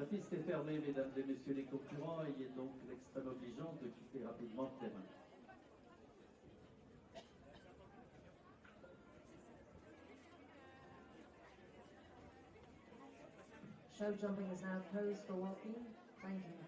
piste est fermée, mesdames et messieurs les concurrents, il est donc l'extrême obligeant de quitter rapidement le terrain. Show jumping is now closed for walking. Thank you.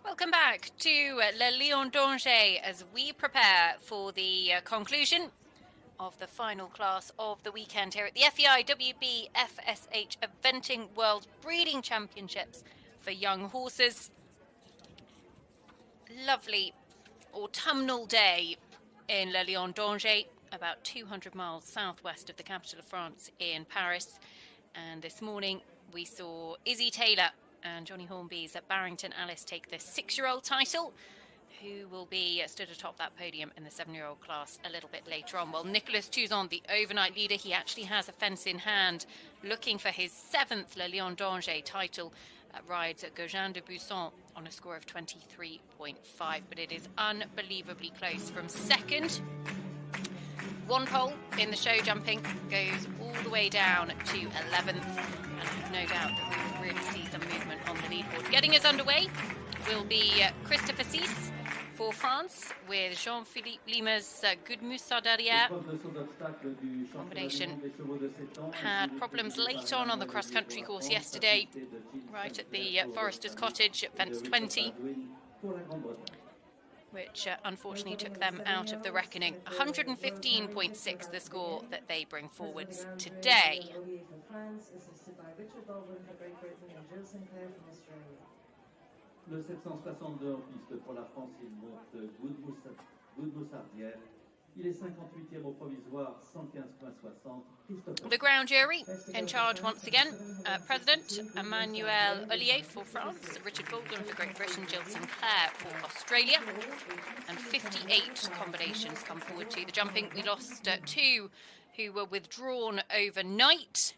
Welcome back to Le Lion d'Angers as we prepare for the conclusion of the final class of the weekend here at the FEI WBFSH Eventing World Breeding Championships for young horses. Lovely autumnal day in Le Lion d'Angers, about 200 miles southwest of the capital of France in Paris. And this morning we saw Izzy Taylor and Johnny Hornby's at Barrington Alice take the 6-year-old title, who will be stood atop that podium in the 7-year-old class a little bit later on. Well, Nicolas Touzon, the overnight leader, he actually has a fence in hand, looking for his 7th Le Lion d'Angers title. rides at Gaugin de Busson on a score of 23.5, but it is unbelievably close from second. One pole in the show jumping goes all the way down to 11th, and I have no doubt that we will really see some movement on the leaderboard. Getting us underway will be Christopher Cisse for France, with Jean-Philippe Lima's Good Moussa derrière. Combination had problems late on the cross-country course yesterday, right at the Forester's Cottage at fence 20, which unfortunately took them out of the reckoning. 115.6 the score that they bring forwards today. Le 762 en piste pour la France, il monte Good Moussardière. Il est 58e au provisoire, 115.60. The ground jury in charge once again. President Emmanuel Ollier for France, Richard Baldwin for Great Britain, Jill Sinclair for Australia, and 58 combinations come forward to the jumping. We lost 2 who were withdrawn overnight.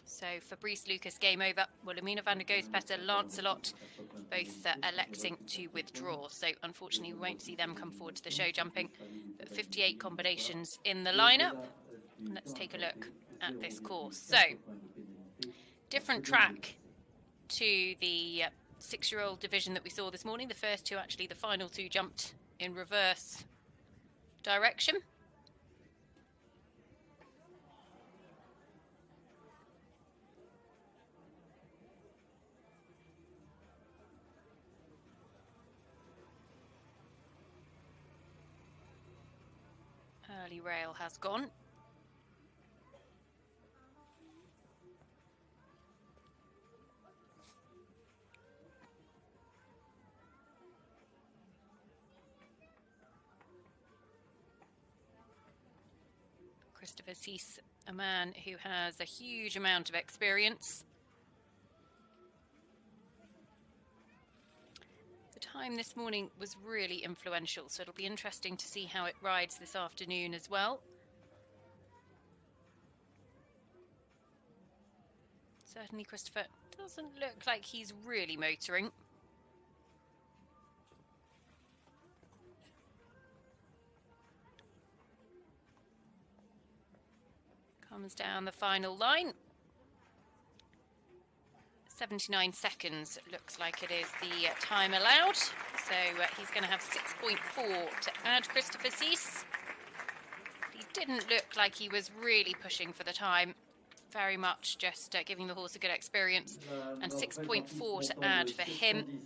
So Fabrice Lucas, game over. Wilhelmina van der Goospetter, Lancelot, both electing to withdraw. So unfortunately, we won't see them come forward to the show jumping. But 58 combinations in the lineup. Let's take a look at this course. So, different track to the 6-year-old division that we saw this morning. The first 2, actually, the final 2 jumped in reverse direction. Early rail has gone. Christopher Cisse, a man who has a huge amount of experience. Time this morning was really influential, so it'll be interesting to see how it rides this afternoon as well. Certainly Christopher doesn't look like he's really motoring. Comes down the final line. 79 seconds looks like it is the time allowed. So he's going to have 6.4 to add, Christopher Cisse. He didn't look like he was really pushing for the time. Very much just giving the horse a good experience. And 6.4 to add for him.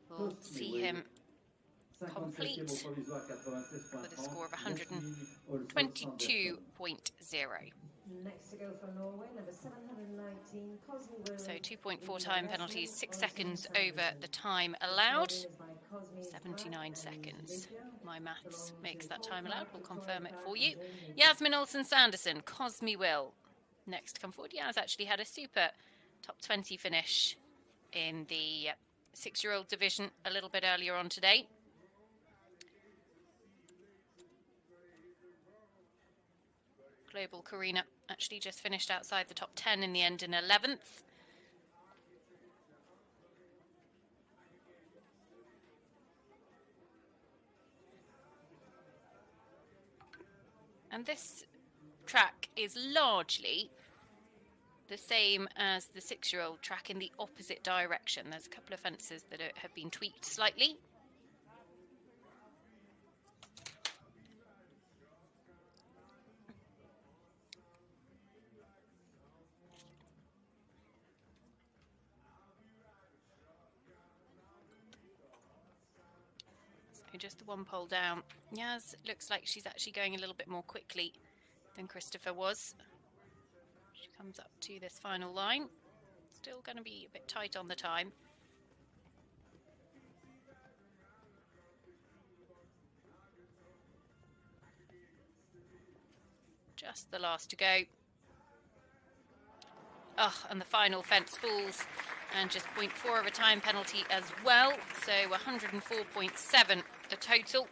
We'll see him complete with a score of 122.0. Next to go for Norway, number 719, Cosme Will. So 2.4 time penalties, 6 seconds over the time allowed. 79 seconds. My maths makes that time allowed. We'll confirm it for you. Yasmin Olsen-Sanderson, Cosme Will. Next to come forward. Yas actually had a super top 20 finish in the 6-year-old division a little bit earlier on today. Global Karina actually just finished outside the top 10 in the end in 11th. And this track is largely the same as the 6-year-old track in the opposite direction. There's a couple of fences that have been tweaked slightly. Just the 1 pole down. Yas looks like she's actually going a little bit more quickly than Christopher was. She comes up to this final line. Still going to be a bit tight on the time. Just the last to go. Oh, and the final fence falls. And just 0.4 of a time penalty as well. So 104.7 the total.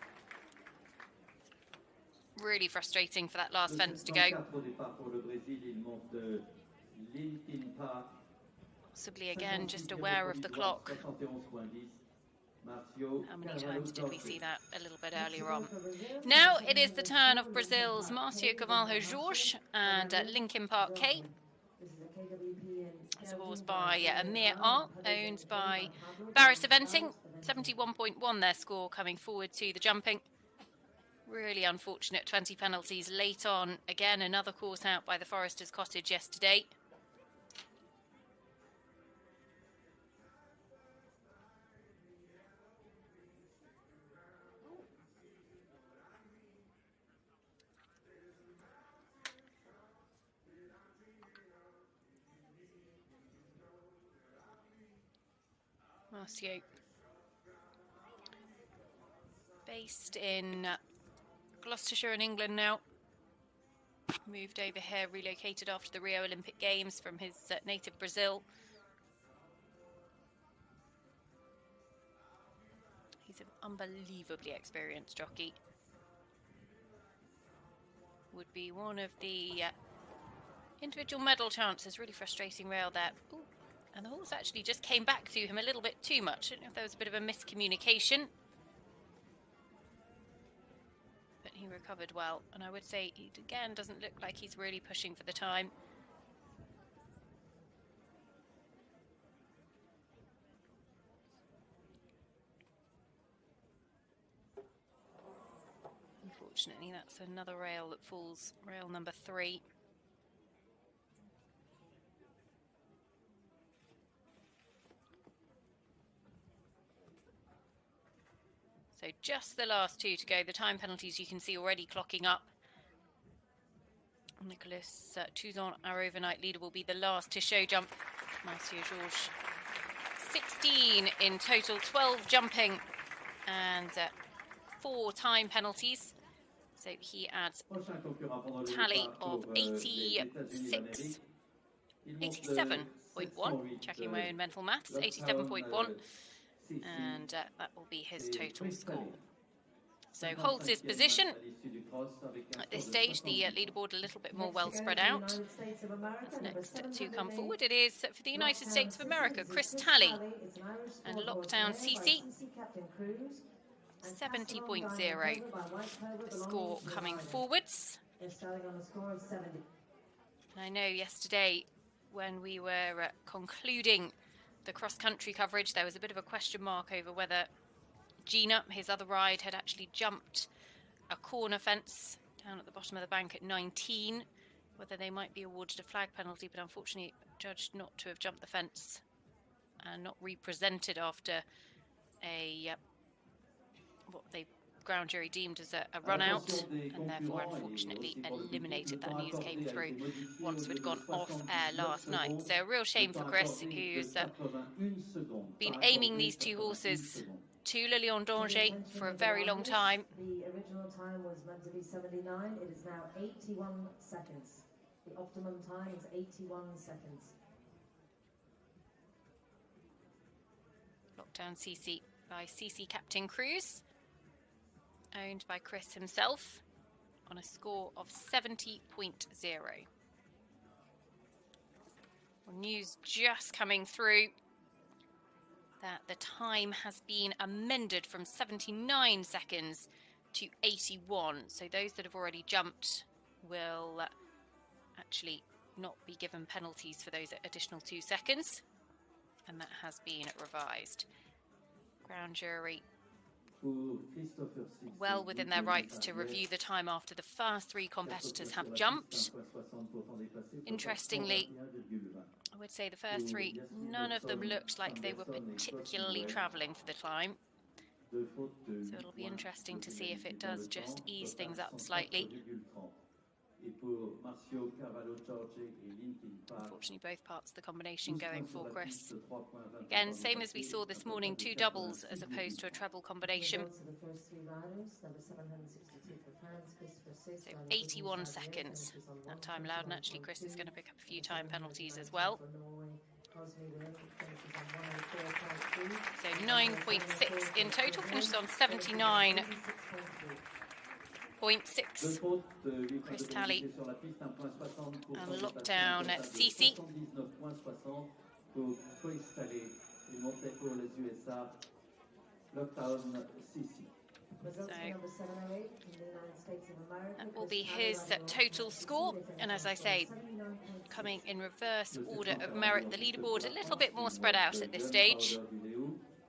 Really frustrating for that last fence to go. Possibly again just aware of the clock. How many times did we see that a little bit earlier on? Now it is the turn of Brazil's Marcio Cavalho Jorge and Linkin Park K. It's a horse by Amir R, owned by Barris Eventing. 71.1 their score coming forward to the jumping. Really unfortunate 20 penalties late on. Again, another course out by the Forester's Cottage yesterday. Marcio, based in Gloucestershire in England now, moved over here, relocated after the Rio Olympic Games from his native Brazil. He's an unbelievably experienced jockey. Would be one of the individual medal chances. Really frustrating rail there. Ooh. And the horse actually just came back to him a little bit too much. I don't know if there was a bit of a miscommunication. But he recovered well. And I would say, he again doesn't look like he's really pushing for the time. Unfortunately, that's another rail that falls, rail number 3. So just the last 2 to go. The time penalties you can see already clocking up. Nicolas Touzon, our overnight leader, will be the last to show jump. Marcio Jorge, 16 in total, 12 jumping and 4 time penalties. So he adds a tally of 87.1. Checking my own mental maths, 87.1. And that will be his total score. So holds his position. At this stage, the leaderboard a little bit more well spread out. As next to come forward, it is for the United States of America, Chris Talley and Lockdown CC. 70.0, the score coming forwards. I know yesterday when we were concluding the cross-country coverage, there was a bit of a question mark over whether Gina, his other ride, had actually jumped a corner fence down at the bottom of the bank at 19, whether they might be awarded a flag penalty, but unfortunately judged not to have jumped the fence and not represented after a what the ground jury deemed as a run out, and therefore unfortunately eliminated. That news came through once we'd gone off air last night. So a real shame for Chris, who's been aiming these 2 horses to Le Lion d'Angers for a very long time. The original time was meant to be 79. It is now 81 seconds. The optimum time is 81 seconds. Lockdown CC by CC Captain Cruz, owned by Chris himself, on a score of 70.0. Well, news just coming through that the time has been amended from 79 seconds to 81. So those that have already jumped will actually not be given penalties for those additional 2 seconds. And that has been revised. Ground jury well within their rights to review the time after the first 3 competitors have jumped. Interestingly, I would say the first 3, none of them looked like they were particularly travelling for the time. So it'll be interesting to see if it does just ease things up slightly. Unfortunately, both parts of the combination going for Chris. Again, same as we saw this morning, 2 doubles as opposed to a treble combination. So 81 seconds. That time allowed, and actually Chris is going to pick up a few time penalties as well. So 9.6 in total, finishes on 79.6. Chris Talley and Lockdown CC. pour co-installer et monter pour les USA Lockdown CC. Results for number 708 from the United States of America. That will be his total score, and as I say, coming in reverse order of merit, the leaderboard a little bit more spread out at this stage.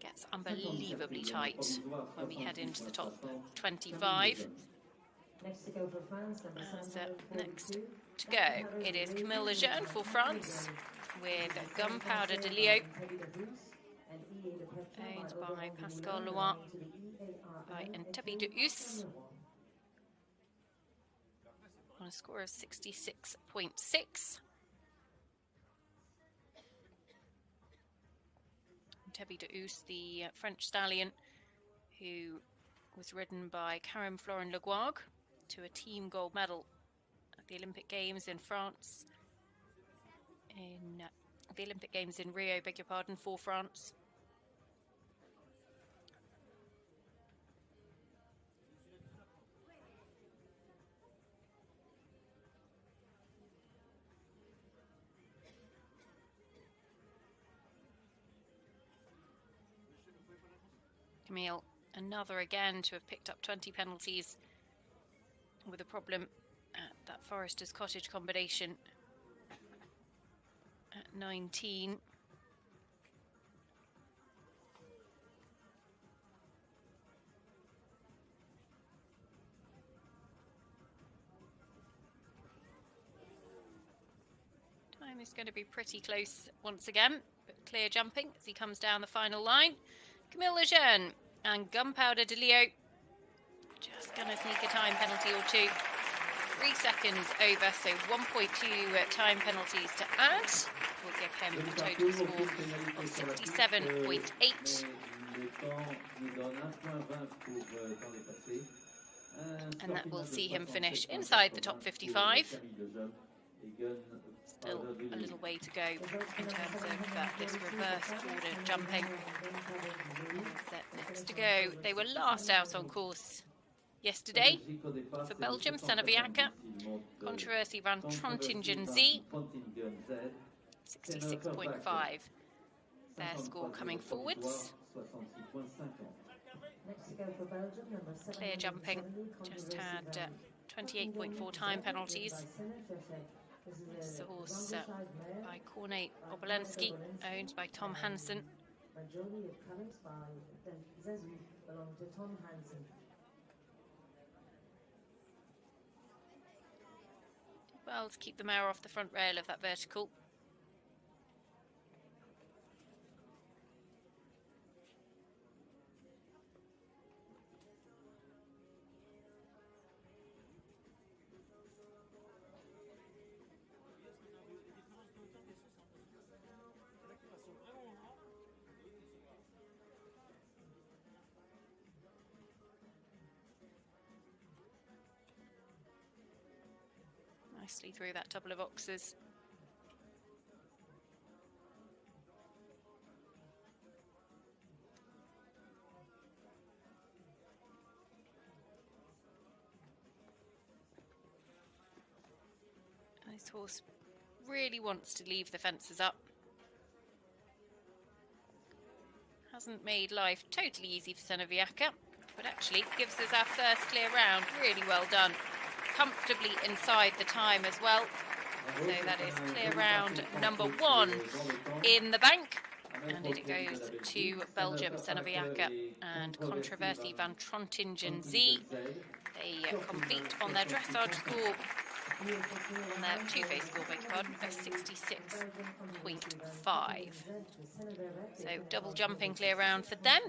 Gets unbelievably tight when we head into the top 25. Next to go for France, number 742. Next to go, it is Camille Lejeune for France with Gunpowder de Leo, owned by Pascal Loin, by Nthabi de Us, on a score of 66.6. Nthabi de Us, the French stallion, who was ridden by Karim Florin-Legoag to a team gold medal at the Olympic Games in France, in the Olympic Games in Rio, beg your pardon, for France. Camille, another again to have picked up 20 penalties with a problem at that Forester's Cottage combination at 19. Time is going to be pretty close once again, but clear jumping as he comes down the final line. Camille Lejeune and Gunpowder de Leo just going to sneak a time penalty or two. 3 seconds over, so 1.2 time penalties to add. Will give him a total score of 67.8. And that will see him finish inside the top 55. Still a little way to go in terms of this reverse order jumping. Set next to go. They were last out on course yesterday for Belgium, Seneviaca, Controversy van Trontingen Z, 66.5. Their score coming forwards. Next to go for Belgium, number 7. Clear jumping, just had 28.4 time penalties. This is a horse by Cornet Obolensky, owned by Tom Hansen. Majority of colors by Zezu belong to Tom Hansen. Well, to keep the mare off the front rail of that vertical. Nicely through that double of oxes. This horse really wants to leave the fences up. Hasn't made life totally easy for Seneviaca, but actually gives us our first clear round. Really well done. Comfortably inside the time as well. So that is clear round number 1 in the bank. And it goes to Belgium, Seneviaca and Controversy van Trontingen Z. They complete on their dressage score, on their two-face score, beg your pardon, of 66.5. So double jumping clear round for them.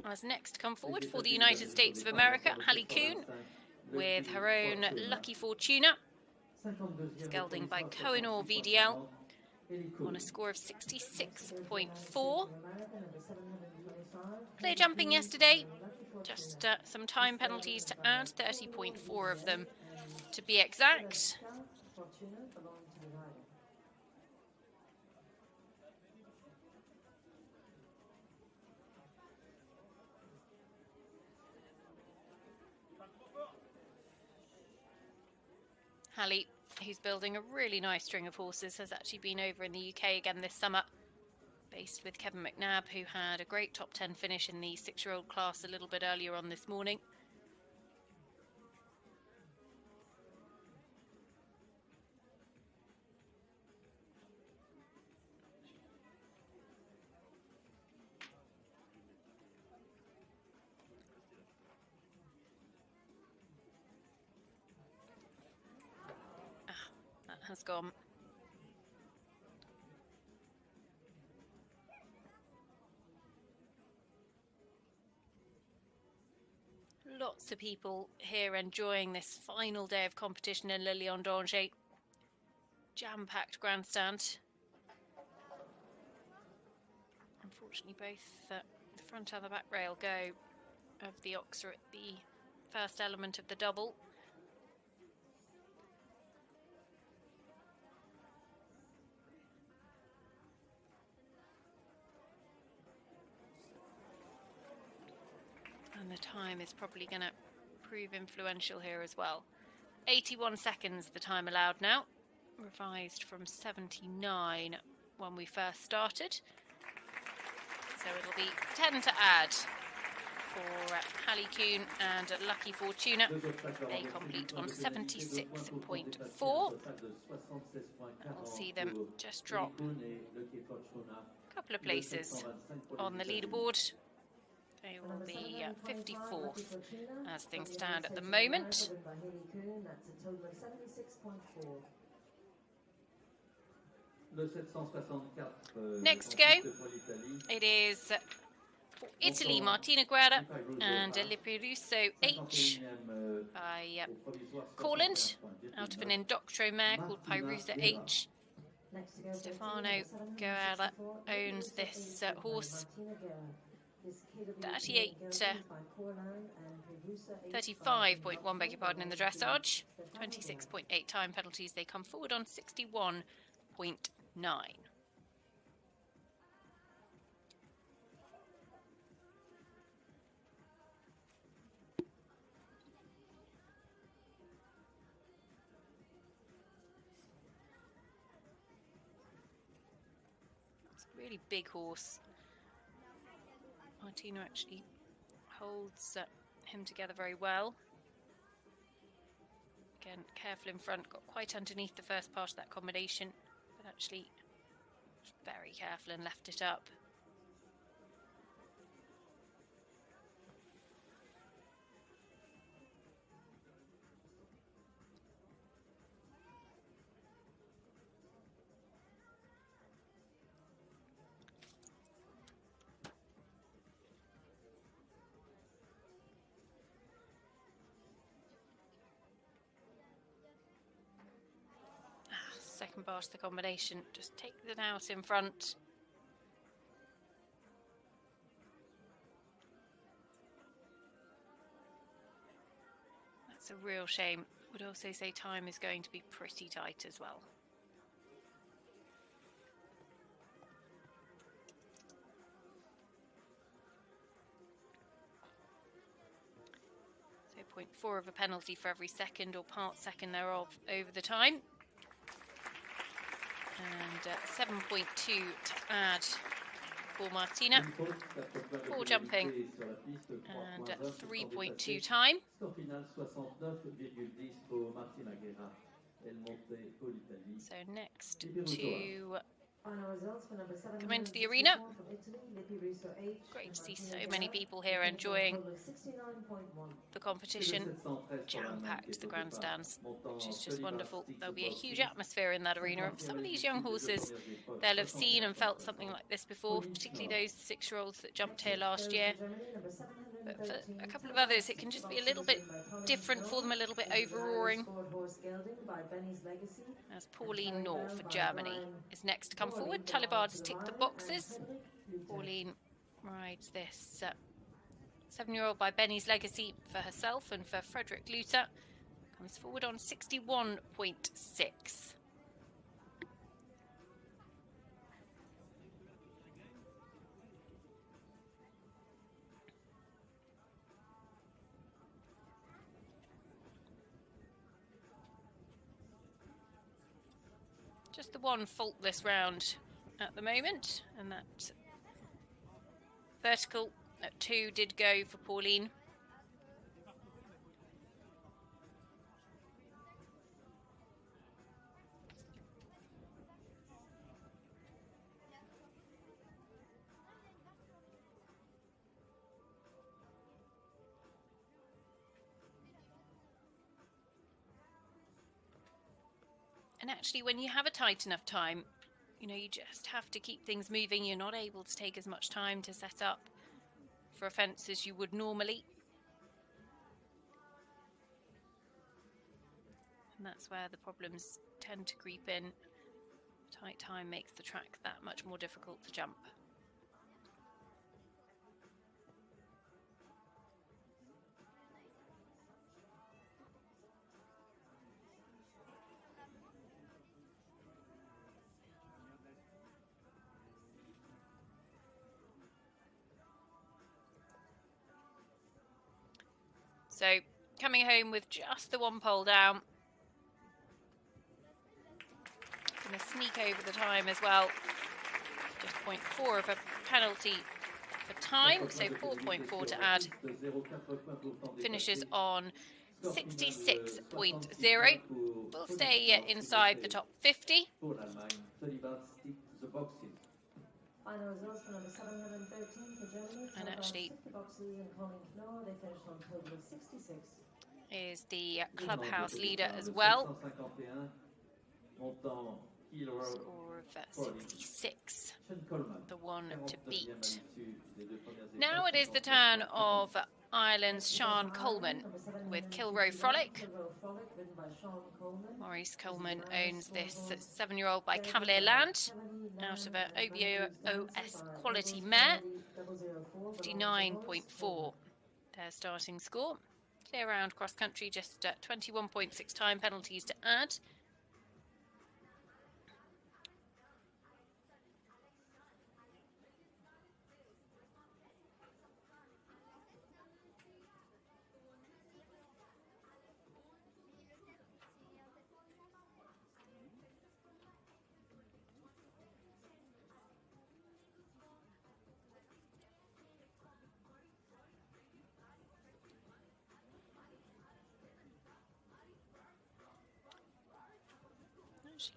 As next come forward for the United States of America, Hallie Coon, with her own Lucky Fortuna, gelding by Kohinoor VDL, on a score of 66.4. Clear jumping yesterday, just some time penalties to add, 30.4 of them to be exact. Hallie, who's building a really nice string of horses, has actually been over in the UK again this summer Based with Kevin McNabb, who had a great top 10 finish in the 6-year-old class a little bit earlier on this morning. That has gone. Lots of people here enjoying this final day of competition in Le Lion d'Angers. Jam-packed grandstand. Unfortunately, both the front and the back rail go of the Oxer at the first element of the double. And the time is probably going to prove influential here as well. 81 seconds the time allowed now, revised from 79 when we first started. So it'll be 10 to add for Hallie Kuhn and Lucky Fortuna. They complete on 76.4. We'll see them just drop a couple of places on the leaderboard. They will be 54th as things stand at the moment. Next to go, it is for Italy, Martina Guerra and Lipiruso H by Corland, out of an Indoctro mare called Pyrusa H. Stefano Guerra owns this horse. 35.1, beg your pardon, in the dressage. 26.8 time penalties. They come forward on 61.9. It's a really big horse. Martino actually holds him together very well. Again, careful in front, got quite underneath the first part of that combination, but actually very careful and left it up. Second pass the combination, just take it out in front. That's a real shame. Would also say time is going to be pretty tight as well. So 0.4 of a penalty for every second or part second thereof over the time. And 7.2 to add for Martina. 4 jumping and 3.2 time. So next to come into the arena. Great to see so many people here enjoying the competition. Jam-packed the grandstands, which is just wonderful. There'll be a huge atmosphere in that arena. Some of these young horses, they'll have seen and felt something like this before, particularly those 6-year-olds that jumped here last year. But for a couple of others, it can just be a little bit different for them, a little bit over-roaring. As Pauline Knorr for Germany is next to come forward. Talibard's ticked the boxes. Pauline rides this 7-year-old by Benny's Legacy for herself, and for Frederick Luther comes forward on 61.6. Just the one faultless round at the moment, and that vertical at 2 did go for Pauline. And actually, when you have a tight enough time, you know, you just have to keep things moving. You're not able to take as much time to set up for a fence as you would normally. And that's where the problems tend to creep in. Tight time makes the track that much more difficult to jump. So coming home with just the 1 pole down. Going to sneak over the time as well. Just 0.4 of a penalty for time, so 4.4 to add. Finishes on 66.0. Will stay inside the top 50. Final results for number 713 for Germany. And actually, they finished on a total of 66. Is the clubhouse leader as well. Score of 66, the one to beat. Now it is the turn of Ireland's Sean Coleman with Kilroe Frolic. Maurice Coleman owns this 7-year-old by Cavalier Land out of a OBOS quality mare. 59.4 their starting score. Clear round cross country, just 21.6 time penalties to add.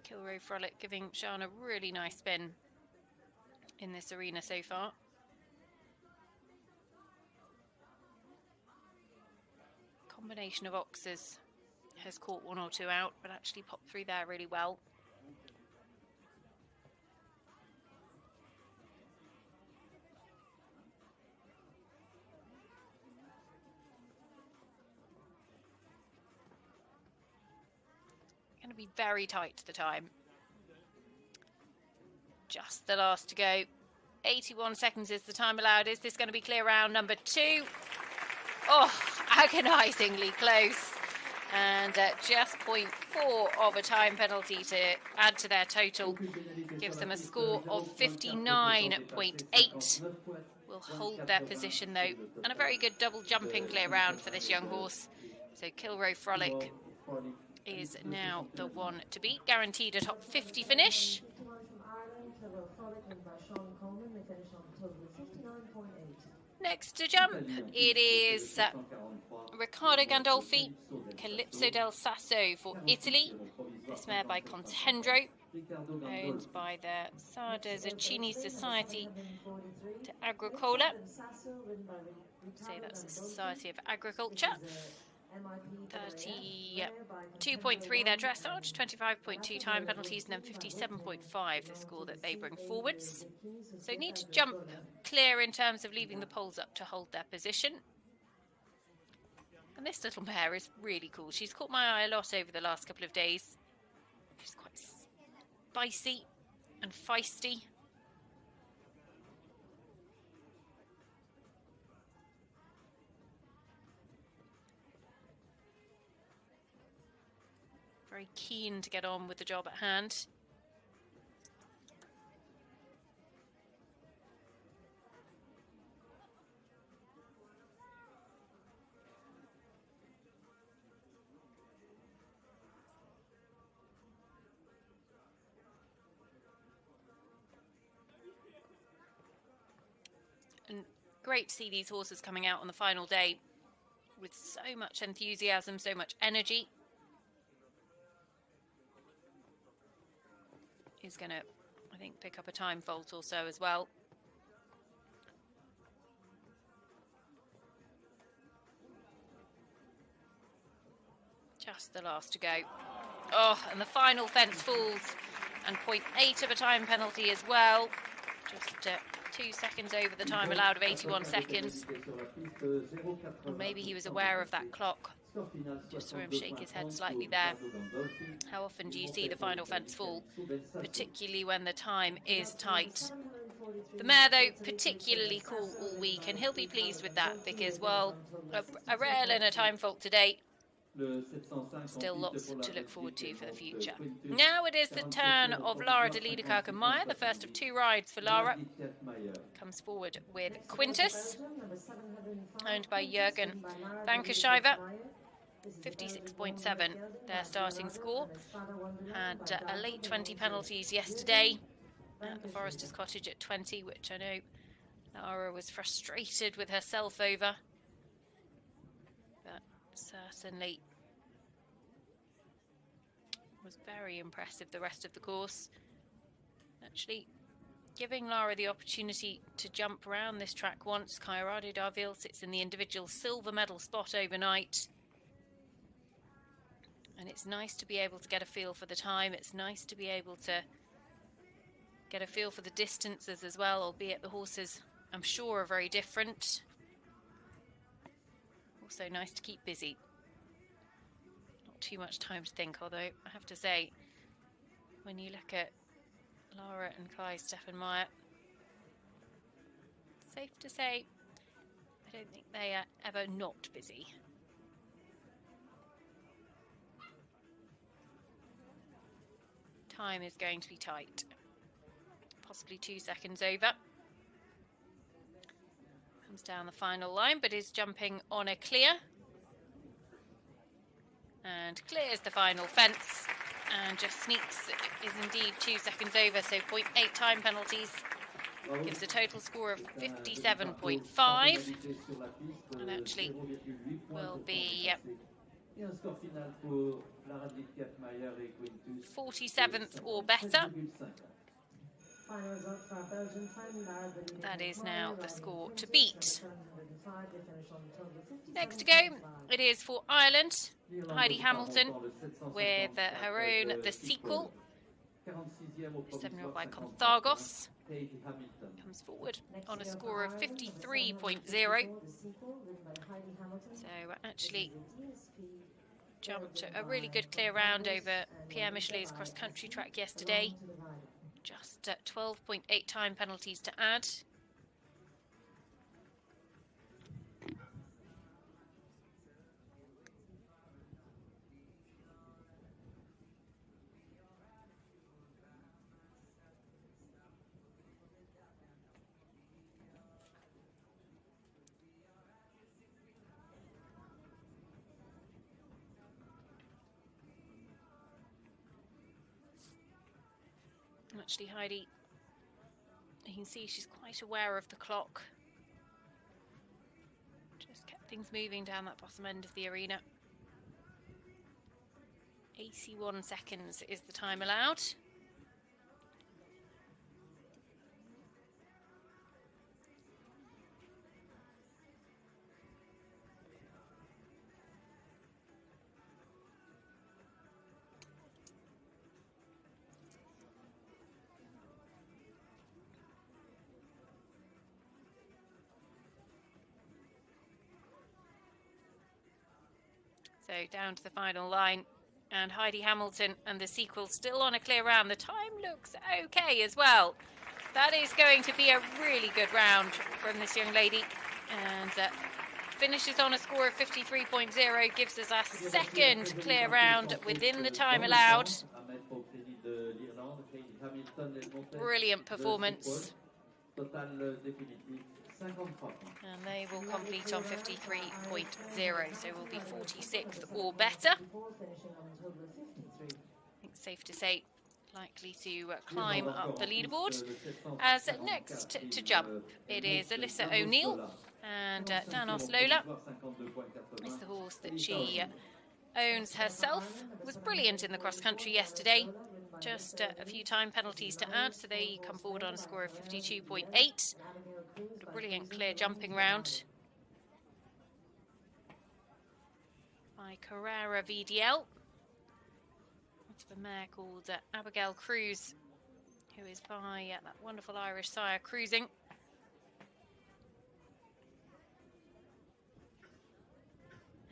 Kilroe Frolic giving Sean a really nice spin in this arena so far. Combination of oxes has caught 1 or 2 out, but actually popped through there really well. Going to be very tight to the time. Just the last to go. 81 seconds is the time allowed. Is this going to be clear round number 2? Oh, agonisingly close. And just 0.4 of a time penalty to add to their total. Gives them a score of 59.8. Will hold their position though. And a very good double jumping clear round for this young horse. So Kilroe Frolic is now the one to beat, guaranteed a top 50 finish. Next to jump, it is Riccardo Gandolfi, Calypso del Sasso for Italy. This mare by Contendro, owned by the Sarda Zucchini Society to Agricola. So that's the Society of Agriculture. 32.3 their dressage, 25.2 time penalties, and then 57.5 the score that they bring forwards. So need to jump clear in terms of leaving the poles up to hold their position. And this little mare is really cool. She's caught my eye a lot over the last couple of days. She's quite spicy and feisty. Very keen to get on with the job at hand. And great to see these horses coming out on the final day with so much enthusiasm, so much energy. He's going to, I think, pick up a time fault or so as well. Just the last to go. Oh, and the final fence falls, and 0.8 of a time penalty as well. Just 2 seconds over the time allowed of 81 seconds. And maybe he was aware of that clock. Just saw him shake his head slightly there. How often do you see the final fence fall, particularly when the time is tight? The mare, though, particularly cool all week, and he'll be pleased with that because, well, a rail and a time fault today. Still lots to look forward to for the future. Now it is the turn of Lara de Liederkerken-Meyer, the first of 2 rides for Lara. Comes forward with Quintus, owned by Jürgen Vankerscheiver. 56.7 their starting score. Had a late 20 penalties yesterday at the Forester's Cottage at 20, which I know Lara was frustrated with herself over. But certainly was very impressive the rest of the course. Actually giving Lara the opportunity to jump around this track once. Cairado Darville sits in the individual silver medal spot overnight. And it's nice to be able to get a feel for the time. It's nice to be able to get a feel for the distances as well, albeit the horses, I'm sure, are very different. Also nice to keep busy. Not too much time to think, although I have to say, when you look at Lara and Kai Steffenmeyer, safe to say, I don't think they are ever not busy. Time is going to be tight. Possibly 2 seconds over. Comes down the final line, but is jumping on a clear. And clears the final fence. And just sneaks, is indeed 2 seconds over, so 0.8 time penalties. Gives a total score of 57.5. And actually will be 47th or better. That is now the score to beat. Next to go, it is for Ireland, Heidi Hamilton, with her own The Sequel, 7-year-old by Conthagos. Comes forward on a score of 53.0. So actually jumped a really good clear round over Pierre Michelet's cross-country track yesterday. Just 12.8 time penalties to add. Actually, Heidi, you can see she's quite aware of the clock. Just kept things moving down that bottom end of the arena. 81 seconds is the time allowed. So down to the final line, and Heidi Hamilton and The Sequel still on a clear round. The time looks okay as well. That is going to be a really good round from this young lady, and finishes on a score of 53.0, gives us our second clear round within the time allowed. Brilliant performance. And they will complete on 53.0, so will be 46th or better. I think it's safe to say likely to climb up the leaderboard. As next to jump, it is Alyssa O'Neill, and Danos Lola is the horse that she owns herself. Was brilliant in the cross country yesterday. Just a few time penalties to add, so they come forward on a score of 52.8. A brilliant clear jumping round by Carrera VDL. It's the mare called Abigail Cruz, who is by that wonderful Irish sire Cruising.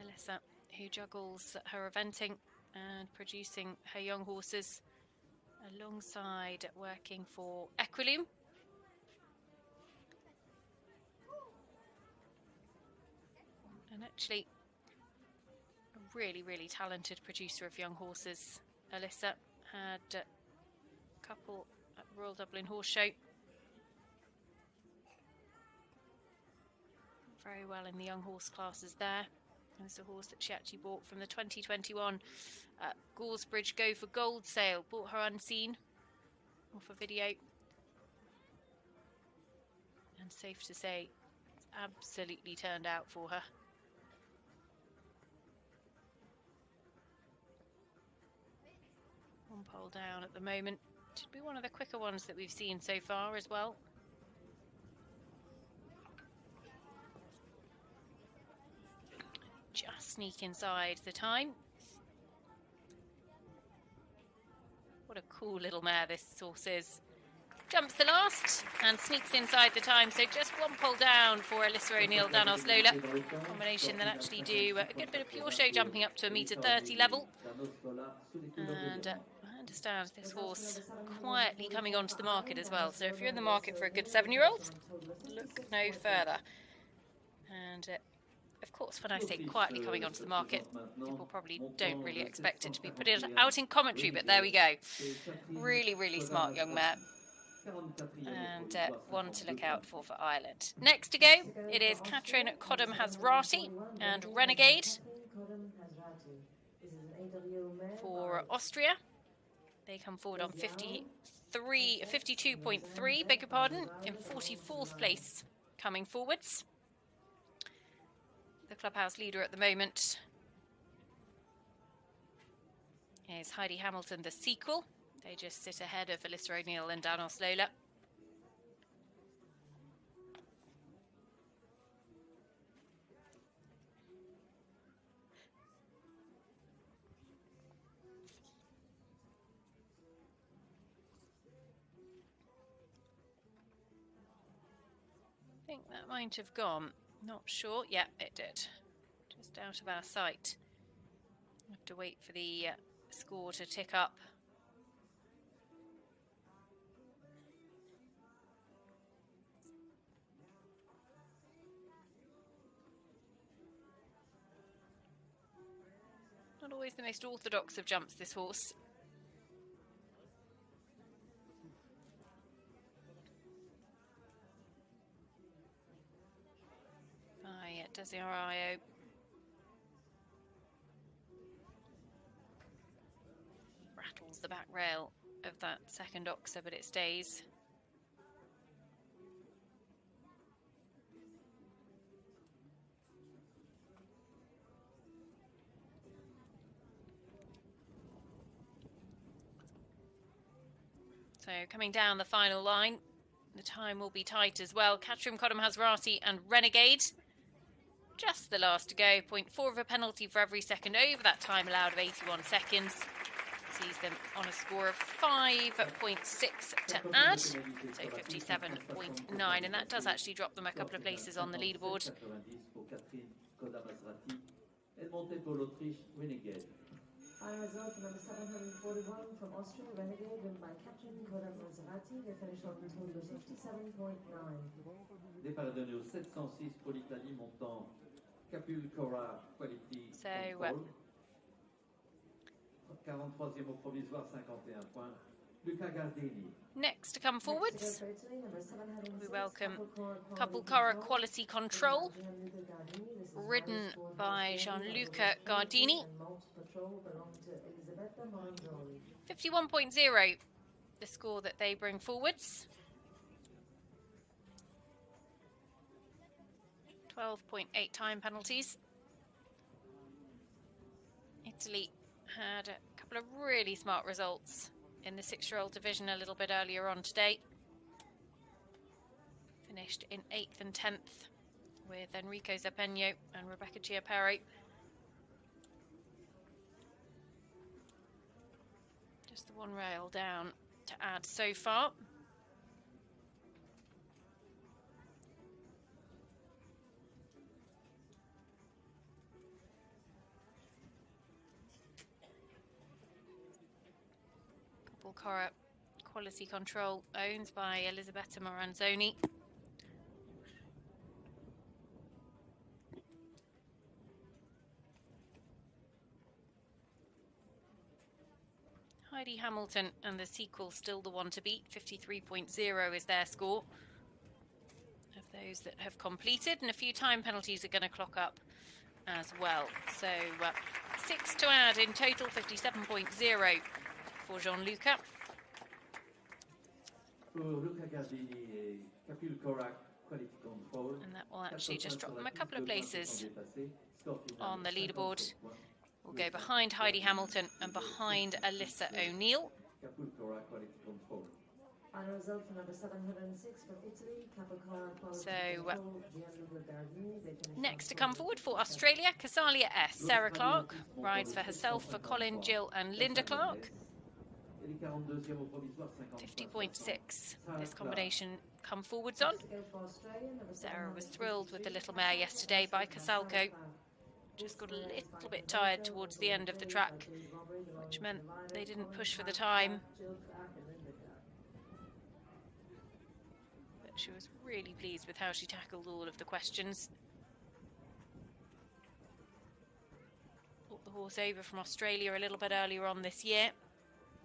Alyssa, who juggles her eventing and producing her young horses alongside working for Equilume. And actually a really, really talented producer of young horses. Alyssa had a couple at Royal Dublin Horse Show. Very well in the young horse classes there. There's a horse that she actually bought from the 2021 Goresbridge Go for Gold sale. Bought her unseen, or for video. And safe to say, it's absolutely turned out for her. One pole down at the moment. Should be one of the quicker ones that we've seen so far as well. Just sneak inside the time. What a cool little mare this horse is. Jumps the last and sneaks inside the time. So just one pole down for Alyssa O'Neill, Danos Lola. Combination that actually do a good bit of pure show, jumping up to a metre-30 level. And I understand this horse quietly coming onto the market as well. So if you're in the market for a good 7-year-old, look no further. And of course, when I say quietly coming onto the market, people probably don't really expect it to be put out in commentary, but there we go. Really, really smart young mare. And one to look out for Ireland. Next to go, it is Katrin Kodem-Hazrati and Renegade for Austria. They come forward on 52.3, beg your pardon, in 44th place coming forwards. The clubhouse leader at the moment is Heidi Hamilton, the sequel. They just sit ahead of Alyssa O'Neill and Danos Lola. I think that might have gone. Not sure. Yeah, it did. Just out of our sight. Have to wait for the score to tick up. Not always the most orthodox of jumps, this horse. By Desirio. Rattles the back rail of that second oxer, but it stays. So coming down the final line, the time will be tight as well. Katrin Kodem-Hazrati and Renegade. Just the last to go. 0.4 of a penalty for every second over that time allowed of 81 seconds. Sees them on a score of 5.6 to add, so 57.9, and that does actually drop them a couple of places on the leaderboard. Final result, number 741 from Austria, Renegade, written by Katrin Kodem-Hazrati. They finish on a total of 57.9. Départ donné au 706 pour l'Italie, montant Capulcora Quality Control. 43e au provisoire, 51 points. Luca Gardini. Next to come forwards, we welcome Capulcora Quality Control, ridden by Gianluca Gardini. 51.0 the score that they bring forwards. 12.8 time penalties. Italy had a couple of really smart results in the 6-year-old division a little bit earlier on today. Finished in 8th and 10th with Enrico Zapegno and Rebecca Chiapero. Just the one rail down to add so far. Cora quality control owned by Elisabetta Moranzoni. Heidi Hamilton and the sequel still the one to beat. 53.0 is their score of those that have completed, and a few time penalties are going to clock up as well. So 6 to add in total, 57.0 for Gianluca. And that will actually just drop them a couple of places on the leaderboard. We'll go behind Heidi Hamilton and behind Alyssa O'Neill. So next to come forward for Australia, Casalia S. Sarah Clark rides for herself, for Colin, Jill and Linda Clark. 50.6 this combination come forwards on. Sarah was thrilled with the little mare yesterday by Casalco. Just got a little bit tired towards the end of the track, which meant they didn't push for the time. But she was really pleased with how she tackled all of the questions. Brought the horse over from Australia a little bit earlier on this year.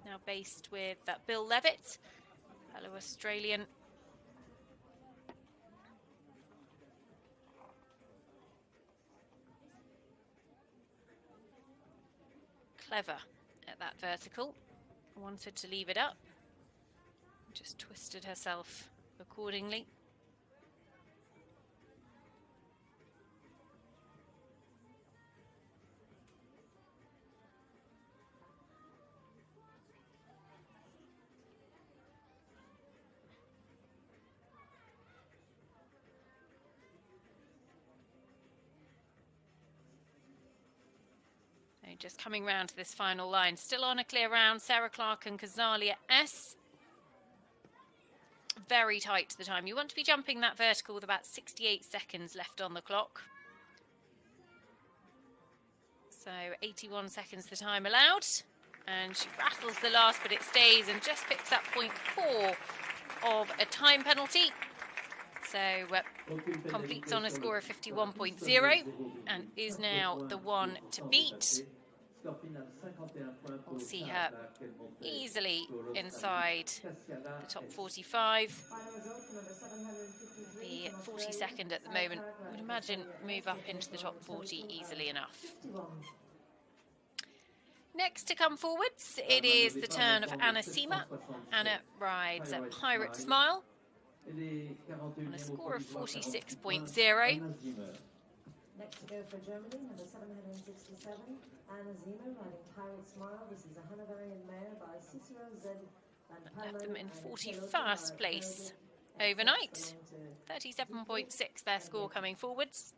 Now based with Bill Levitt, fellow Australian. Clever at that vertical. Wanted to leave it up. Just twisted herself accordingly. Just coming round to this final line. Still on a clear round, Sarah Clark and Casalia S. Very tight to the time. You want to be jumping that vertical with about 68 seconds left on the clock. So 81 seconds the time allowed. And she rattles the last, but it stays and just picks up 0.4 of a time penalty. So completes on a score of 51.0 and is now the one to beat. We'll see her easily inside the top 45. The 42nd at the moment. I would imagine move up into the top 40 easily enough. Next to come forwards, it is the turn of Anna Sima. Anna rides a Pirate Smile on a score of 46.0. Next to go for Germany, number 767, Anna Zima riding Pirate Smile. This is a Hanoverian mare by Cicero Z. Left them in 41st place overnight. 37.6 their score coming forwards.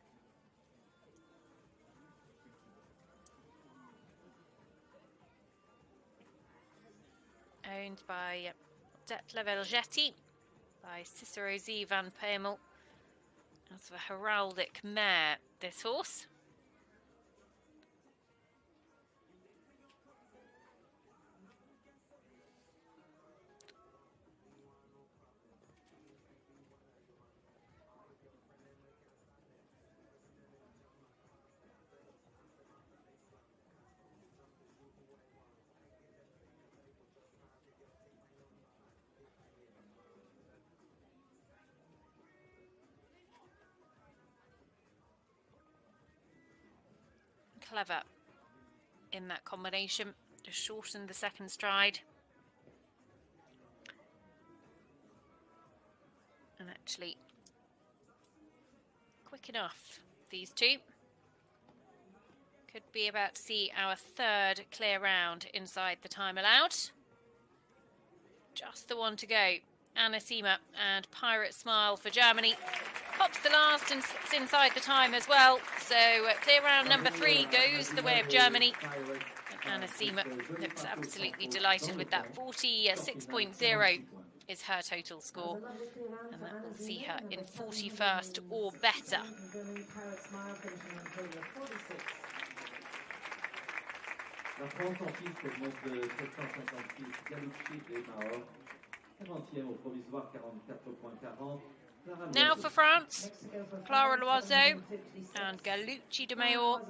Owned by Detla Velgetti, by Cicero Z. Van Pemel. That's a heraldic mare, this horse. Clever in that combination, just shortened the second stride. And actually, quick enough, these two. Could be about to see our third clear round inside the time allowed. Just the one to go. Anna Sima and Pirate Smile for Germany. Pops the last and it's inside the time as well. So clear round number 3 goes the way of Germany. And Anna Sima looks absolutely delighted with that. 46.0 is her total score. And that will see her in 41st or better. La France en piste, elle monte de 756, Galucci et Mahor. 40e au provisoire, 44.40. Now for France, Clara Loiseau and Galucci de Mayor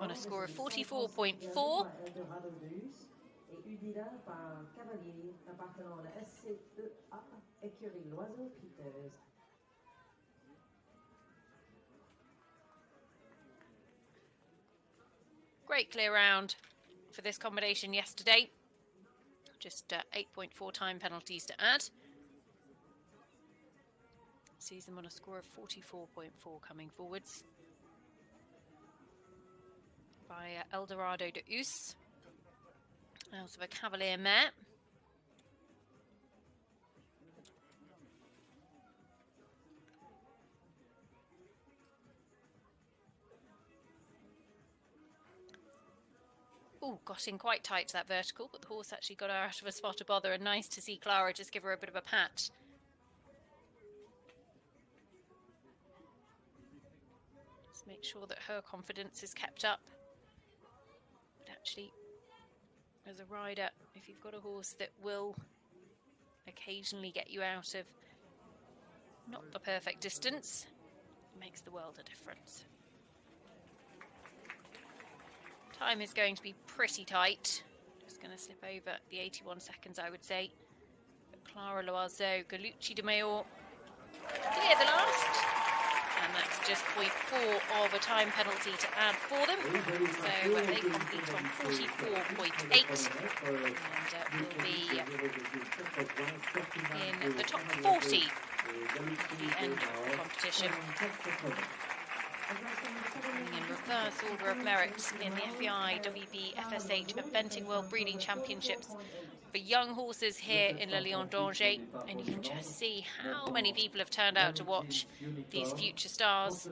on a score of 44.4. Great clear round for this combination yesterday. Just 8.4 time penalties to add. Sees them on a score of 44.4 coming forwards by Eldorado de Us out of a Cavalier mare. Oh, got in quite tight to that vertical, but the horse actually got her out of a spot of bother, and nice to see Clara just give her a bit of a pat. Just make sure that her confidence is kept up. But actually, as a rider, if you've got a horse that will occasionally get you out of not the perfect distance, it makes the world a difference. Time is going to be pretty tight. Just going to slip over the 81 seconds, I would say. But Clara Loiseau, Galucci de Mayor clear the last. And that's just 0.4 of a time penalty to add for them. So they complete on 44.8 and will be in the top 40 at the end of the competition. In reverse order of merit in the FEI WBFSH Eventing World Breeding Championships for young horses here in Le Lion d'Angers, and you can just see how many people have turned out to watch these future stars.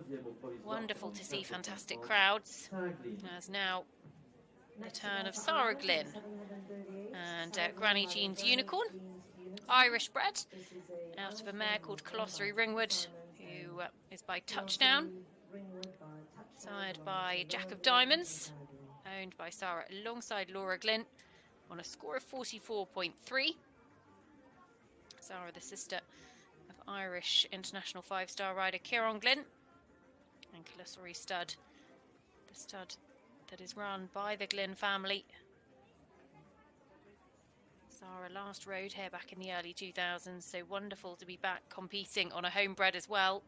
Wonderful to see fantastic crowds. As now the turn of Sarah Glynn and Granny Jean's Unicorn, Irish bred, out of a mare called Colossery Ringwood, who is by Touchdown. Sired by Jack of Diamonds, owned by Sarah alongside Laura Glynn on a score of 44.3. Sarah, the sister of Irish international 5-star rider Kieran Glynn, and Colossery Stud, the stud that is run by the Glynn family. Sarah last rode here back in the early 2000s, so wonderful to be back competing on a homebred as well.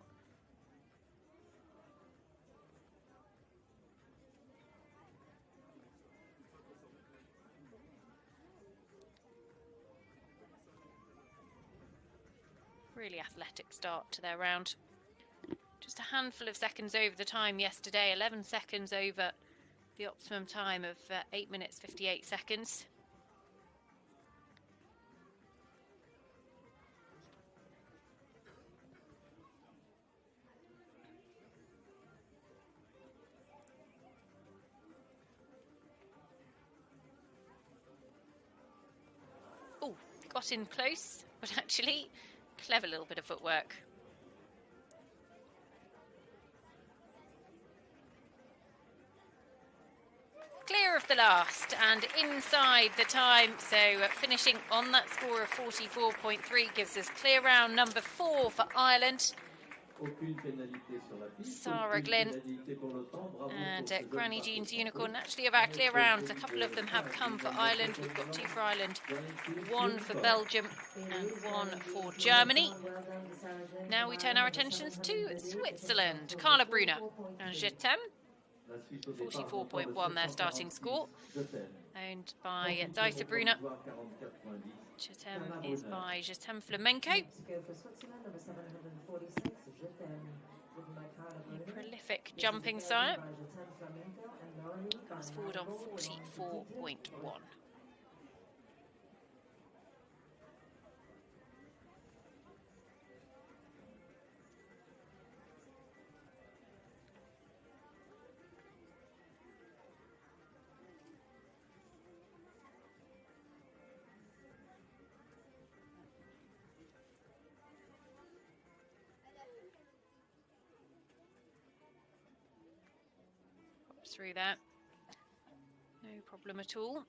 Really athletic start to their round. Just a handful of seconds over the time yesterday, 11 seconds over the optimum time of 8 minutes 58 seconds. Oh, got in close, but actually clever little bit of footwork. Clear of the last and inside the time, so finishing on that score of 44.3 gives us clear round number 4 for Ireland. Sarah Glynn and Granny Jean's Unicorn. Actually, of our clear rounds, a couple of them have come for Ireland. We've got 2 for Ireland, 1 for Belgium and 1 for Germany. Now we turn our attentions to Switzerland. Carla Brunner and Je t'aime. 44.1 their starting score, owned by Dieter Brunner. Jetem is by Jetem Flamenco. Next to go for Switzerland, number 746, Jetem, ridden by Carla A Bruni. prolific This is jumping Belgium sire. by Jetem Flamenco and Laurelie by Comes forward on Margot, the 44.1. Through that, no problem at all.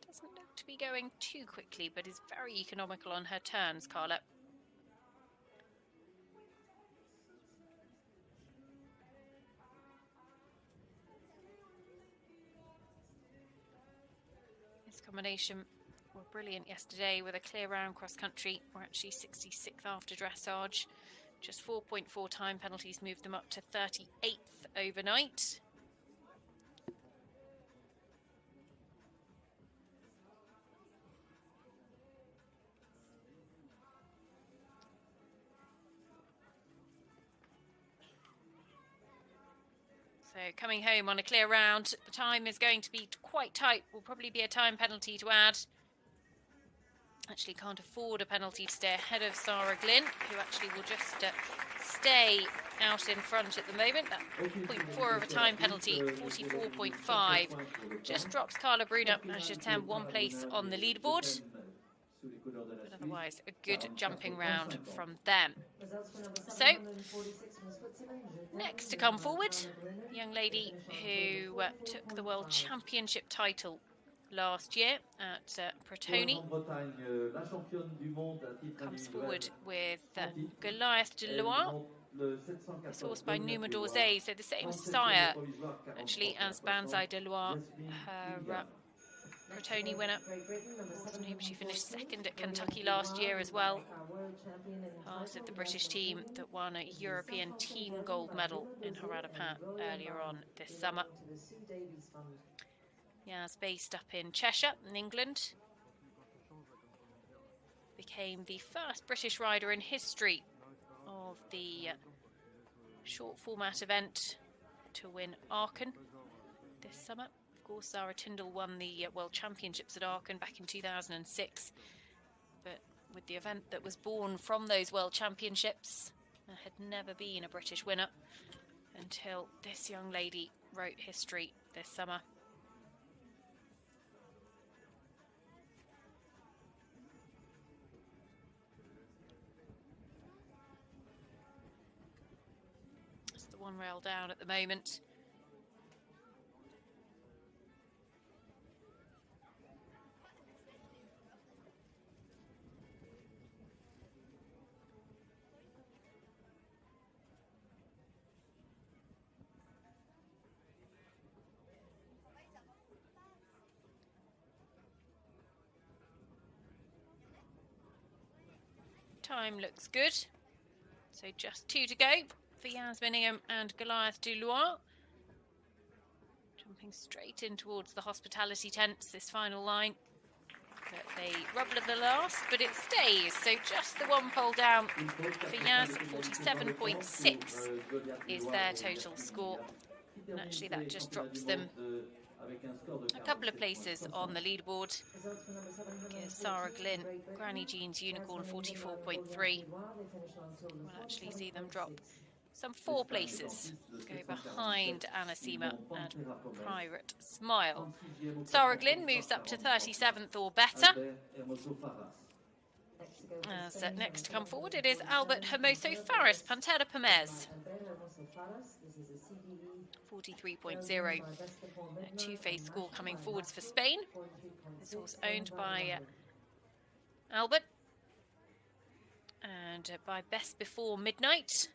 Doesn't look to be going too quickly, but is very economical on her turns, Carla. This combination were brilliant yesterday with a clear round cross country. We're actually 66th after dressage. Just 4.4 time penalties moved them up to 38th overnight. So coming home on a clear round, the time is going to be quite tight. Will probably be a time penalty to add. Actually can't afford a penalty to stay ahead of Sarah Glynn, who actually will just stay out in front at the moment. That 0.4 of a time penalty, 44.5, just drops Carla Bruni and Jetem one place on the leaderboard. But otherwise, a good jumping round from them. So, next to come forward, a young lady who took the World Championship title last year at Podium, comes forward with Goliath de Loire. This horse by Numa Dorzay, so the same sire actually as Banzai de Loire, her Podium winner. Horse in whom she finished second at Kentucky last year as well. Part of the British team that won a European team gold medal in Haradapat earlier on this summer. Yaz, based up in Cheshire in England, became the first British rider in history of the short format event to win Aachen this summer. Of course, Zara Tindall won the World Championships at Aachen back in 2006, but with the event that was born from those World Championships, there had never been a British winner until this young lady wrote history this summer. One rail down at the moment. Time looks good. So just 2 to go for Yasmin Ingham and Goliath de Loire. Jumping straight in towards the hospitality tents, this final line. But they rubble at the last, but it stays. So just the one pole down for Yaz, 47.6 is their total score. And actually that just drops them a couple of places on the leaderboard. Here's Sarah Glynn, Granny Jean's Unicorn, 44.3. We'll actually see them drop some 4 places, go behind Anasima and Pirate Smile. Sarah Glynn moves up to 37th or better. As next to come forward, it is Albert Hermoso Faris, Pantera Pomez. 43.0. A 2-phase score coming forwards for Spain. This horse owned by Albert and by Best Before Midnight.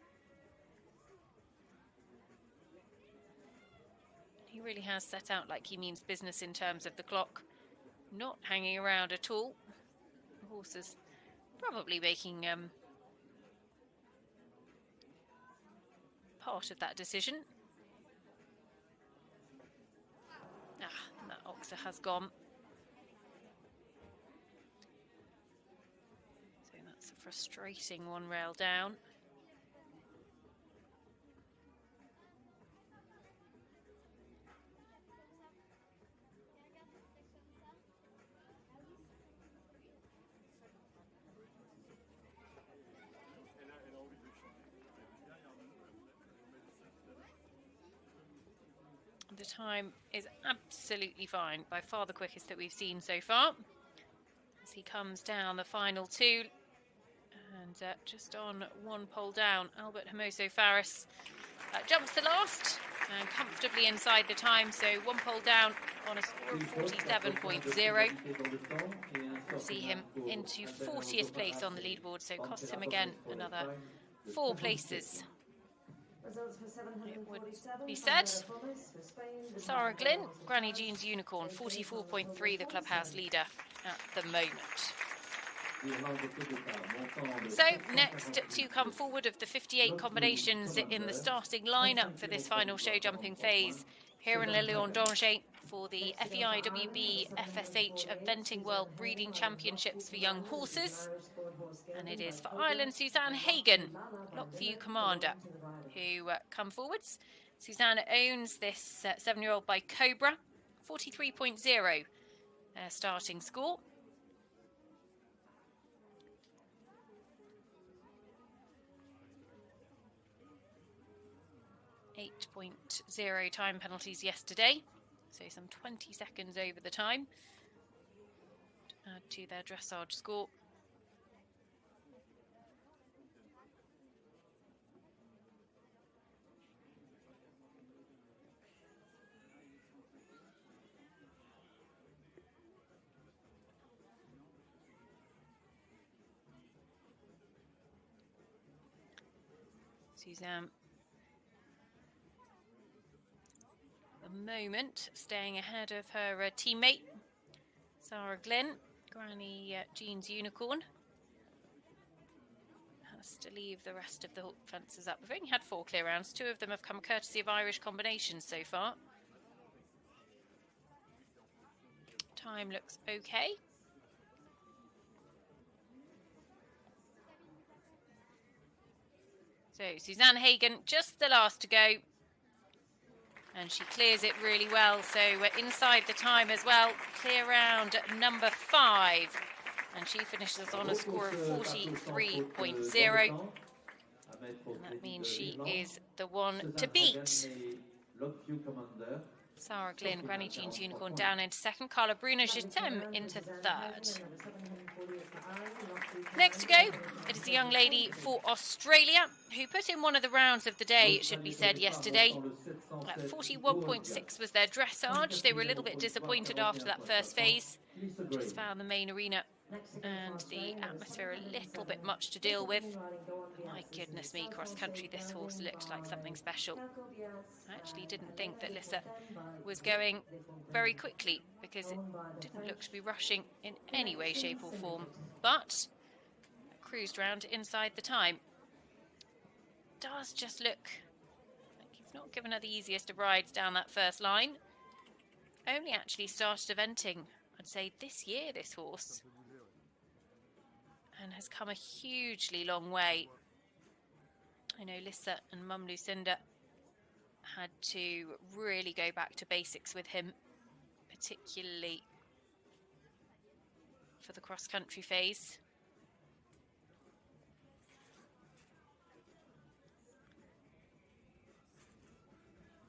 He really has set out like he means business in terms of the clock, not hanging around at all. The horse is probably making part of that decision. That boxer has gone. So that's a frustrating one rail down. The time is absolutely fine, by far the quickest that we've seen so far. As he comes down the final two, and just on one pole down, Albert Hermoso Faris jumps the last and comfortably inside the time, so one pole down on a score of 47.0. We'll see him into 40th place on the leaderboard, so costs him again another 4 places. It would be said. Sarah Glynn, Granny Jean's Unicorn, 44.3, the clubhouse leader at the moment. So next to come forward of the 58 combinations in the starting lineup for this final show jumping phase here in Le Lion d'Angers for the FEI WBFSH Eventing World Breeding Championships for young horses. And it is for Ireland, Suzanne Hagan, Lockview Commander, who come forwards. Suzanne owns this 7-year-old by Cobra, 43.0 starting score. 8.0 time penalties yesterday, so some 20 seconds over the time to add to their dressage score. Suzanne, at the moment, staying ahead of her teammate, Sarah Glynn, Granny Jean's Unicorn. Has to leave the rest of the fences up. We've only had 4 clear rounds. 2 of them have come courtesy of Irish combinations so far. Time looks okay. So Suzanne Hagan, just the last to go. And she clears it really well. So we're inside the time as well. Clear round number 5. And she finishes on a score of 43.0. And that means she is the one to beat. Sarah Glynn, Granny Jean's Unicorn down into second. Carla Bruna Jitem into third. Next to go, it is a young lady for Australia who put in one of the rounds of the day, it should be said, yesterday. 41.6 was their dressage. They were a little bit disappointed after that first phase. Just found the main arena and the atmosphere a little bit much to deal with. My goodness me, cross country, this horse looked like something special. I actually didn't think that Lissa was going very quickly because it didn't look to be rushing in any way, shape or form, but cruised round inside the time. Does just look like he's not given her the easiest of rides down that first line. Only actually started eventing, I'd say, this year, this horse, and has come a hugely long way. I know Lissa and Mum Lucinda had to really go back to basics with him, particularly for the cross-country phase.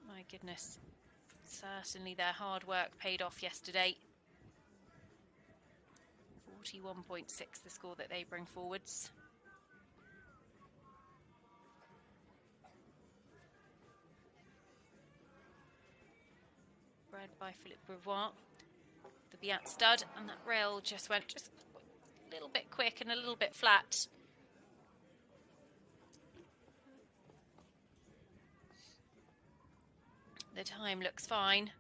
My goodness, certainly their hard work paid off yesterday. 41.6 the score that they bring forwards. Bred by Philippe Brevois, the Biat stud, and that rail just went just a little bit quick and a little bit flat. The time looks fine.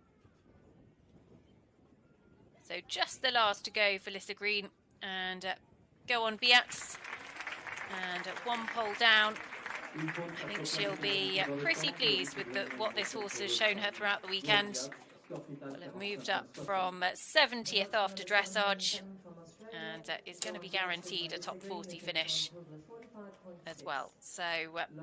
So just the last to go for Lissa Green, and go on Biats, and one pole down. I think she'll be pretty pleased with what this horse has shown her throughout the weekend. will have moved up from 70th after dressage and is going to be guaranteed a top 40 finish as well. So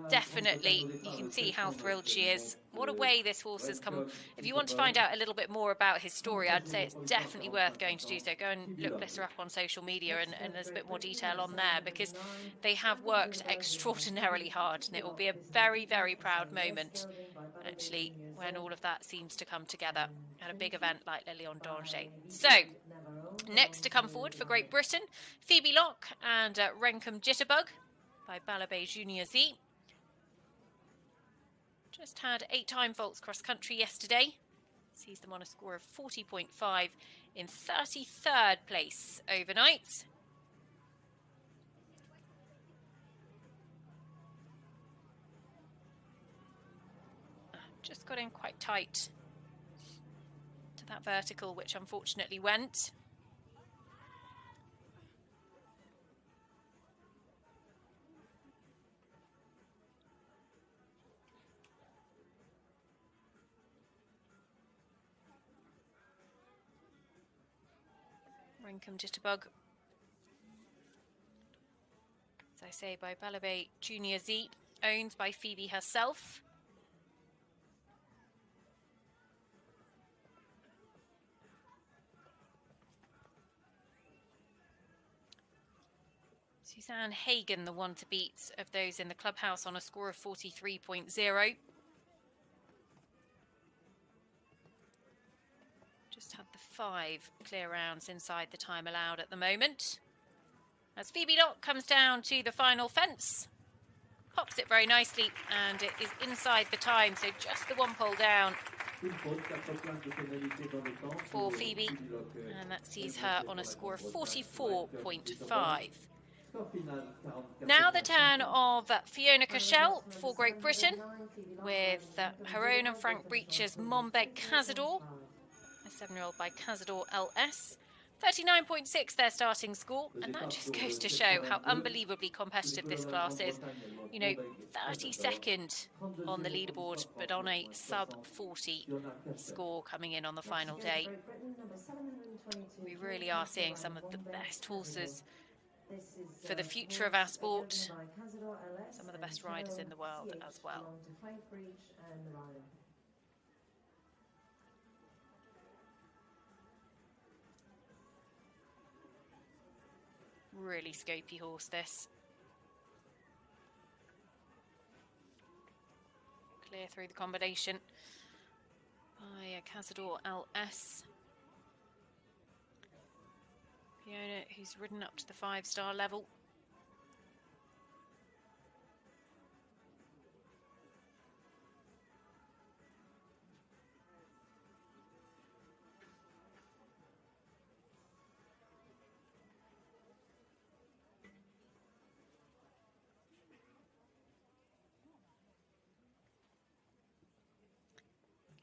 definitely you can see how thrilled she is. What a way this horse has come. If you want to find out a little bit more about his story, I'd say it's definitely worth going to do so. Go and look this up on social media and there's a bit more detail on there, because they have worked extraordinarily hard, and it will be a very, very proud moment actually when all of that seems to come together at a big event like Le Lion d'Angers. So next to come forward for Great Britain, Phoebe Locke and Renkum Jitterbug by Balabé Junior Z. Just had 8 time faults cross country yesterday. Sees them on a score of 40.5 in 33rd place overnight. Just got in quite tight to that vertical, which unfortunately went. Renkum Jitterbug, as I say, by Balabé Junior Z, owned by Phoebe herself. Suzanne Hagen, the one to beat of those in the clubhouse, on a score of 43.0. Just had the 5 clear rounds inside the time allowed at the moment. As Phoebe Locke comes down to the final fence, pops it very nicely, and it is inside the time, so just the 1 pole down for Phoebe, and that sees her on a score of 44.5. Now the turn of Fiona Cashel for Great Britain, with her own and Frank Breach's Monbeg Cazador, a 7-year-old by Cazador LS. 39.6 their starting score, and that just goes to show how unbelievably competitive this class is. You know, 32nd on the leaderboard, but on a sub-40 score coming in on the final day. We really are seeing some of the best horses for the future of our sport, some of the best riders in the world as well. Really scopy horse, this. Clear through the combination by Cazador LS. Fiona, who's ridden up to the 5-star level.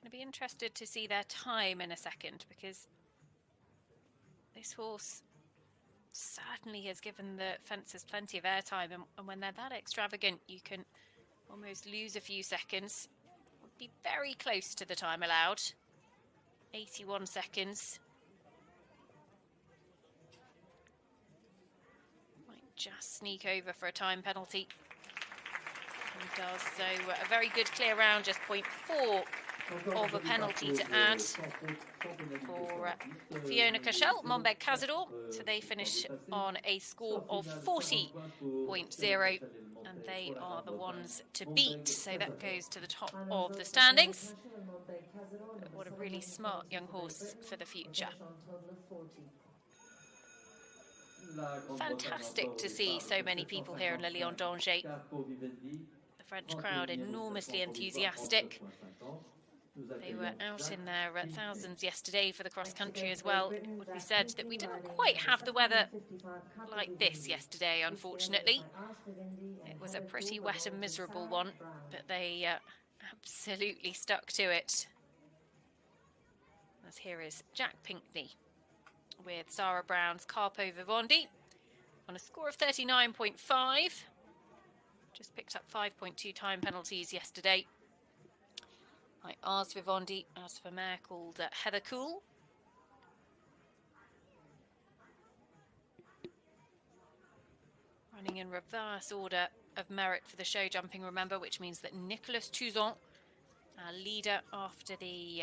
Going to be interested to see their time in a second, because this horse certainly has given the fencers plenty of airtime, and when they're that extravagant, you can almost lose a few seconds. Would be very close to the time allowed, 81 seconds. Might just sneak over for a time penalty. And does, so a very good clear round, just 0.4 of a penalty to add for Fiona Cashel, Monbeg Cazador. So they finish on a score of 40.0, and they are the ones to beat. So that goes to the top of the standings. But what a really smart young horse for the future. Fantastic to see so many people here in Le Lion d'Angers. The French crowd enormously enthusiastic. They were out in their thousands yesterday for the cross-country as well. It would be said that we didn't quite have the weather like this yesterday, unfortunately. It was a pretty wet and miserable one, but they absolutely stuck to it. As here is Jack Pinkney with Sarah Brown's Carpo Vivendi on a score of 39.5. Just picked up 5.2 time penalties yesterday. By Ars Vivendi, as for a mare called Heather Cool. Running in reverse order of merit for the show jumping, remember, which means that Nicolas Touzon, our leader after the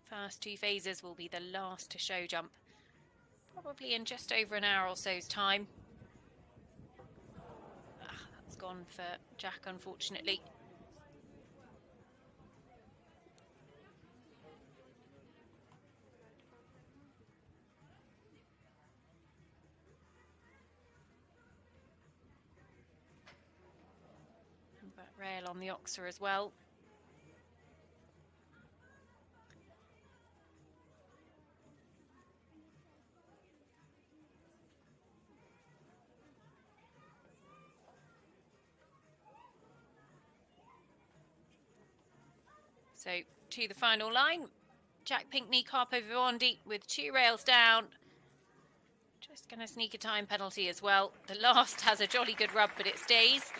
first two phases, will be the last to show jump, probably in just over an hour or so's time. That's gone for Jack, unfortunately. But rail on the Oxer as well. So to the final line, Jack Pinkney, Carpo Vivendi with two rails down. Just going to sneak a time penalty as well. The last has a jolly good rub, but it stays.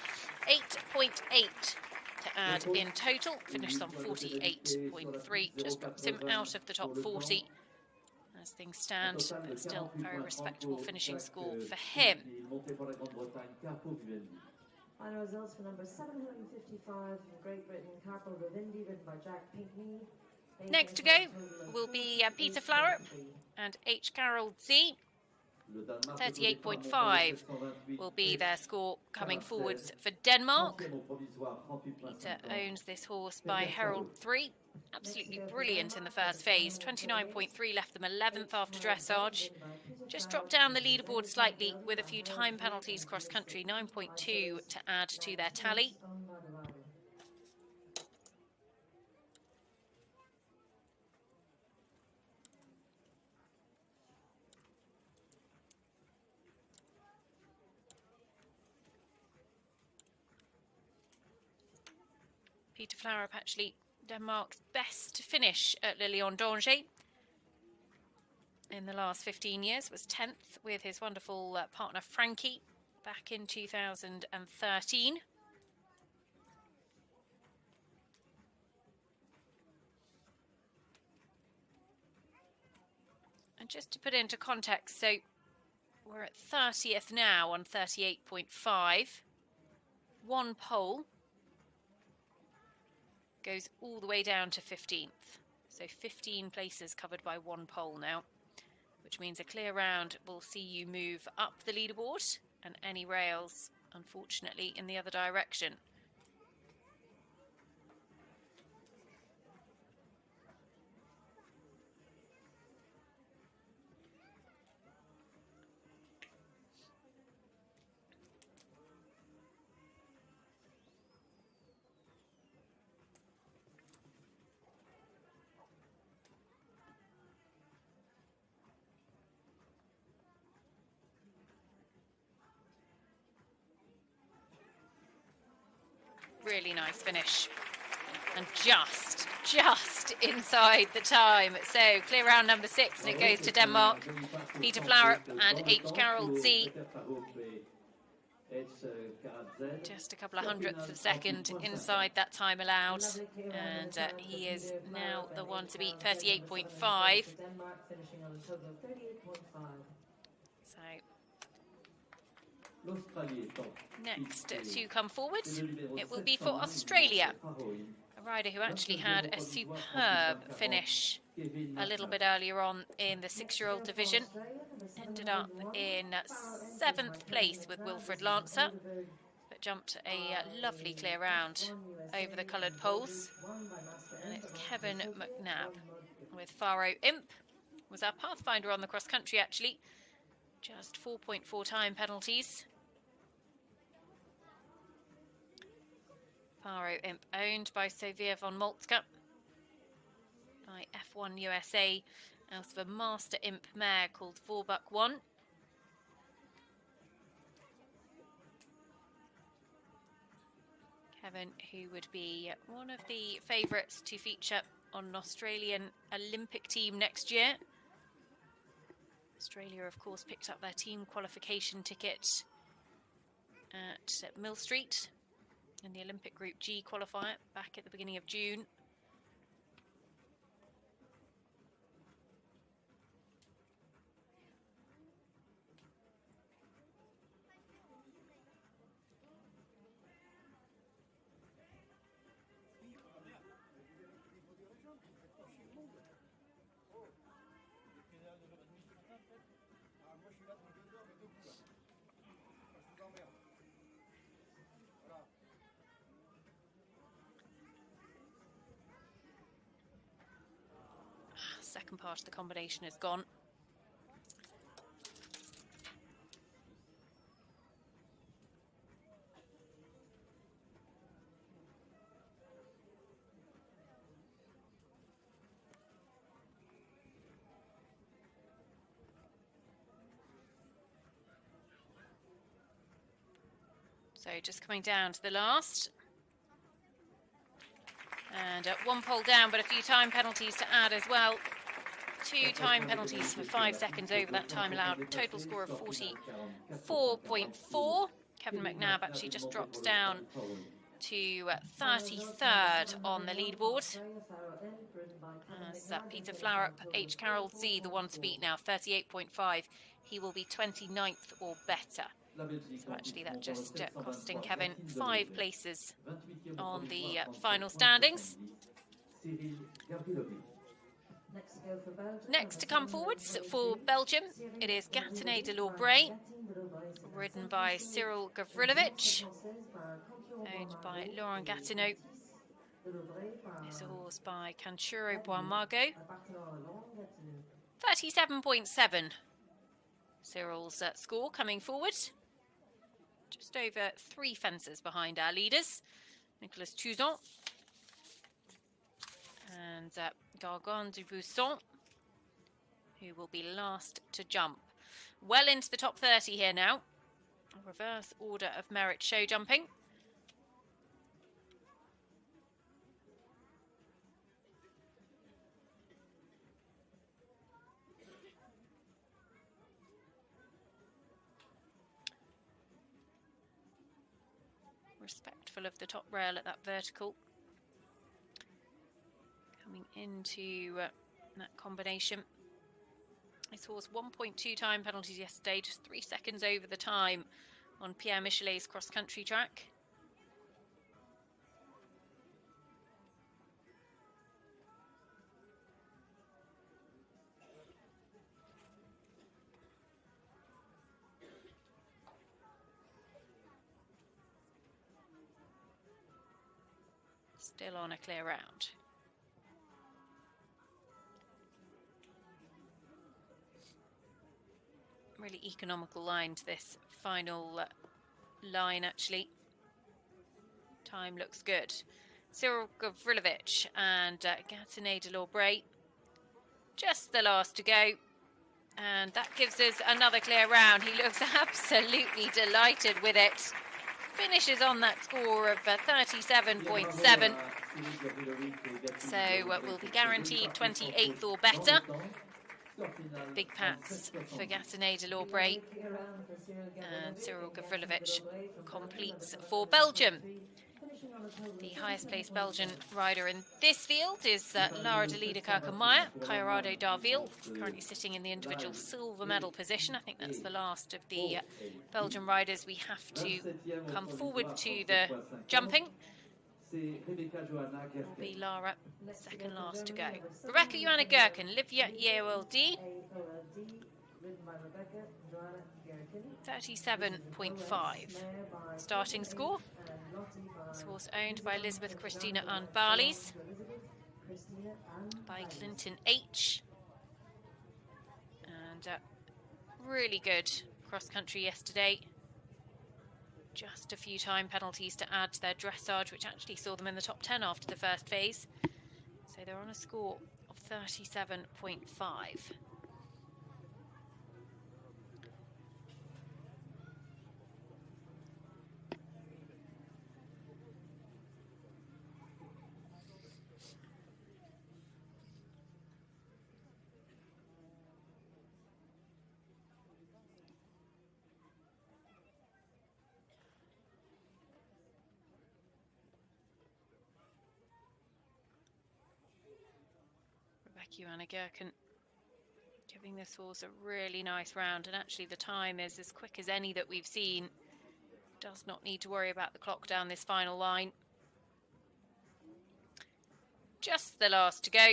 8.8 to add in total. Finished on 48.3. Just drops him out of the top 40 as things stand, but still very respectable finishing score for him. Final results for number 755 from Great Britain, Carpo Vivendi, ridden by Jack Pinkney. Next to go will be Peter Flower and H. Carroll Z. 38.5 will be their score coming forwards for Denmark. Peter owns this horse by Herald 3. Absolutely brilliant in the first phase. 29.3 left them 11th after dressage. Just dropped down the leaderboard slightly with a few time penalties cross country. 9.2 to add to their tally. Peter Flower, actually Denmark's best finish at Le Lion d'Angers in the last 15 years, was 10th with his wonderful partner Frankie back in 2013. And just to put into context, so we're at 30th now on 38.5. One pole goes all the way down to 15th. So 15 places covered by one pole now, which means a clear round will see you move up the leaderboard and any rails, unfortunately, in the other direction. Really nice finish, and just inside the time. So clear round number 6, and it goes to Denmark. Peter Flower and H. Carroll Z. Just a couple of hundredths of a second inside that time allowed, and he is now the one to beat. 38.5. So next to come forward, it will be for Australia, a rider who actually had a superb finish a little bit earlier on in the 6-year-old division. Ended up in 7th place with Wilfred Lancer, but jumped a lovely clear round over the coloured poles. And it's Kevin McNabb with Faro Imp. Was our pathfinder on the cross country, actually. Just 4.4 time penalties. Faro Imp, owned by Sofia von Moltke, by F1 USA, out of a master imp mare called Vorbuck 1. Kevin, who would be one of the favourites to feature on an Australian Olympic team next year. Australia, of course, picked up their team qualification ticket at Mill Street in the Olympic Group G qualifier back at the beginning of June. Second part of the combination is gone. So just coming down to the last. And one pole down, but a few time penalties to add as well. 2 time penalties for 5 seconds over that time allowed. Total score of 44.4. Kevin McNabb actually just drops down to 33rd on the leaderboard. As Peter Flowerup, H. Carroll Z, the one to beat now, 38.5. He will be 29th or better. So actually that just costing Kevin 5 places on the final standings. Next to come forwards for Belgium, it is Gâtinais de l'Aubray, ridden by Cyril Gavrilovic, owned by Laurent Gâtinais. There's a horse by Canciuro Boimargo. 37.7. Cyril's score coming forward. Just over 3 fences behind our leaders. Nicolas Touzon and Gargan du Buisson, who will be last to jump. Well into the top 30 here now. A reverse order of merit show jumping. Respectful of the top rail at that vertical. Coming into that combination. This horse 1.2 time penalties yesterday, just 3 seconds over the time on Pierre Michelet's cross-country track. Still on a clear round. Really economical line to this final line, actually. Time looks good. Cyril Gavrilovic and Gâtinais de l'Aubray. Just the last to go. And that gives us another clear round. He looks absolutely delighted with it. Finishes on that score of 37.7. So we'll be guaranteed 28th or better. Big pats for Gâtinais de l'Aubray. And Cyril Gavrilovic completes for Belgium. The highest placed Belgian rider in this field is Lara de Lieder Kirkenmaier, Colorado Darville, currently sitting in the individual silver medal position. I think that's the last of the Belgian riders we have to come forward to the jumping. Will be Lara, second last to go. Rebecca Joanna Gherkin, Livia Yeold, 37.5. Starting score. This horse owned by Elizabeth Christina Ann Barleys, by Clinton H. And really good cross-country yesterday. Just a few time penalties to add to their dressage, which actually saw them in the top 10 after the first phase. So they're on a score of 37.5. Becky Anna Gherkin giving this horse a really nice round, and actually the time is as quick as any that we've seen. Does not need to worry about the clock down this final line. Just the last to go,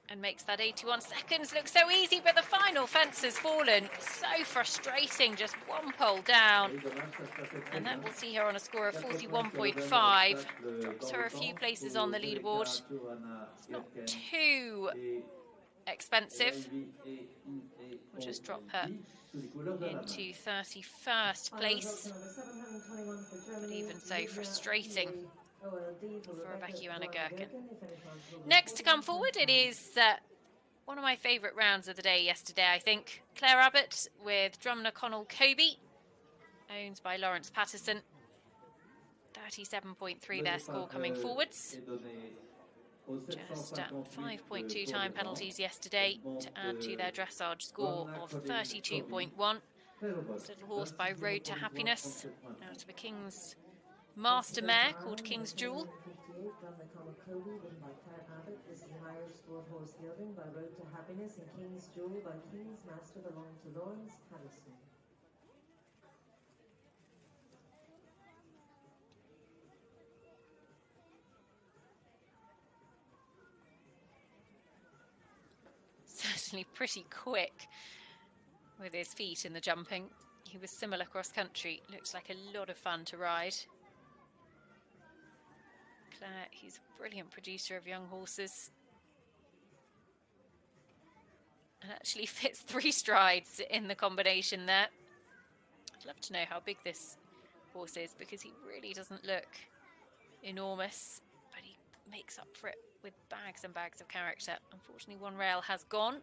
and makes that 81 seconds look so easy, but the final fence has fallen. So frustrating, just one pole down. And that will see her on a score of 41.5. Drops her a few places on the leaderboard. It's not too expensive. We'll just drop her into 31st place. But even so, frustrating for Rebecca Joanna Gherkin. Next to come forward, it is one of my favourite rounds of the day yesterday, I think. Claire Abbott with Drumna Connell Kobe, owned by Lawrence Patterson. 37.3 their score coming forwards. Just 5.2 time penalties yesterday to add to their dressage score of 32.1. This little horse by Road to Happiness, out of a King's Master mare called King's Jewel. This is an Irish sport horse gelding by Road to Happiness, and King's Jewel by King's Master belong to Lawrence Patterson. Certainly pretty quick with his feet in the jumping. He was similar cross country. Looks like a lot of fun to ride. Claire, he's a brilliant producer of young horses. And actually fits 3 strides in the combination there. I'd love to know how big this horse is, because he really doesn't look enormous, but he makes up for it with bags and bags of character. Unfortunately, one rail has gone.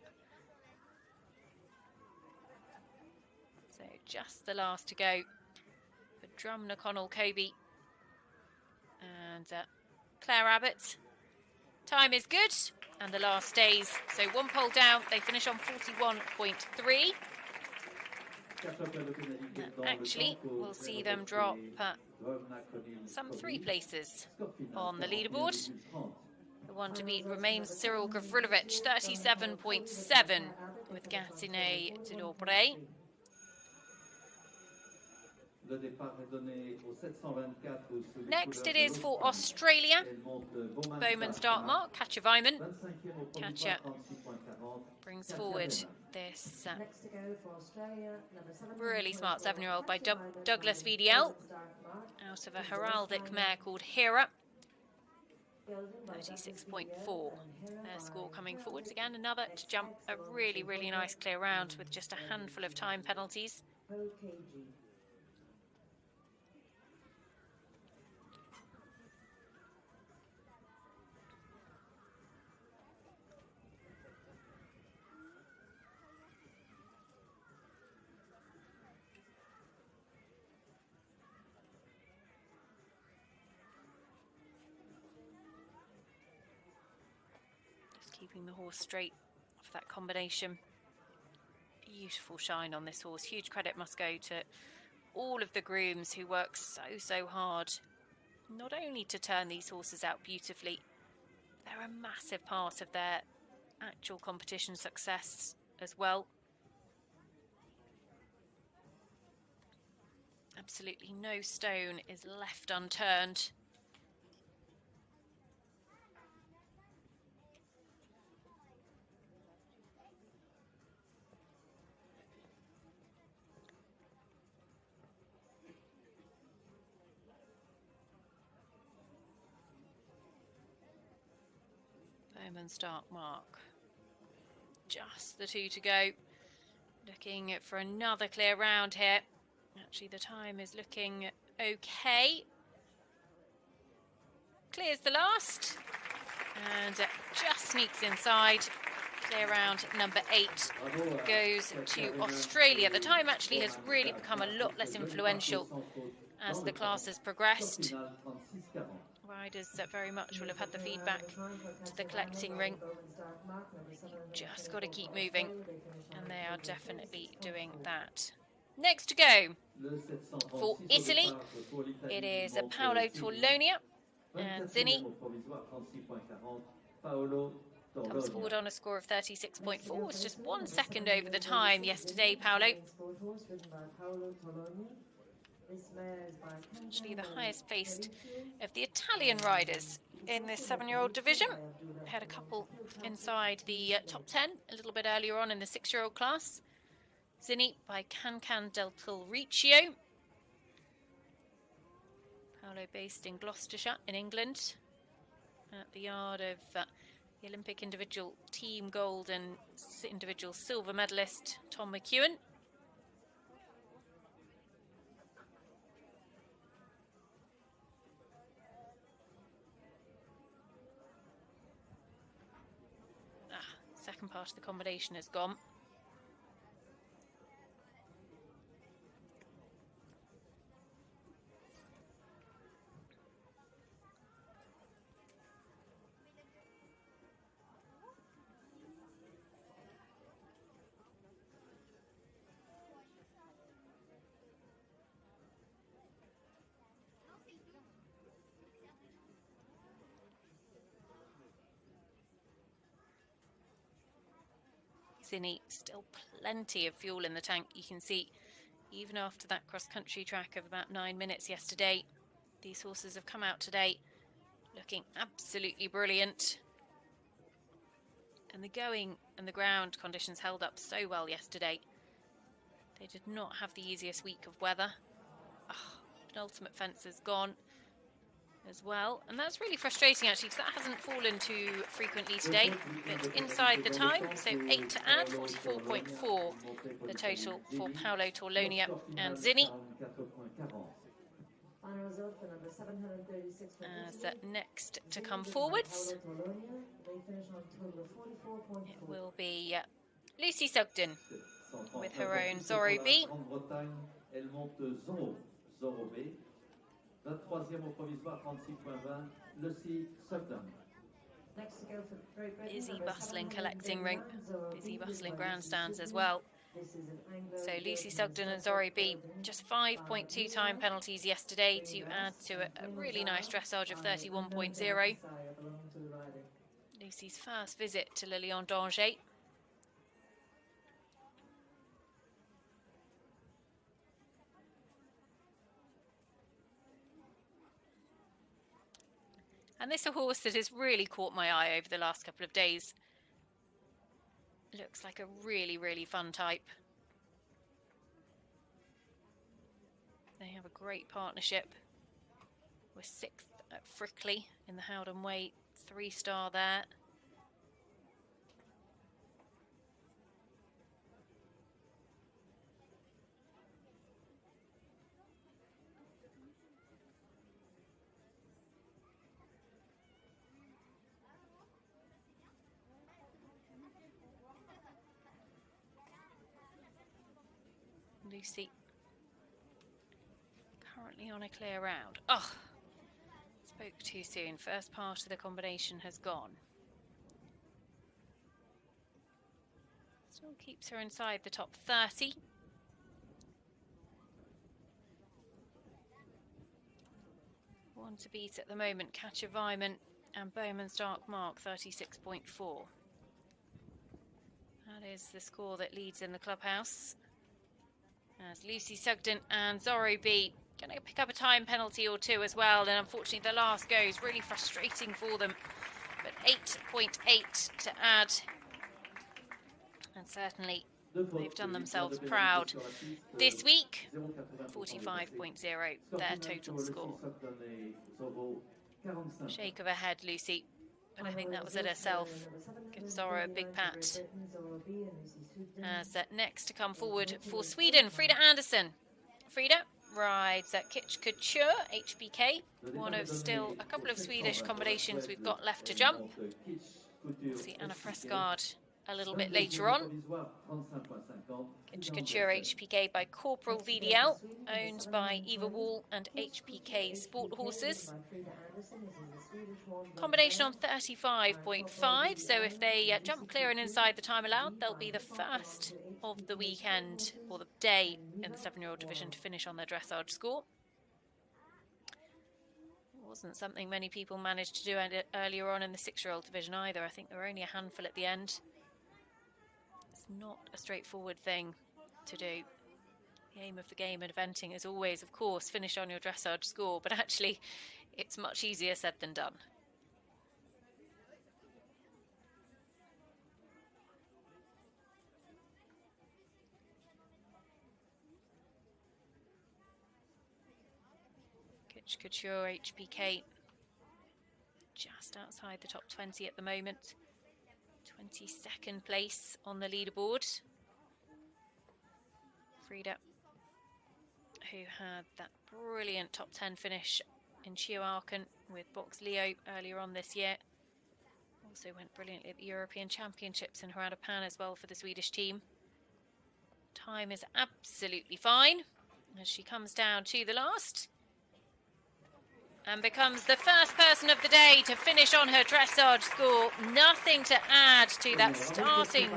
So just the last to go for Drumna Connell Kobe and Claire Abbott. Time is good, and the last stays. So one pole down, they finish on 41.3. Actually, we'll see them drop some 3 places on the leaderboard. The one to beat remains Cyril Gavrilovic, 37.7, with Gatineau de l'Aubraye. Next it is for Australia. Bowman start mark, Katja Weimann. Katja brings forward this really smart 7-year-old by Douglas VDL out of a heraldic mare called Hera. 36.4 their score coming forwards. Again, another to jump a really, really nice clear round with just a handful of time penalties. Keeping the horse straight for that combination. Beautiful shine on this horse. Huge credit must go to all of the grooms who work so hard, not only to turn these horses out beautifully, they're a massive part of their actual competition success as well. Absolutely no stone is left unturned. Bowman start mark. Just the 2 to go. Looking for another clear round here. Actually, the time is looking okay. Clears the last. And just sneaks inside. Clear round number 8 goes to Australia. The time actually has really become a lot less influential as the class has progressed. Riders that very much will have had the feedback to the collecting ring. You've just got to keep moving, and they are definitely doing that. Next to go for Italy, it is Paolo Torlonia and Zinni. Comes forward on a score of 36.4. It's just 1 second over the time yesterday, Paolo. Actually the highest placed of the Italian riders in this 7-year-old division. Had a couple inside the top 10 a little bit earlier on in the 6-year-old class. Zinni by Cancan del Torriccio. Paolo based in Gloucestershire in England at the yard of the Olympic individual team gold and individual silver medalist Tom McEwen. Second part of the combination has gone. Zinni, still plenty of fuel in the tank. You can see even after that cross-country track of about 9 minutes yesterday, these horses have come out today looking absolutely brilliant. And the going and the ground conditions held up so well yesterday. They did not have the easiest week of weather. Penultimate fence has gone as well, and that's really frustrating actually, because that hasn't fallen too frequently today, but inside the time, so 8 to add, 44.4 the total for Paolo Torlonia and Zinni. As next to come forwards, it will be Lucy Sugden with her own Zorro B. 23e au provisoire, 36.20, Lucy Sugden. Busy, bustling collecting ring, busy, bustling grandstands as well. So Lucy Sugden and Zorro B, just 5.2 time penalties yesterday to add to a really nice dressage of 31.0. Lucy's first visit to Le Lion d'Angers. And this is a horse that has really caught my eye over the last couple of days. Looks like a really, really fun type. They have a great partnership. We're 6th at Frickley in the Howden Way, 3-star there. Lucy currently on a clear round. Spoke too soon. First part of the combination has gone. Still keeps her inside the top 30. One to beat at the moment, Catch a Vyman and Bowman's Dark Mark, 36.4. That is the score that leads in the clubhouse. As Lucy Sugden and Zorro B going to pick up a time penalty or two as well, and unfortunately the last go is really frustrating for them. But 8.8 to add, and certainly they've done themselves proud this week. 45.0 their total score. Shake of her head, Lucy, but I think that was it herself. Give Zorro a big pat. As next to come forward for Sweden, Frida Anderson. Frida rides at Kitch Couture, HBK. One of still a couple of Swedish combinations we've got left to jump. We'll see Anna Fresgard a little bit later on. Kitch Couture HPK by Corporal VDL, owned by Eva Wall and HPK Sport Horses. Combination on 35.5, so if they jump clear and inside the time allowed, they'll be the first of the weekend, or the day, in the 7-year-old division to finish on their dressage score. wasn't something many people managed to do earlier on in the 6-year-old division either. I think there were only a handful at the end. It's not a straightforward thing to do. The aim of the game and eventing is always, of course, finish on your dressage score, but actually it's much easier said than done. Couture HBK just outside the top 20 at the moment. 22nd place on the leaderboard. Frida, who had that brilliant top 10 finish in Chihuahua with Box Leo earlier on this year. Also went brilliantly at the European Championships in Harapan as well for the Swedish team. Time is absolutely fine as she comes down to the last and becomes the first person of the day to finish on her dressage score. Nothing to add to that starting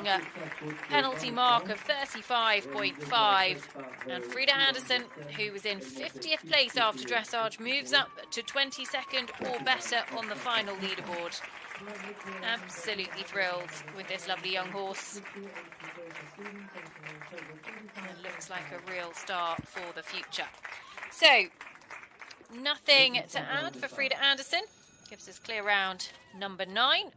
penalty mark of 35.5. And Frida Anderson, who was in 50th place after dressage, moves up to 22nd or better on the final leaderboard. Absolutely thrilled with this lovely young horse. It looks like a real star for the future. So, nothing to add for Frida Anderson. Gives us clear round number 9.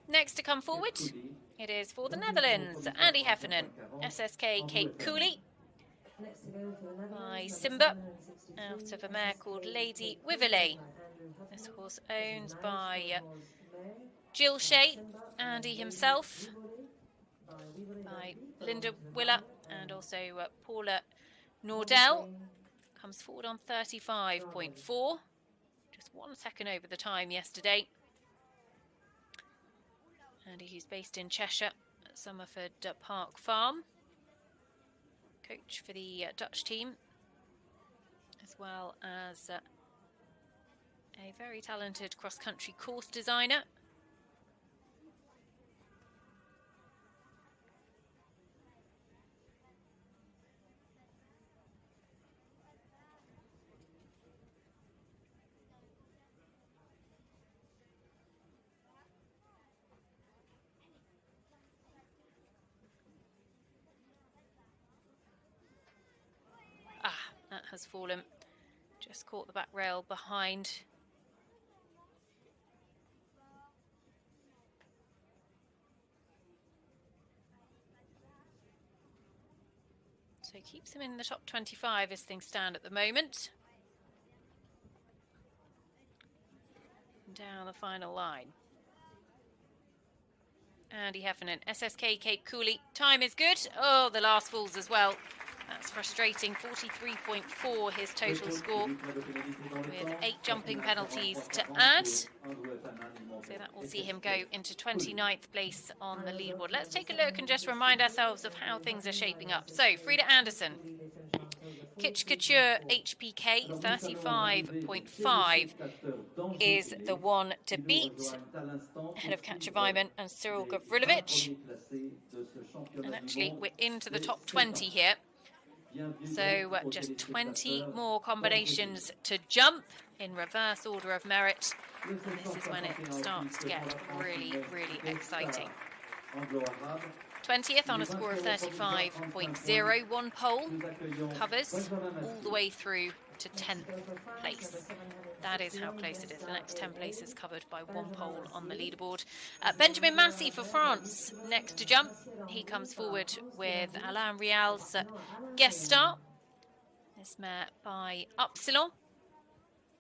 Next to come forward, it is for the Netherlands, Andy Heffernan, SSK Cape Cooley, by Simba, out of a mare called Lady Wiverley. This horse owned by Jill Shea, Andy himself, by Linda Willer and also Paula Nordell. Comes forward on 35.4, just 1 second over the time yesterday. Andy, who's based in Cheshire at Somerford Park Farm, coach for the Dutch team, as well as a very talented cross-country course designer. That has fallen, just caught the back rail behind. So keeps him in the top 25 as things stand at the moment. Down the final line. Andy Heffernan, SSK Cape Cooley. Time is good. Oh, the last falls as well. That's frustrating. 43.4 his total score, with 8 jumping penalties to add. So that will see him go into 29th place on the leaderboard. Let's take a look and just remind ourselves of how things are shaping up. So, Frida Anderson, Kitsch Couture HPK 35.5 is the one to beat, ahead of Katja Weimann and Cyril Gavrilovic. And actually, we're into the top 20 here. So just 20 more combinations to jump in reverse order of merit. And this is when it starts to get really, really exciting. 20th on a score of 35.0. One pole covers all the way through to 10th place. That is how close it is. The next 10 places covered by one pole on the leaderboard. Benjamin Massey for France next to jump. He comes forward with Alain Rial's guest star. This mare by Upsilon.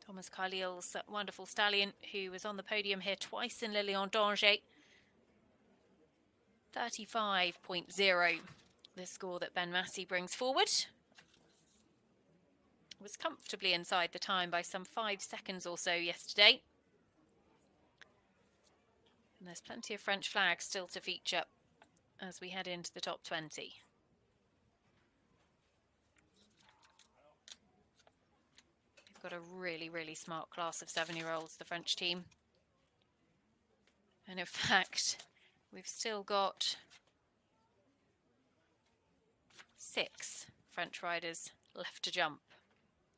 Thomas Carlil's wonderful stallion, who was on the podium here twice in Le Lion d'Angers. 35.0, the score that Ben Massey brings forward. Was comfortably inside the time by some 5 seconds or so yesterday. And there's plenty of French flags still to feature as we head into the top 20. We've got a really, really smart class of 7-year-olds, the French team. And in fact, we've still got 6 French riders left to jump.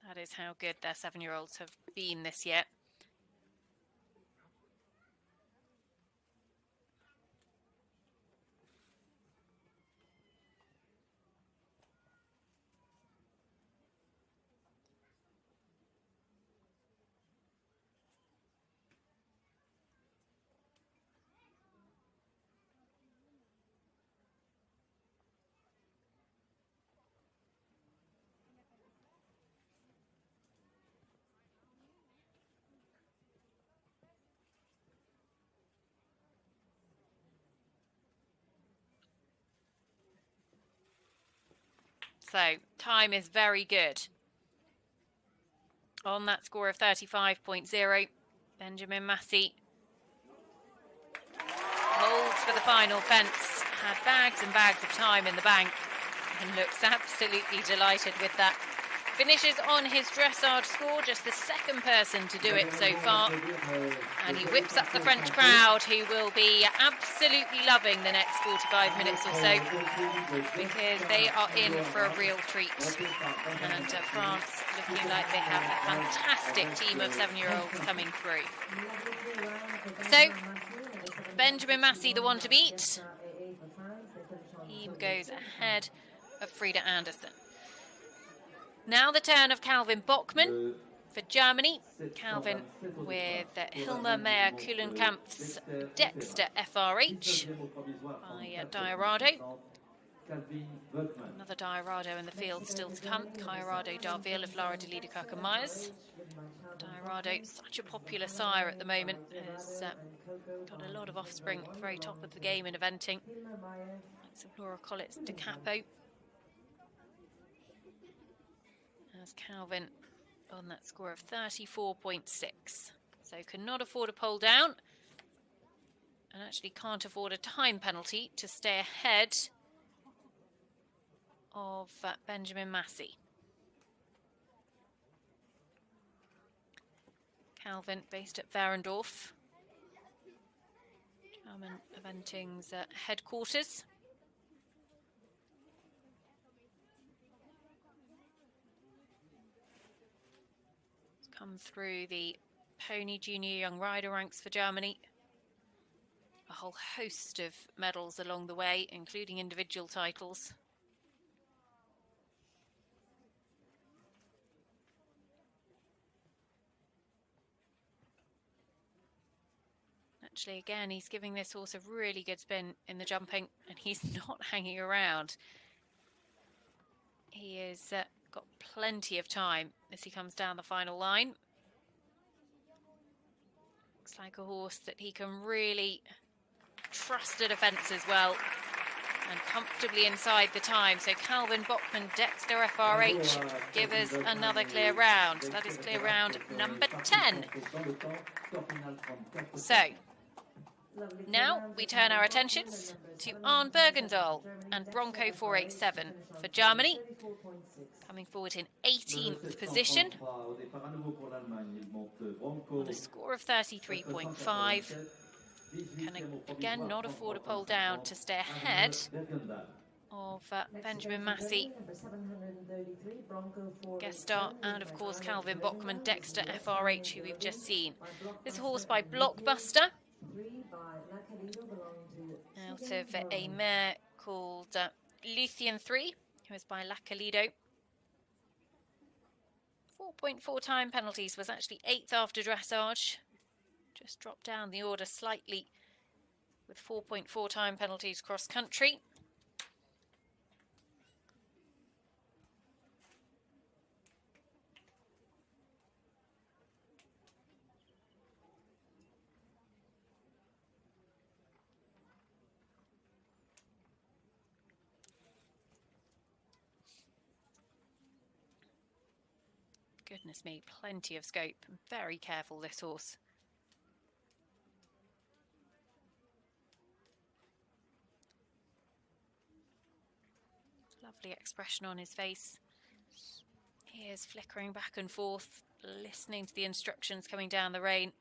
That is how good their 7-year-olds have been this year. So time is very good. On that score of 35.0, Benjamin Massey holds for the final fence, had bags and bags of time in the bank and looks absolutely delighted with that. Finishes on his dressage score, just the second person to do it so far. And he whips up the French crowd, who will be absolutely loving the next 45 minutes or so, because they are in for a real treat. And France looking like they have a fantastic team of 7-year-olds coming through. So, Benjamin Massey, the one to beat. He goes ahead of Frida Anderson. Now the turn of Calvin Bockmann for Germany. Calvin with Hilmer Meyer-Kuhlenkampf's Dexter FRH by Diorado. Another Diorado in the field still to come. Diorado Darville of Lara de Liede Kirken-Myers. Diorado, such a popular sire at the moment, has got a lot of offspring at the very top of the game in eventing. Lots of Laura Collett's De Capo. As Calvin on that score of 34.6. So cannot afford a pole down and actually can't afford a time penalty to stay ahead of Benjamin Massey. Calvin based at Werendorf, German eventing's headquarters. Come through the Pony Junior Young Rider ranks for Germany. A whole host of medals along the way, including individual titles. Actually, again, he's giving this horse a really good spin in the jumping, and he's not hanging around. He has got plenty of time as he comes down the final line. Looks like a horse that he can really trust at a fence as well, and comfortably inside the time. So Calvin Bockmann, Dexter FRH give us another clear round. That is clear round number 10. So now we turn our attentions to Arne Bergendahl and Bronco 487 for Germany, coming forward in 18th position on a score of 33.5. Can again not afford a pole down to stay ahead of Benjamin Massey, guest star, and of course Calvin Bockmann, Dexter FRH, who we've just seen. This horse by Blockbuster, out of a mare called Luthien 3, who is by Lacalido. 4.4 time penalties, was actually 8th after dressage. Just dropped down the order slightly with 4.4 time penalties cross country. Goodness me, plenty of scope. Very careful, this horse. Lovely expression on his face. He is flickering back and forth, listening to the instructions coming down the rein.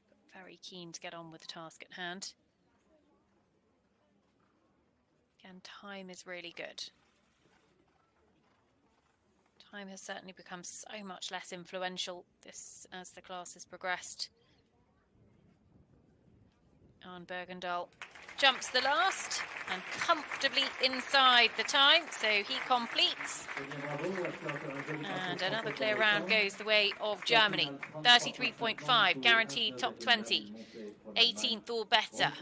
But very keen to get on with the task at hand. Again, time is really good. Time has certainly become so much less influential as the class has progressed. Arne Bergendahl jumps the last and comfortably inside the time, so he completes. And another clear round goes the way of Germany. 33.5, guaranteed top 20. 18th or better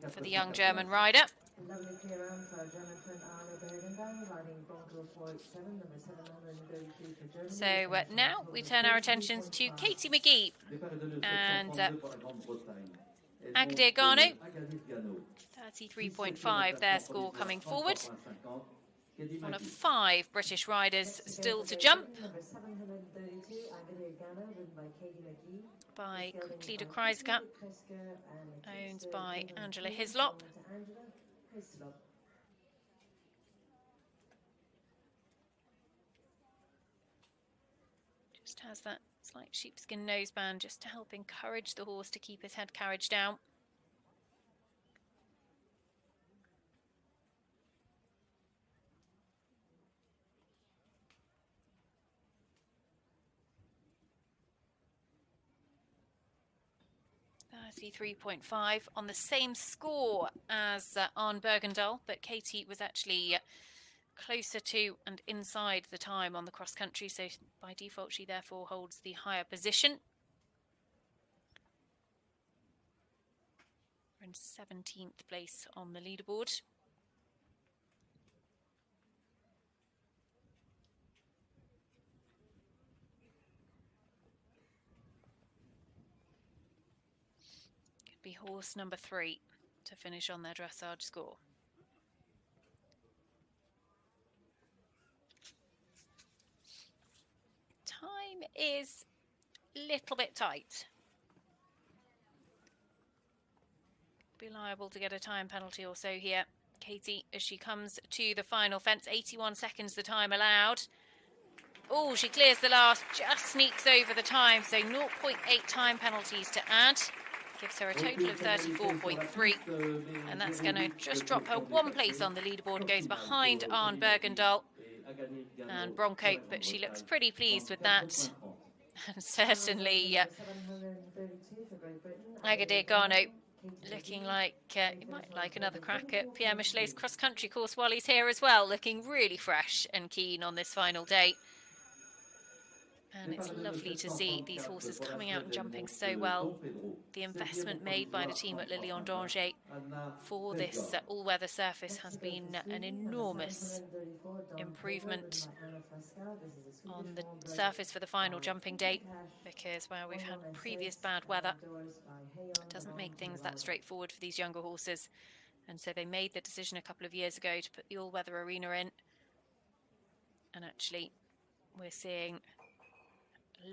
for the young German rider. Lovely clear round for our German friend Arne Bergendahl, riding Bronco 487, number 733 for Germany. So now we turn our attentions to Katie McGee and Agadir Gano. 33.5, their score coming forward. One of 5 British riders still to jump. Number 732, Agadir Gano, ridden by Katie McGee. By Cleda Kreiska, owned by Angela Hislop. Just has that slight sheepskin noseband just to help encourage the horse to keep his head carriage down. See 3.5 on the same score as Arne Bergendahl, but Katie was actually closer to and inside the time on the cross country, so by default she therefore holds the higher position. We're in 17th place on the leaderboard. Be horse number 3 to finish on their dressage score. Time is a little bit tight. Be liable to get a time penalty or so here. Katie, as she comes to the final fence, 81 seconds the time allowed. Oh, she clears the last, just sneaks over the time, so 0.8 time penalties to add. Gives her a total of 34.3, and that's going to just drop her 1 place on the leaderboard. Goes behind Arne Bergendahl and Bronco, but she looks pretty pleased with that. And certainly Agadir Gano looking like he might like another crack at Pierre Michelet's cross-country course while he's here as well, looking really fresh and keen on this final day. And it's lovely to see these horses coming out and jumping so well. The investment made by the team at Le Lion d'Angers for this all-weather surface has been an enormous improvement on the surface for the final jumping day, because where we've had previous bad weather, it doesn't make things that straightforward for these younger horses. And so they made the decision a couple of years ago to put the all-weather arena in. And actually, we're seeing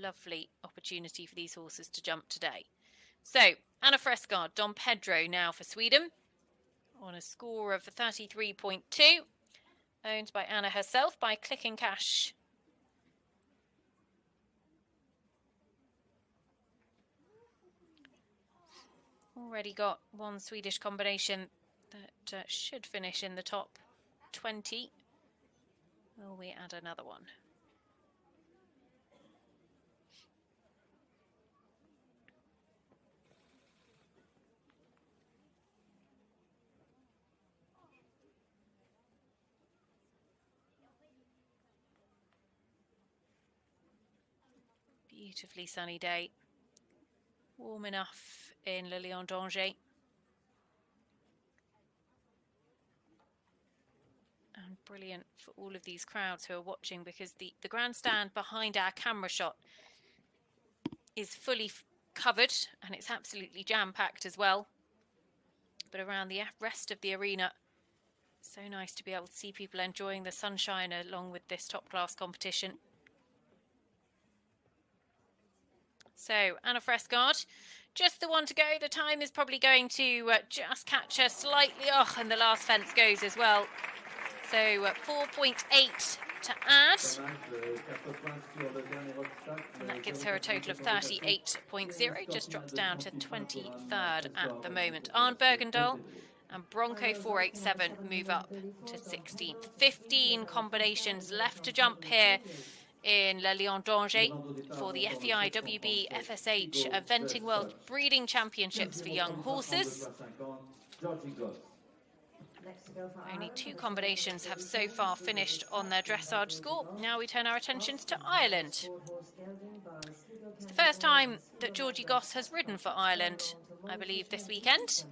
lovely opportunity for these horses to jump today. So Anna Fresgard, Dom Pedro now for Sweden on a score of 33.2, owned by Anna herself by Click and Cash. Already got 1 Swedish combination that should finish in the top 20. Will we add another one? Beautifully sunny day, warm enough in Le Lion d'Angers, and brilliant for all of these crowds who are watching, because the grandstand behind our camera shot is fully covered and it's absolutely jam-packed as well, but around the rest of the arena, so nice to be able to see people enjoying the sunshine along with this top-class competition. So Anna Fresgard, just the one to go. The time is probably going to just catch her slightly. Oh, and the last fence goes as well. So 4.8 to add. And that gives her a total of 38.0. Just drops down to 23rd at the moment. Arne Bergendahl and Bronco 487 move up to 16th. 15 combinations left to jump here in Le Lion d'Angers for the FEI WBFSH Eventing World Breeding Championships for young horses. Only 2 combinations have so far finished on their dressage score. Now we turn our attentions to Ireland. It's the first time that Georgie Goss has ridden for Ireland, I believe, this weekend.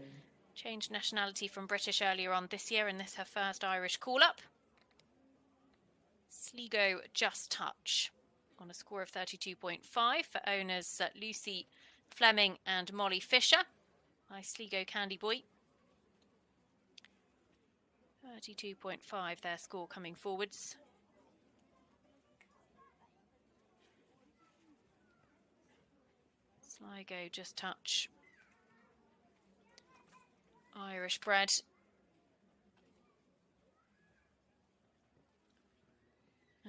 Changed nationality from British earlier on this year, and this her first Irish call-up. Sligo Just Touch on a score of 32.5 for owners Lucy Fleming and Molly Fisher by Sligo Candy Boy. 32.5 their score coming forwards. Sligo Just Touch. Irish bred.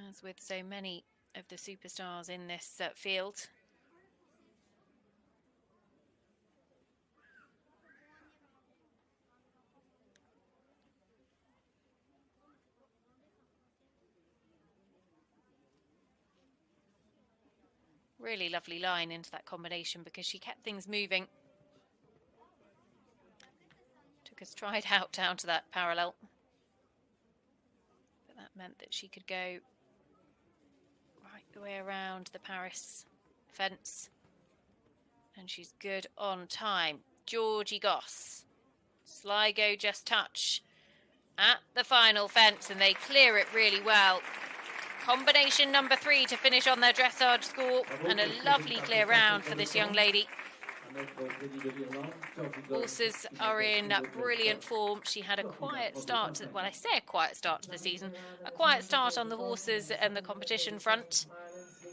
As with so many of the superstars in this field. Really lovely line into that combination because she kept things moving. Took a stride out down to that parallel. But that meant that she could go right the way around the Paris fence. And she's good on time. Georgie Goss. Sligo Just Touch at the final fence, and they clear it really well. Combination number 3 to finish on their dressage score, and a lovely clear round for this young lady. Horses are in brilliant form. She had a quiet start to, well, I say a quiet start to the season, a quiet start on the horses and the competition front.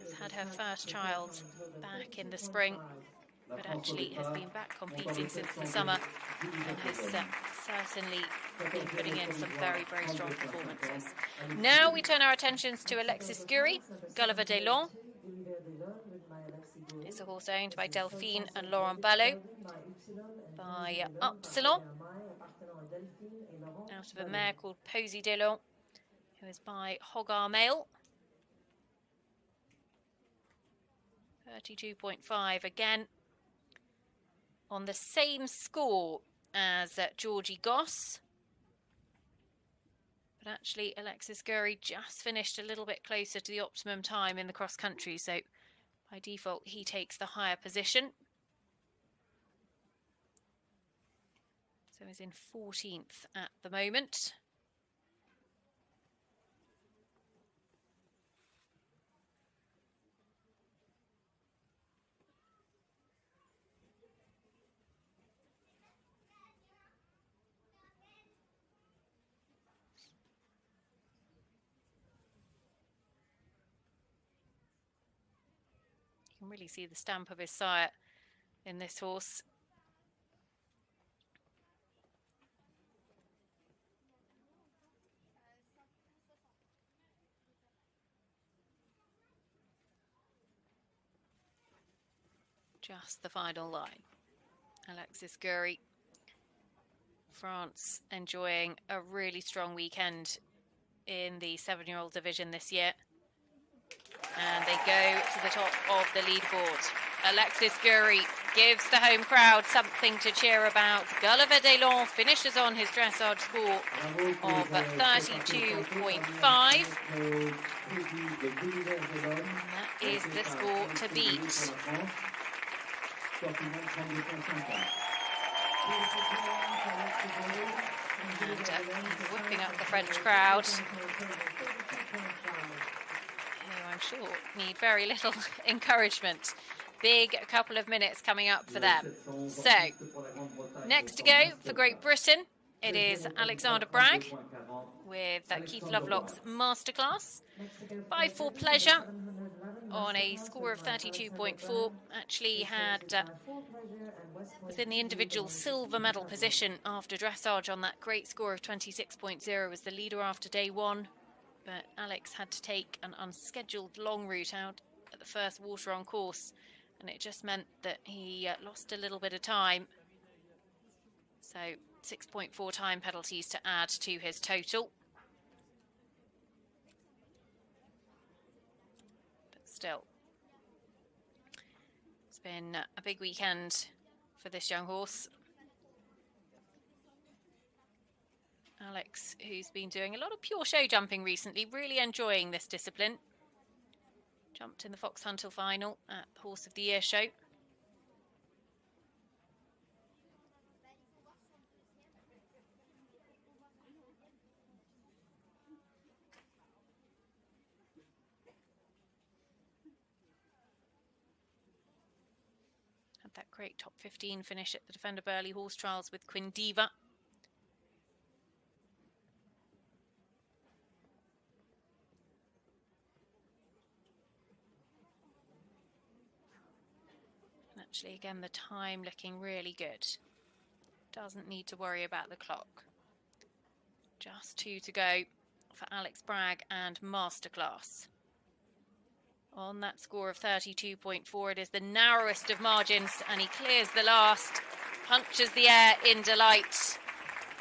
Has had her first child back in the spring, but actually has been back competing since the summer and has certainly been putting in some very, very strong performances. Now we turn our attentions to Alexis Gury, Gulliver des Lons. It's a horse owned by Delphine and Laurent Ballot, by Upsilon, out of a mare called Posy des Lons, who is by Hogar Mail. 32.5 again, on the same score as Georgie Goss. But actually, Alexis Gury just finished a little bit closer to the optimum time in the cross country, so by default, he takes the higher position. So he's in 14th at the moment. You can really see the stamp of his sire in this horse. Just the final line. Alexis Gury, France, enjoying a really strong weekend in the 7-year-old division this year. And they go to the top of the leaderboard. Alexis Gury gives the home crowd something to cheer about. Gulliver des Lons finishes on his dressage score of 32.5. That is the score to beat. And whipping up the French crowd, I'm sure need very little encouragement. Big couple of minutes coming up for them. So, next to go for Great Britain, it is Alexander Bragg with Keith Lovelock's Masterclass. By For Pleasure on a score of 32.4, actually was in the individual silver medal position after dressage on that great score of 26.0, was the leader after day 1. But Alex had to take an unscheduled long route out at the first water on course, and it just meant that he lost a little bit of time. So 6.4 time penalties to add to his total. But still, it's been a big weekend for this young horse. Alex, who's been doing a lot of pure show jumping recently, really enjoying this discipline. Jumped in the Fox Hunter final at the Horse of the Year show. Had that great top 15 finish at the Defender Burley Horse Trials with Queen Diva. Actually, again, the time looking really good. Doesn't need to worry about the clock. Just 2 to go for Alex Bragg and Masterclass. On that score of 32.4, it is the narrowest of margins, and he clears the last, punches the air in delight.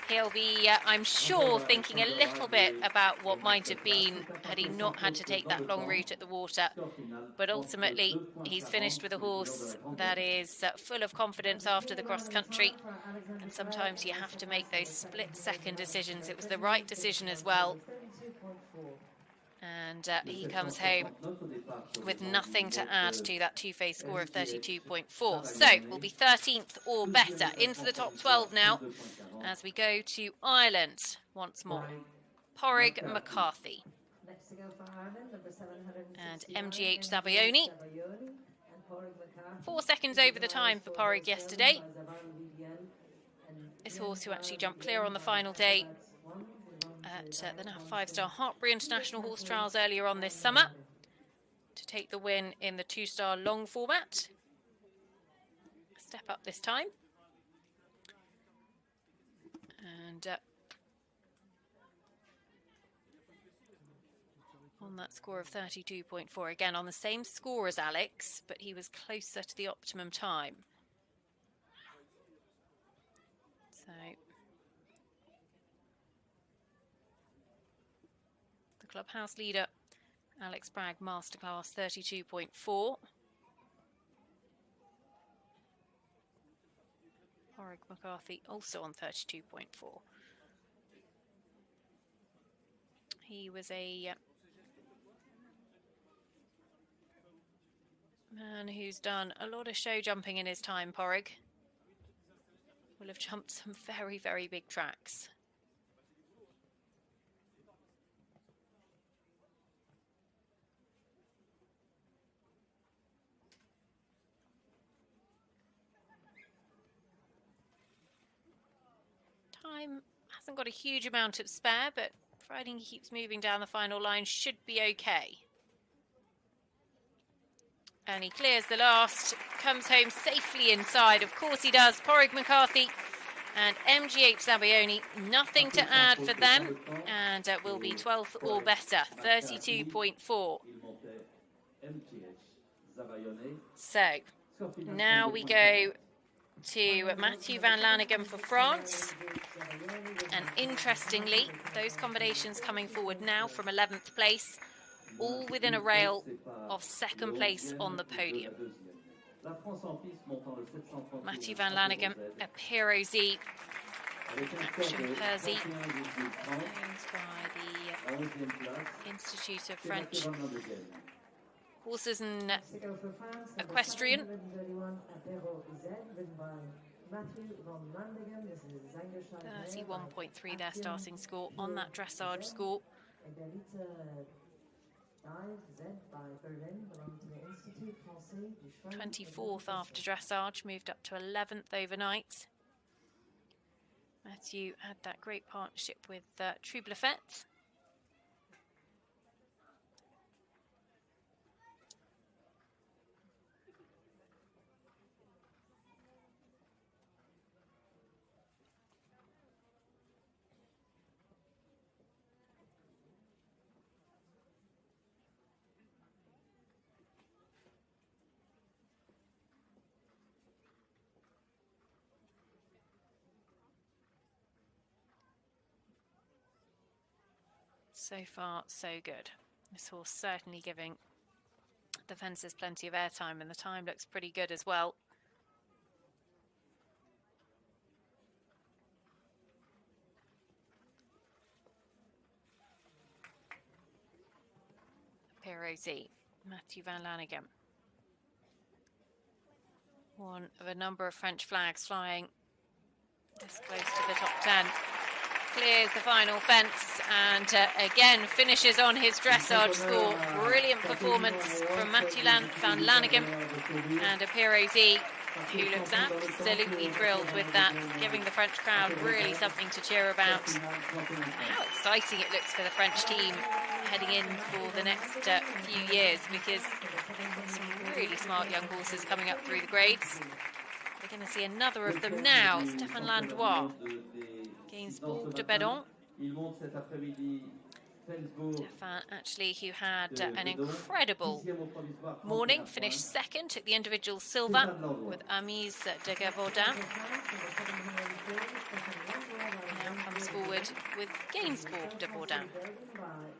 He'll be, I'm sure, thinking a little bit about what might have been had he not had to take that long route at the water. But ultimately, he's finished with a horse that is full of confidence after the cross-country. And sometimes you have to make those split-second decisions. It was the right decision as well. And he comes home with nothing to add to that two-phase score of 32.4. So we'll be 13th or better into the top 12 now as we go to Ireland once more. Porrig McCarthy and MGH Zabayoni. 4 seconds over the time for Porrig yesterday. This horse who actually jumped clear on the final day at the now 5-star Hartbury International Horse Trials earlier on this summer to take the win in the 2-star long format. Step up this time. And on that score of 32.4, again on the same score as Alex, but he was closer to the optimum time. So the clubhouse leader, Alex Bragg, Masterclass 32.4. Porrig McCarthy also on 32.4. He was a man who's done a lot of show jumping in his time, Porrig. Will have jumped some very, very big tracks. Time hasn't got a huge amount of spare, but providing he keeps moving down the final line, should be okay. And he clears the last, comes home safely inside. Of course he does. Porrig McCarthy and MGH Zabayoni, nothing to add for them, and will be 12th or better, 32.4. So now we go to Matthew Van Lanigan for France. And interestingly, those combinations coming forward now from 11th place, all within a rail of 2nd place on the podium. Matthew Van Lanigan, a Piro Z, Action Percy, owned by the Institute of French Horses and Equestrian. 31.3 their starting score on that dressage score. 24th after dressage, moved up to 11th overnight. Matthew had that great partnership with Troublefette. So far, so good. This horse certainly giving the fences plenty of airtime, and the time looks pretty good as well. Pierozy, Matthew Van Lanagan. One of a number of French flags flying this close to the top 10. Clears the final fence and again finishes on his dressage score. Brilliant performance from Matthew Van Lanagan and a Pierozy, who looks absolutely thrilled with that, giving the French crowd really something to cheer about. How exciting it looks for the French team heading in for the next few years, because they've got some really smart young horses coming up through the grades. We're going to see another of them now, Stéphane Landois, Gainsbourg de Bedon. Stéphane, actually, who had an incredible morning, finished second, took the individual silver with Amis de Gavaudan. Now comes forward with Gainsbourg de Bedon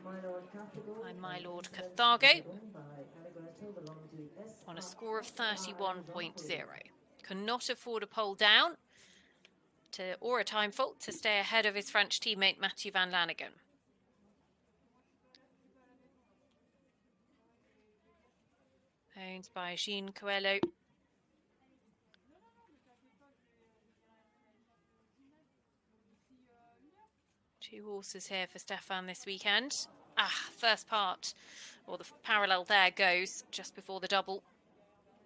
by My Lord Carthago on a score of 31.0. Cannot afford a pole down or a time fault to stay ahead of his French teammate Matthew Van Lanagan. Owned by Jean Coelho. Two horses here for Stéphane this weekend. First part, or the parallel there, goes just before the double.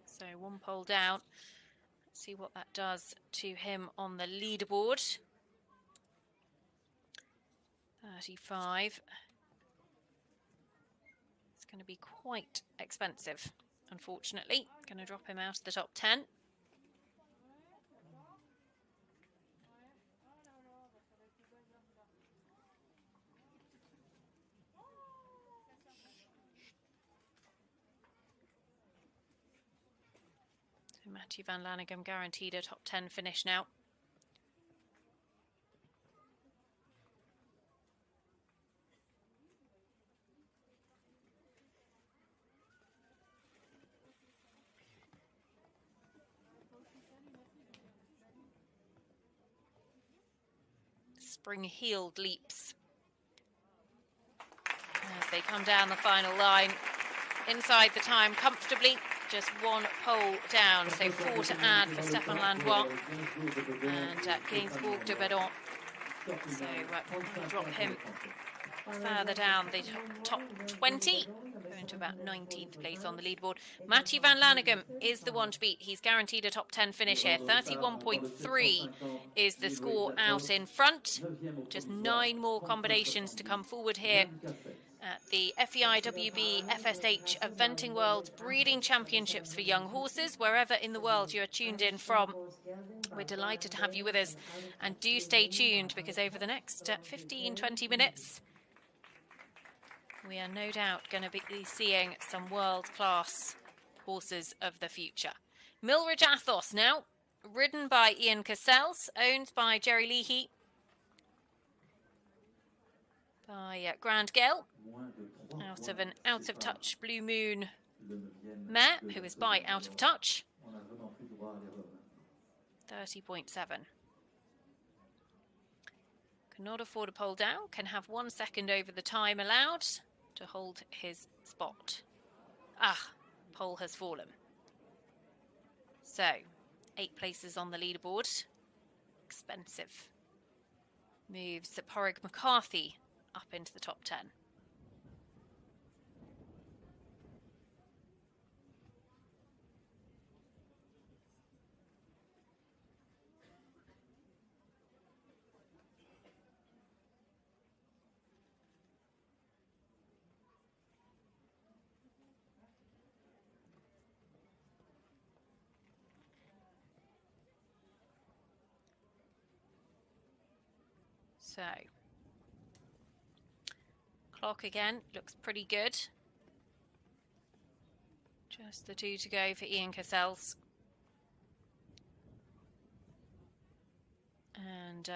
So one pole down. Let's see what that does to him on the leaderboard. 35. It's going to be quite expensive, unfortunately. Going to drop him out of the top 10. So Matthew Van Lanagan guaranteed a top 10 finish now. Spring-heeled leaps as they come down the final line, inside the time comfortably, just one pole down, so 4 to add for Stéphane Landois and Gainsbourg de Bedon. So we'll drop him further down the top 20, going to about 19th place on the leaderboard. Matthew Van Lanagan is the one to beat. He's guaranteed a top 10 finish here. 31.3 is the score out in front. Just 9 more combinations to come forward here at the FEI WBFSH Eventing World Breeding Championships for Young Horses, wherever in the world you are tuned in from. We're delighted to have you with us, and do stay tuned, because over the next 15-20 minutes we are no doubt going to be seeing some world-class horses of the future. Milridge Athos now, ridden by Ian Cassels, owned by Jerry Leahy, by Grand Gale, out of an Out of Touch Blue Moon mare, who is by Out of Touch. 30.7. Cannot afford a pole down, can have 1 second over the time allowed to hold his spot. Pole has fallen. So, 8 places on the leaderboard. Expensive. Moves Porrig McCarthy up into the top 10. So, clock again, looks pretty good. Just the 2 to go for Ian Cassels. And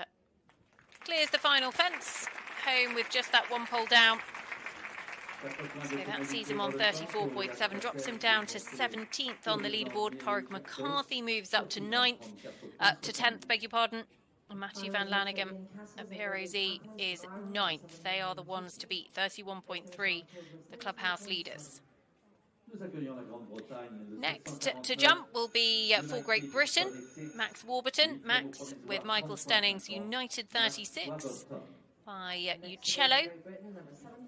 clears the final fence, home with just that one pole down. So that sees him on 34.7, drops him down to 17th on the leaderboard. Corrigan McCarthy moves up to 10th, beg your pardon. And Matthew Van Lanigan at Pirozzi is 9th. They are the ones to beat, 31.3, the clubhouse leaders. Next to jump will be for Great Britain, Max Warburton. Max with Michael Stenning's United 36 by Uccello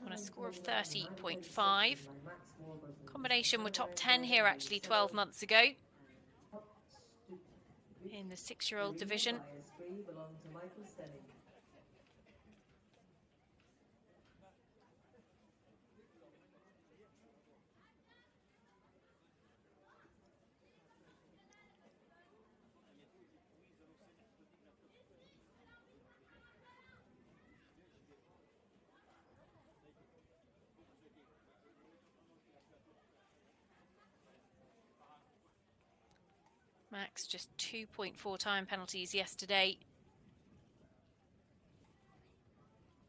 on a score of 30.5. Combination were top 10 here actually 12 months ago in the 6-year-old division. Max just 2.4 time penalties yesterday,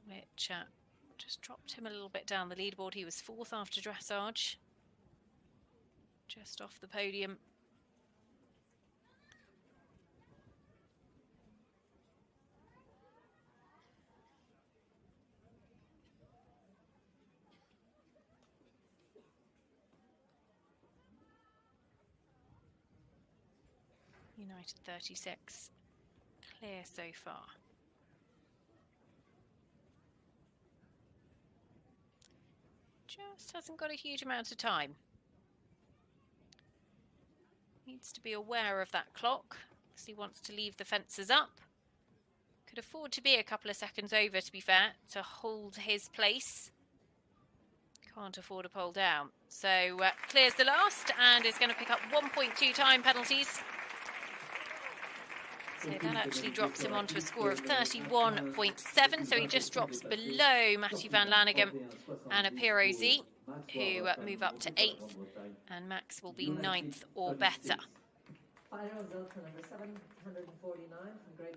which just dropped him a little bit down the leaderboard. He was 4th after dressage, just off the podium. United 36, clear so far. Just hasn't got a huge amount of time. Needs to be aware of that clock because he wants to leave the fences up. Could afford to be a couple of seconds over, to be fair, to hold his place. Can't afford a pole down. So clears the last and is going to pick up 1.2 time penalties. So that actually drops him onto a score of 31.7, so he just drops below Matthew Van Lanigan and Pirozzi, who move up to 8th, and Max will be 9th or better. But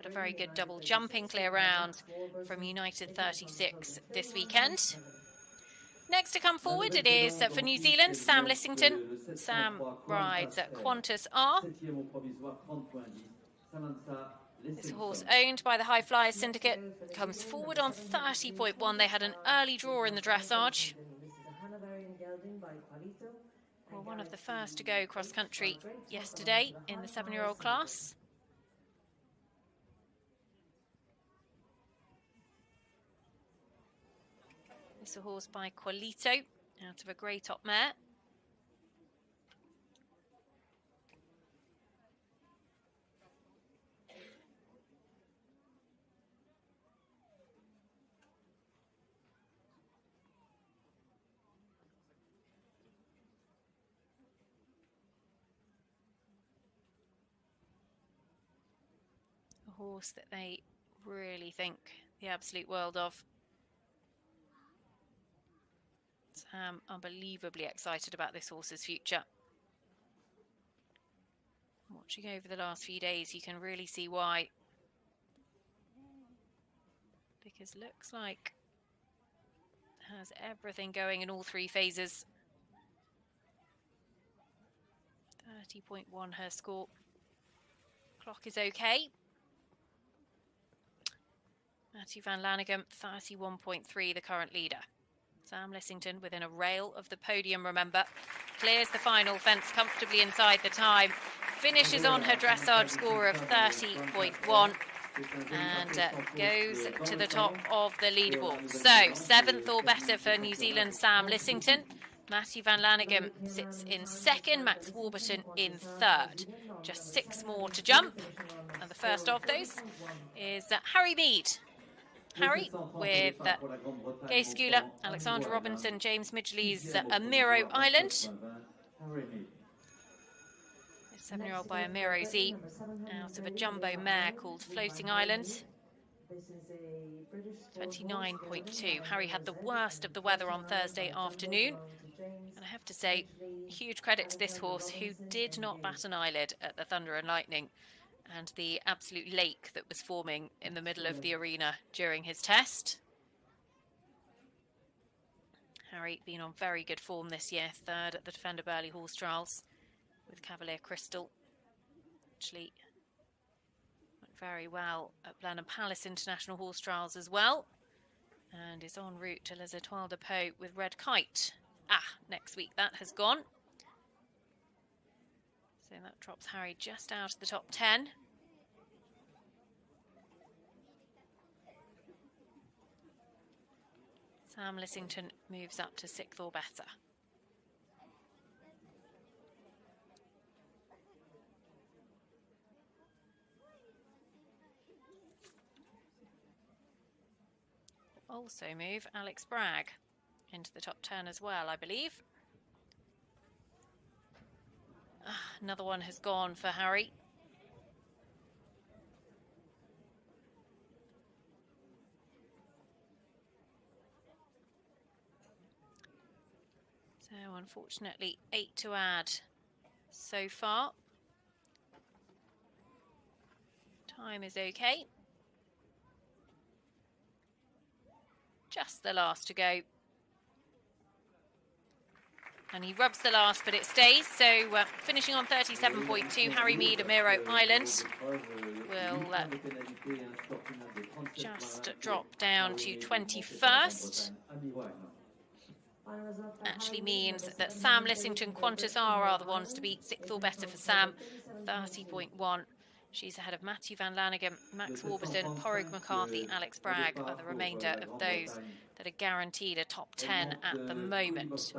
a very good double jumping clear round from United 36 this weekend. Next to come forward, it is for New Zealand, Sam Lissington. Sam rides at Qantas R. This horse owned by the High Flyers Syndicate comes forward on 30.1. They had an early draw in the dressage. Well, one of the first to go cross country yesterday in the 7-year-old class. This is a horse by Qualito out of a grey top mare. Horse that they really think the absolute world of. Sam unbelievably excited about this horse's future. Watching over the last few days, you can really see why. Because looks like has everything going in all 3 phases. 30.1 her score. Clock is okay. Matthew Van Lanigan, 31.3, the current leader. Sam Lissington within a rail of the podium, remember. Clears the final fence comfortably inside the time. Finishes on her dressage score of 30.1 and goes to the top of the leaderboard. So, 7th or better for New Zealand, Sam Lissington. Matthew Van Lanigan sits in 2nd, Max Warburton in 3rd. Just 6 more to jump. And the first of those is Harry Mead. Harry with Gay Skula, Alexander Robinson, James Midgley's Amiro Island. This 7-year-old by Amiro Z out of a jumbo mare called Floating Island. 29.2. Harry had the worst of the weather on Thursday afternoon. And I have to say, huge credit to this horse who did not bat an eyelid at the Thunder and Lightning. and the absolute lake that was forming in the middle of the arena during his test. Harry been on very good form this year, third at the Defender Burghley Horse Trials with Cavalier Crystal. Actually went very well at Blenheim Palace International Horse Trials as well, and is en route to Les Etoiles de Pau with Red Kite. Next week that has gone. So that drops Harry just out of the top 10. Sam Lissington moves up to 6th or better. Also move Alex Bragg into the top 10 as well, I believe. Another one has gone for Harry. So unfortunately 8 to add so far. Time is okay. Just the last to go. And he rubs the last, but it stays. So finishing on 37.2, Harry Mead, Amiro Island will just drop down to 21st. Actually means that Sam Lissington, Qantas are the ones to beat, 6th or better for Sam, 30.1. She's ahead of Matthew Van Lanagan, Max Warburton, Porrig McCarthy, Alex Bragg are the remainder of those that are guaranteed a top 10 at the moment.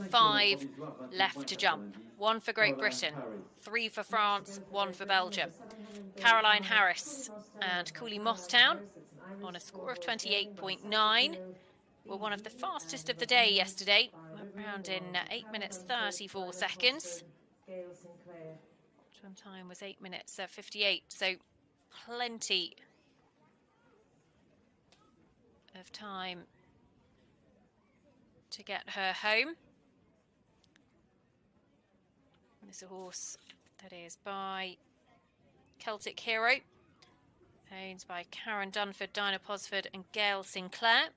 5 left to jump. 1 for Great Britain, 3 for France, 1 for Belgium. Caroline Harris and Cooley Mosstown on a score of 28.9 were one of the fastest of the day yesterday. Went round in 8 minutes 34 seconds. Swim time was 8 minutes 58, so plenty of time to get her home. This is a horse that is by Celtic Hero, owned by Karen Dunford, Dinah Posford and Gail Sinclair.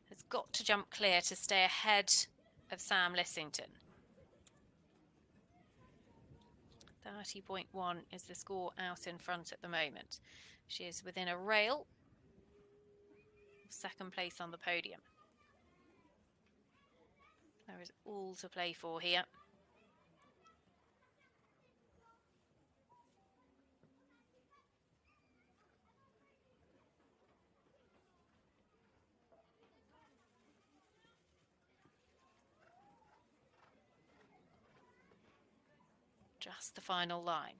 Has got to jump clear to stay ahead of Sam Lissington. 30.1 is the score out in front at the moment. She is within a rail of second place on the podium. There is all to play for here. Just the final line.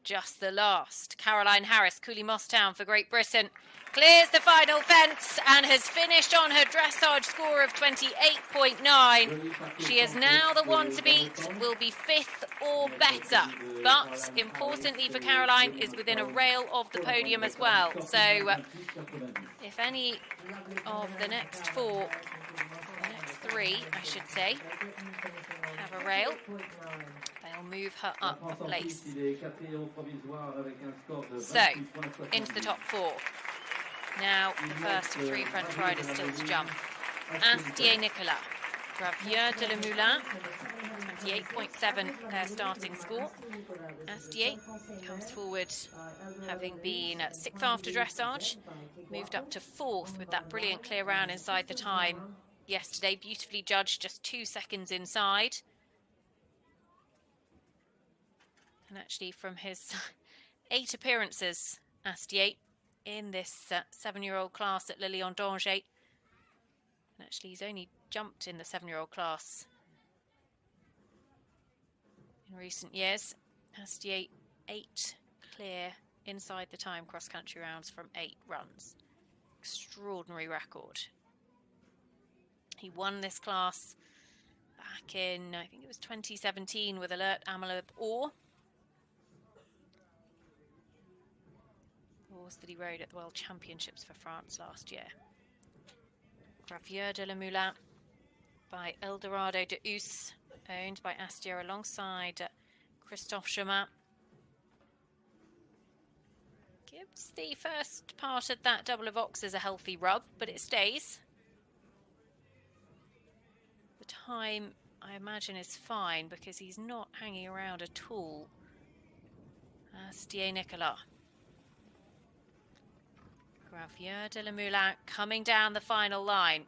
Just the last. Caroline Harris, Cooley Mosstown for Great Britain, clears the final fence and has finished on her dressage score of 28.9. She is now the one to beat, will be 5th or better. But importantly for Caroline, is within a rail of the podium as well. So if any of the next 4, the next 3, I should say, have a rail, they'll move her up a place. So, into the top 4. Now, the first of 3 French riders still to jump. Astier Nicolas, Gravier de la Moulin, 28.7 their starting score. Astier comes forward having been 6th after dressage, moved up to 4th with that brilliant clear round inside the time yesterday, beautifully judged, just 2 seconds inside. And actually from his 8 appearances, Astier, in this 7-year-old class at Le Lion d'Angers, and actually he's only jumped in the 7-year-old class in recent years. Astier 8 clear inside the time cross-country rounds from 8 runs. Extraordinary record. He won this class back in, I think it was 2017 with Alert Amalab Or. Horse that he rode at the World Championships for France last year. Gravier de la Moulin by Eldorado de Us, owned by Astier alongside Christophe Chemin. Gives the first part of that double of oxes a healthy rub, but it stays. The time, I imagine, is fine because he's not hanging around at all. Astier Nicolas. Gravier de la Moulin coming down the final line.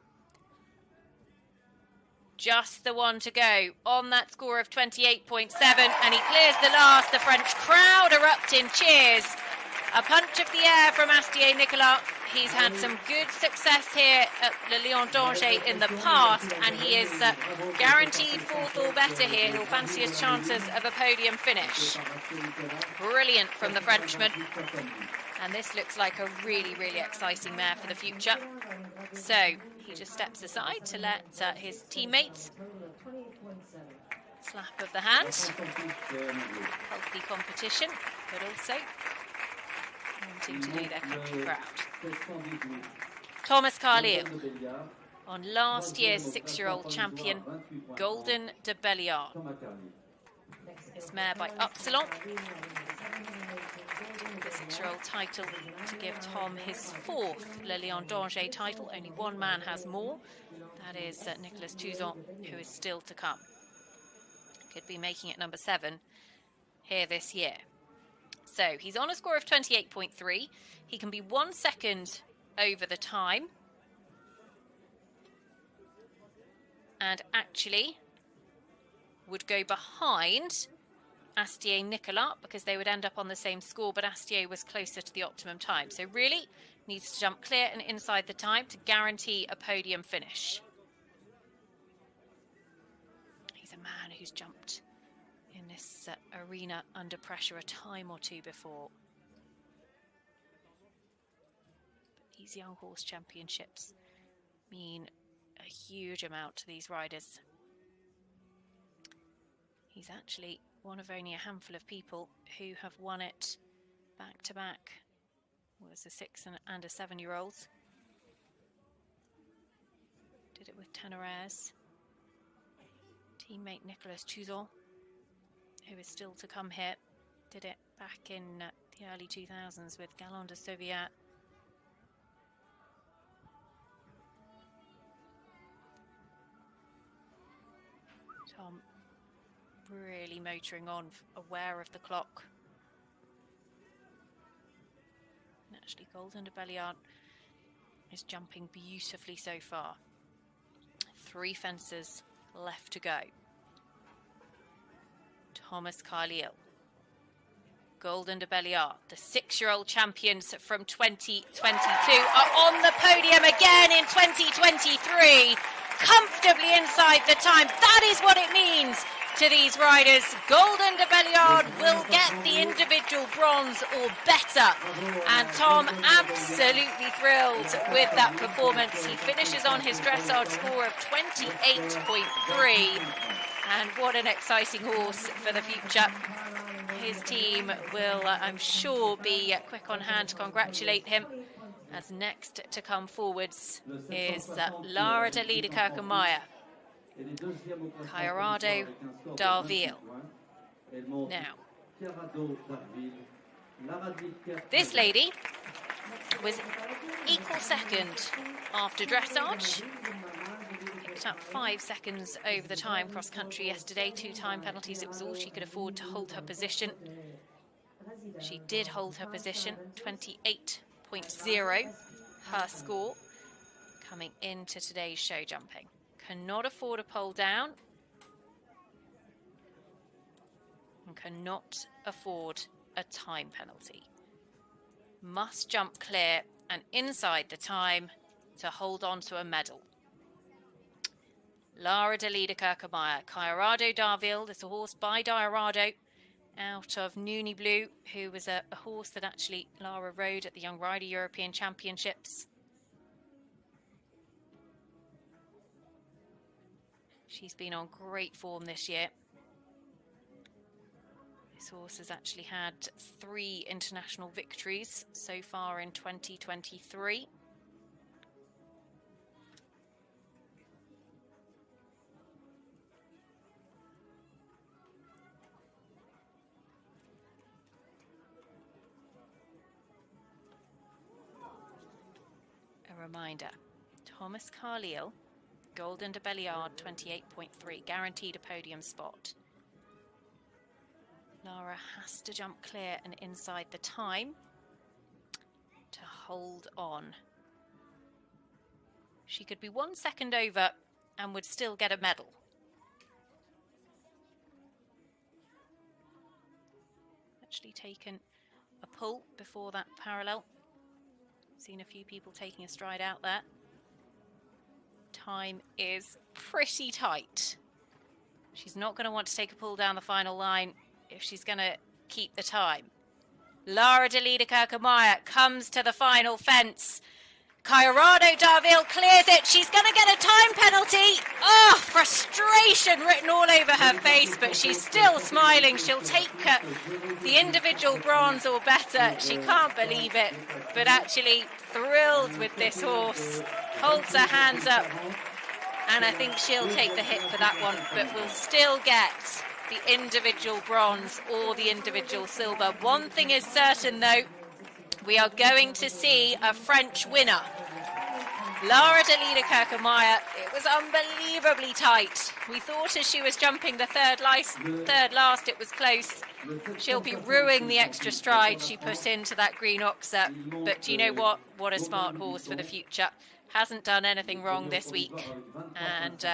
Just the one to go on that score of 28.7, and he clears the last. The French crowd erupt in cheers. A punch of the air from Astier Nicolas. He's had some good success here at Le Lion d'Angers in the past, and he is guaranteed fourth or better here. He'll fancy his chances of a podium finish. Brilliant from the Frenchman. And this looks like a really, really exciting mare for the future. So he just steps aside to let his teammates slap of the hand. Healthy competition, but also wanting to do their country proud. Thomas Carlyle on last year's 6-year-old champion, Golden de Belliard. This mare by Upsilon. The 6-year-old title to give Tom his fourth Le Lion d'Angers title. Only one man has more. That is Nicolas Touzon, who is still to come. Could be making it number 7 here this year. So he's on a score of 28.3. He can be 1 second over the time. And actually would go behind Astier Nicolas because they would end up on the same score, but Astier was closer to the optimum time. So really needs to jump clear and inside the time to guarantee a podium finish. He's a man who's jumped in this arena under pressure a time or two before. But these young horse championships mean a huge amount to these riders. He's actually one of only a handful of people who have won it back to back. Was a 6 and a 7-year-old. Did it with Ténoraires. Teammate Nicolas Touzon, who is still to come here, did it back in the early 2000s with Galland de Sauviat. Tom really motoring on, aware of the clock. And actually Golden de Belliard is jumping beautifully so far. 3 fences left to go. Thomas Carlyle, Golden de Belliard, the 6-year-old champions from 2022 are on the podium again in 2023, comfortably inside the time. That is what it means to these riders. Golden de Belliard will get the individual bronze or better, and Tom absolutely thrilled with that performance. He finishes on his dressage score of 28.3, and what an exciting horse for the future. His team will, I'm sure, be quick on hand to congratulate him, as next to come forwards is Lara de Liedekerke-Meyer, Colorado Darville. Now, this lady was equal second after dressage. Picked up 5 seconds over the time cross country yesterday. 2 time penalties. It was all she could afford to hold her position. She did hold her position. 28.0 her score coming into today's show jumping. Cannot afford a pole down and cannot afford a time penalty. Must jump clear and inside the time to hold on to a medal. Lara de Liedekerke-Meyer, Colorado Darville. There's a horse by Diorado out of Nooney Blue, who was a horse that actually Lara rode at the Young Rider European Championships. She's been on great form this year. This horse has actually had 3 international victories so far in 2023. reminder, Thomas Carlyle, Golden de Belliard 28.3, guaranteed a podium spot. Lara has to jump clear and inside the time to hold on. She could be 1 second over and would still get a medal. Actually taken a pull before that parallel. Seen a few people taking a stride out there. Time is pretty tight. She's not going to want to take a pull down the final line if she's going to keep the time. Lara de Liederkerke-Meyer comes to the final fence. Cairado Darville clears it. She's going to get a time penalty. Oh, frustration written all over her face, but she's still smiling. She'll take the individual bronze or better. She can't believe it, but actually thrilled with this horse. Holds her hands up, and I think she'll take the hit for that one, but will still get the individual bronze or the individual silver. One thing is certain, though, we are going to see a French winner. Lara de Liederkerke-Meyer, it was unbelievably tight. We thought as she was jumping the third last, it was close. She'll be ruining the extra stride she put into that green oxer. But do you know what? What a smart horse for the future. Hasn't done anything wrong this week. And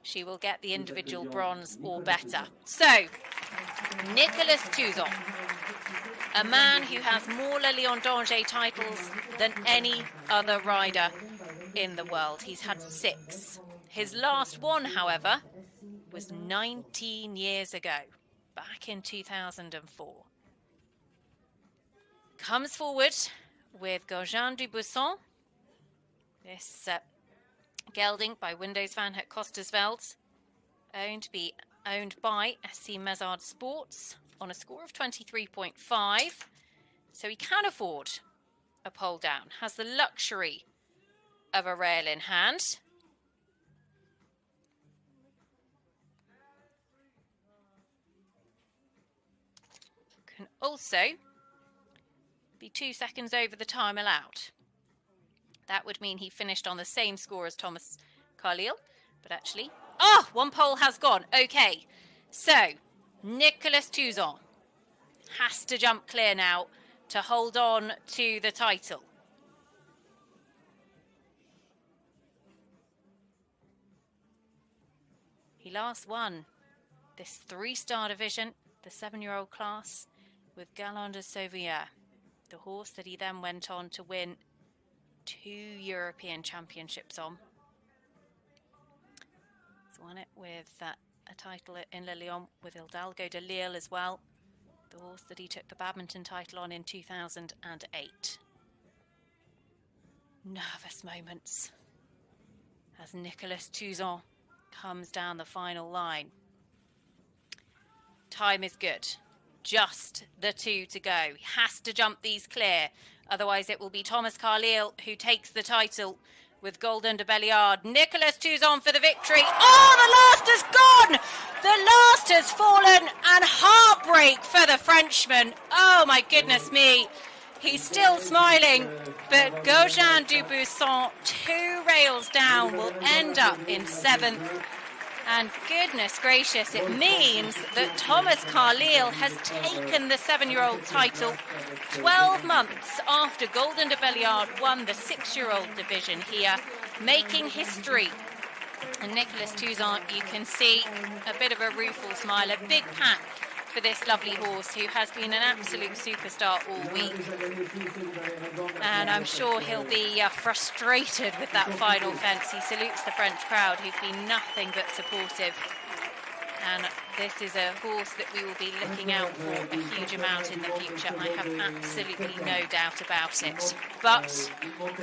she will get the individual bronze or better. So, Nicolas Touzon, a man who has more Le Lion d'Angers titles than any other rider in the world. He's had 6. His last one, however, was 19 years ago, back in 2004. Comes forward with Gaujin du Buisson. This gelding by Windows van het Kostersveld, owned by SC Mezard Sports on a score of 23.5. So he can afford a pole down, has the luxury of a rail in hand. Can also be 2 seconds over the time allowed. That would mean he finished on the same score as Thomas Carlyle, but actually, one pole has gone. Okay, so Nicolas Touzon has to jump clear now to hold on to the title. He last won this 3-star division, the 7-year-old class, with Galon de Sauveur, the horse that he then went on to win 2 European Championships on. He's won it with a title in Le Lion with Hidalgo de Lille as well, the horse that he took the badminton title on in 2008. Nervous moments as Nicolas Touzon comes down the final line. Time is good. Just the 2 to go. He has to jump these clear. Otherwise it will be Thomas Carlyle who takes the title with Golden de Belliard. Nicolas Touzon for the victory. Oh, the last has gone! The last has fallen, and heartbreak for the Frenchman. Oh my goodness me. He's still smiling, but Gaujin du Buisson, 2 rails down, will end up in 7th. And goodness gracious, it means that Thomas Carlyle has taken the 7-year-old title 12 months after Golden de Belliard won the 6-year-old division here, making history. And Nicolas Touzon, you can see a bit of a rueful smile, a big pat for this lovely horse who has been an absolute superstar all week. And I'm sure he'll be frustrated with that final fence. He salutes the French crowd who've been nothing but supportive. And this is a horse that we will be looking out for a huge amount in the future. I have absolutely no doubt about it. But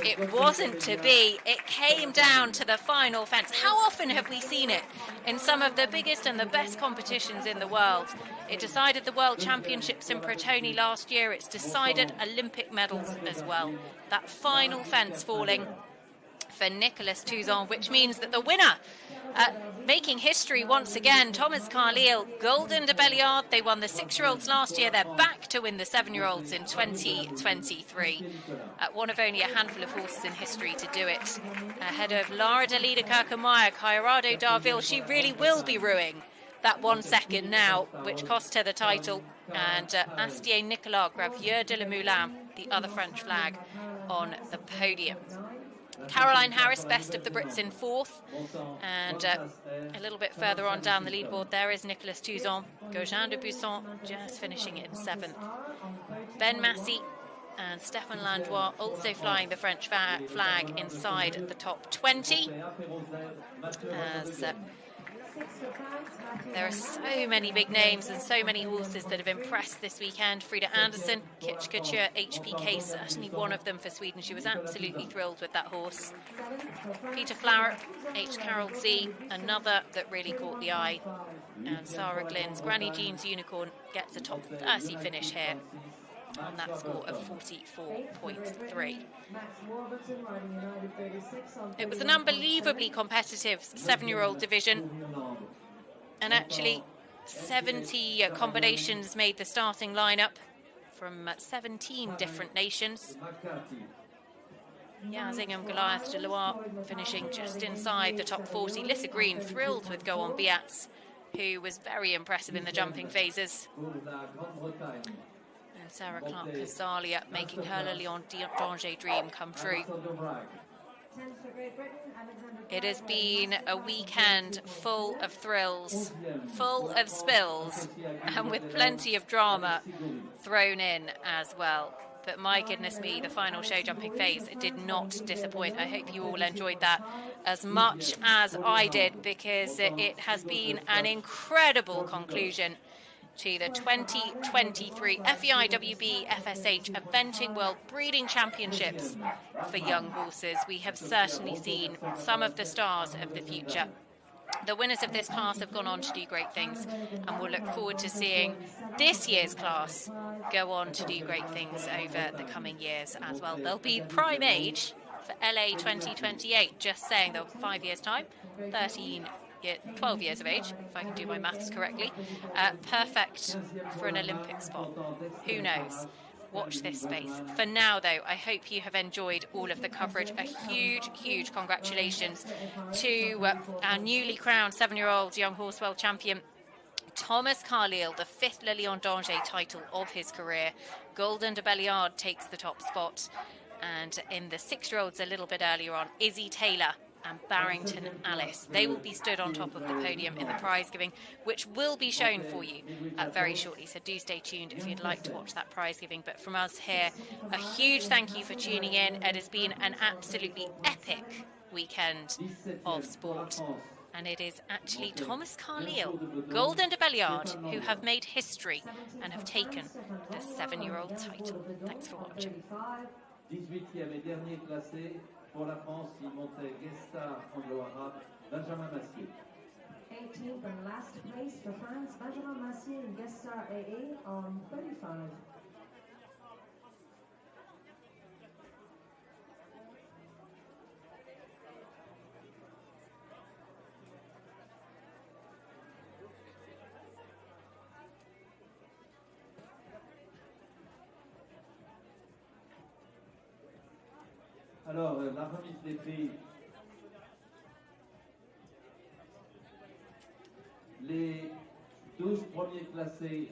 it wasn't to be. It came down to the final fence. How often have we seen it in some of the biggest and the best competitions in the world? It decided the World Championships in Protoni last year. It's decided Olympic medals as well. That final fence falling for Nicolas Touzon, which means that the winner, making history once again, Thomas Carlyle, Golden de Belliard. They won the 6-year-olds last year. They're back to win the 7-year-olds in 2023. One of only a handful of horses in history to do it. Ahead of Lara Delida Kirkemeyer, Colorado Darville. She really will be ruining that 1 second now, which cost her the title. And Astier Nicolas, Gravier de la Moulin, the other French flag, on the podium. Caroline Harris, best of the Brits, in 4th. And a little bit further on down the leaderboard, there is Nicolas Touzon. Gauguin de Busson just finishing in 7th. Ben Massey and Stéphane Landois also flying the French flag inside the top 20. As there are so many big names and so many horses that have impressed this weekend. Frida Anderson, Kitch Couture, HPK, certainly one of them for Sweden. She was absolutely thrilled with that horse. Peter Flower, H. Carol Z, another that really caught the eye. And Sarah Glynn's Granny Jean's Unicorn gets a top 30 finish here on that score of 44.3. It was an unbelievably competitive 7-year-old division, and actually 70 combinations made the starting lineup from 17 different nations. Zingham, Goliath de Loire finishing just inside the top 40. Lissa Green thrilled with Go On Biatz, who was very impressive in the jumping phases. Sarah Clark-Cazalia making her Le Lion d'Angers dream come true. It has been a weekend full of thrills, full of spills, and with plenty of drama thrown in as well. But my goodness me, the final show jumping phase did not disappoint. I hope you all enjoyed that as much as I did, because it has been an incredible conclusion to the 2023 FEI WBFSH Eventing World Breeding Championships for young horses. We have certainly seen some of the stars of the future. The winners of this class have gone on to do great things, and we'll look forward to seeing this year's class go on to do great things over the coming years as well. They'll be prime age for LA 2028, just saying they'll 5 years' time, 12 years of age, if I can do my maths correctly. Perfect for an Olympic spot. Who knows? Watch this space. For now, though, I hope you have enjoyed all of the coverage. A huge, huge congratulations to our newly crowned 7-year-old young horse world champion, Thomas Carlyle, the 5th Le Lion d'Angers title of his career. Golden de Belliard takes the top spot. And in the 6-year-olds a little bit earlier on, Izzy Taylor and Barrington Alice. They will be stood on top of the podium in the prize giving, which will be shown for you very shortly. So do stay tuned if you'd like to watch that prize giving. But from us here, a huge thank you for tuning in. It has been an absolutely epic weekend of sport. And it is actually Thomas Carlyle, Golden de Belliard, who have made history and have taken the 7-year-old title. Thanks for watching. 18e et dernier classé pour la France, il montait Guesta anglo-arabe, Benjamin Massier. 18th and last place for France, Benjamin Massier and Guesta AA on 35. Alors, la remise des prix. Les 12 premiers classés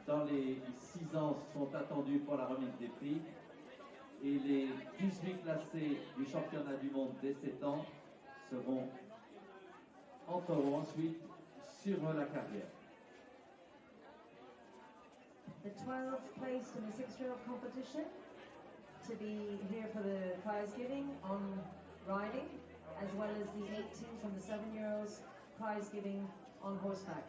dans les 6 ans sont attendus pour la remise des prix. Et les 18 classés du championnat du monde des 7 ans entreront ensuite sur la carrière. The 12th place in the 6-year-old competition to be here for the prize giving on riding, as well as the 18th from the 7-year-olds prize giving on horseback.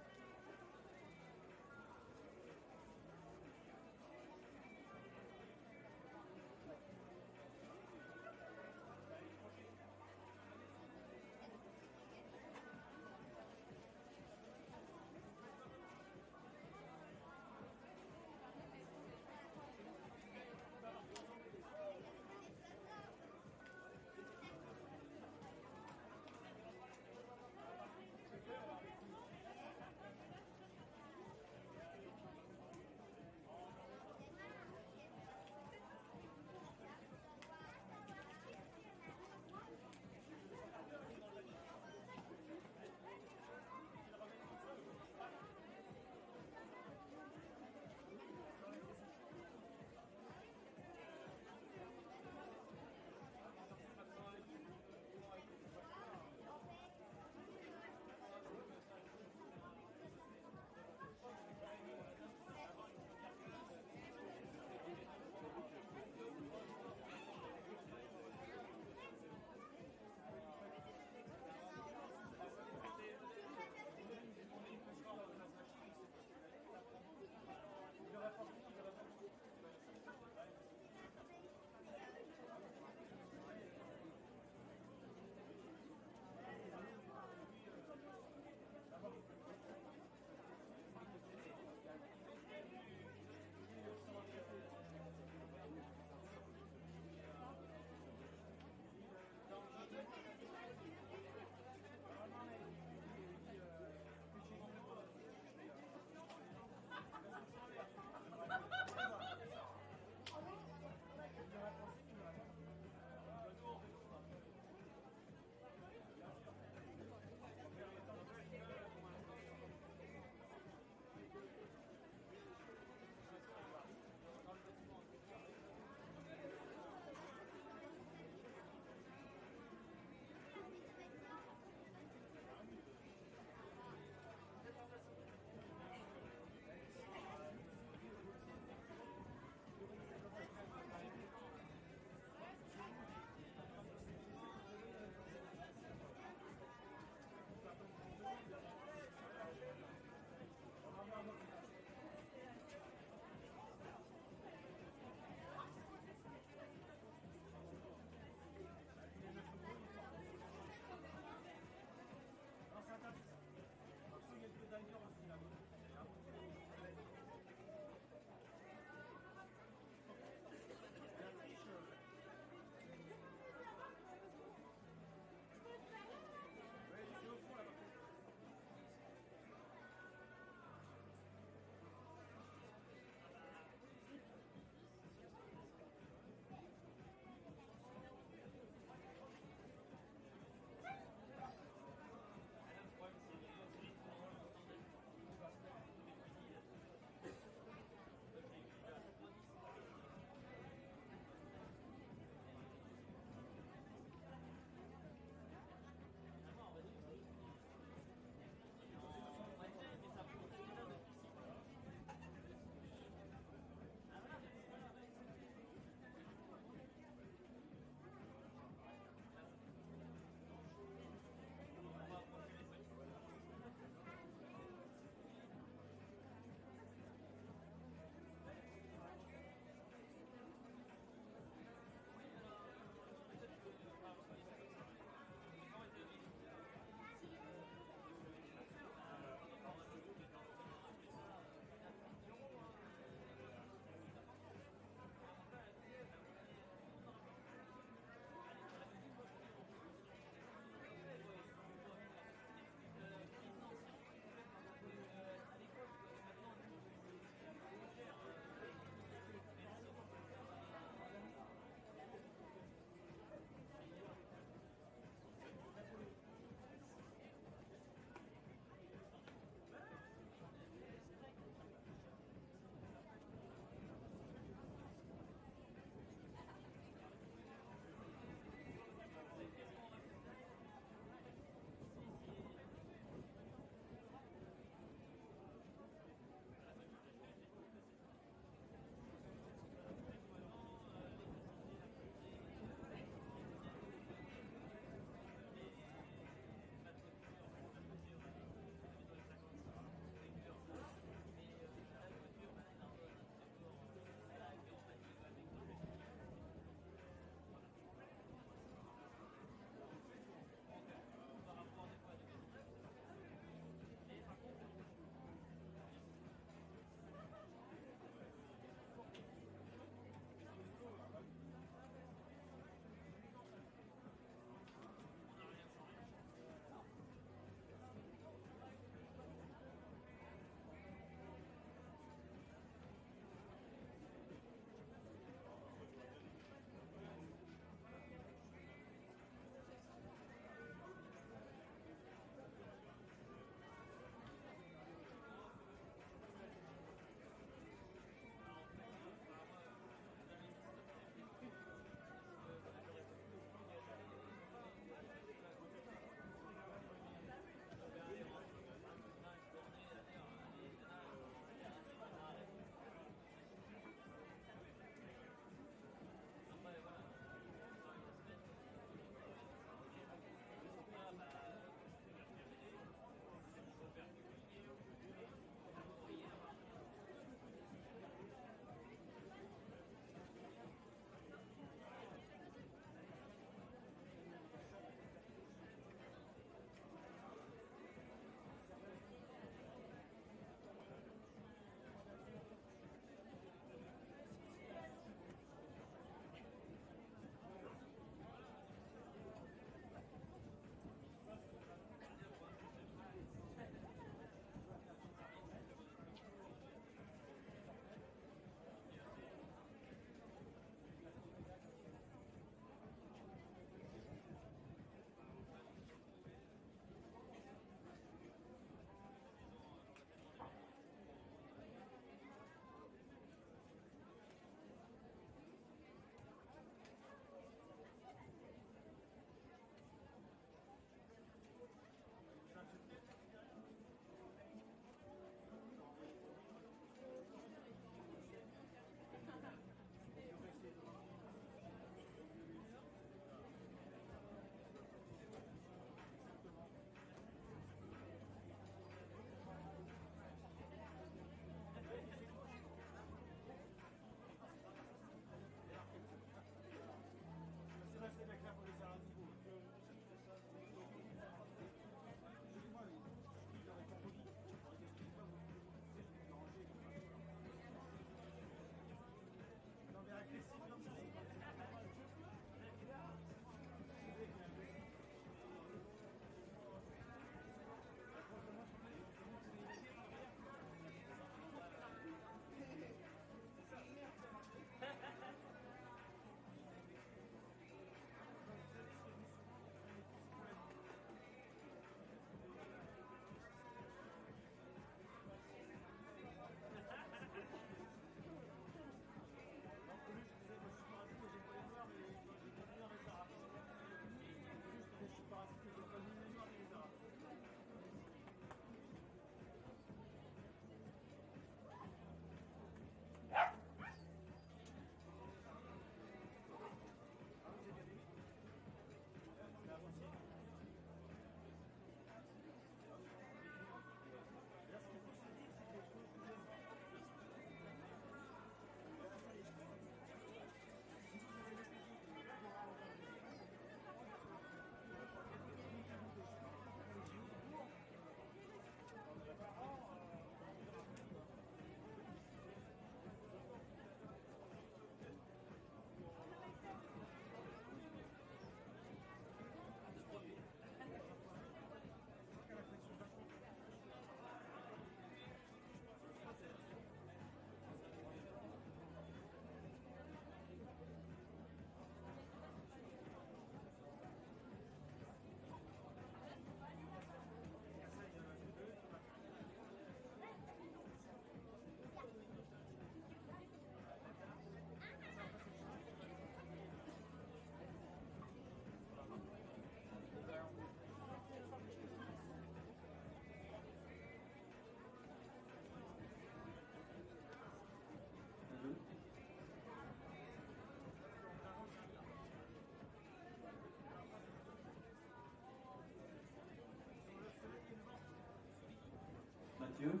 you.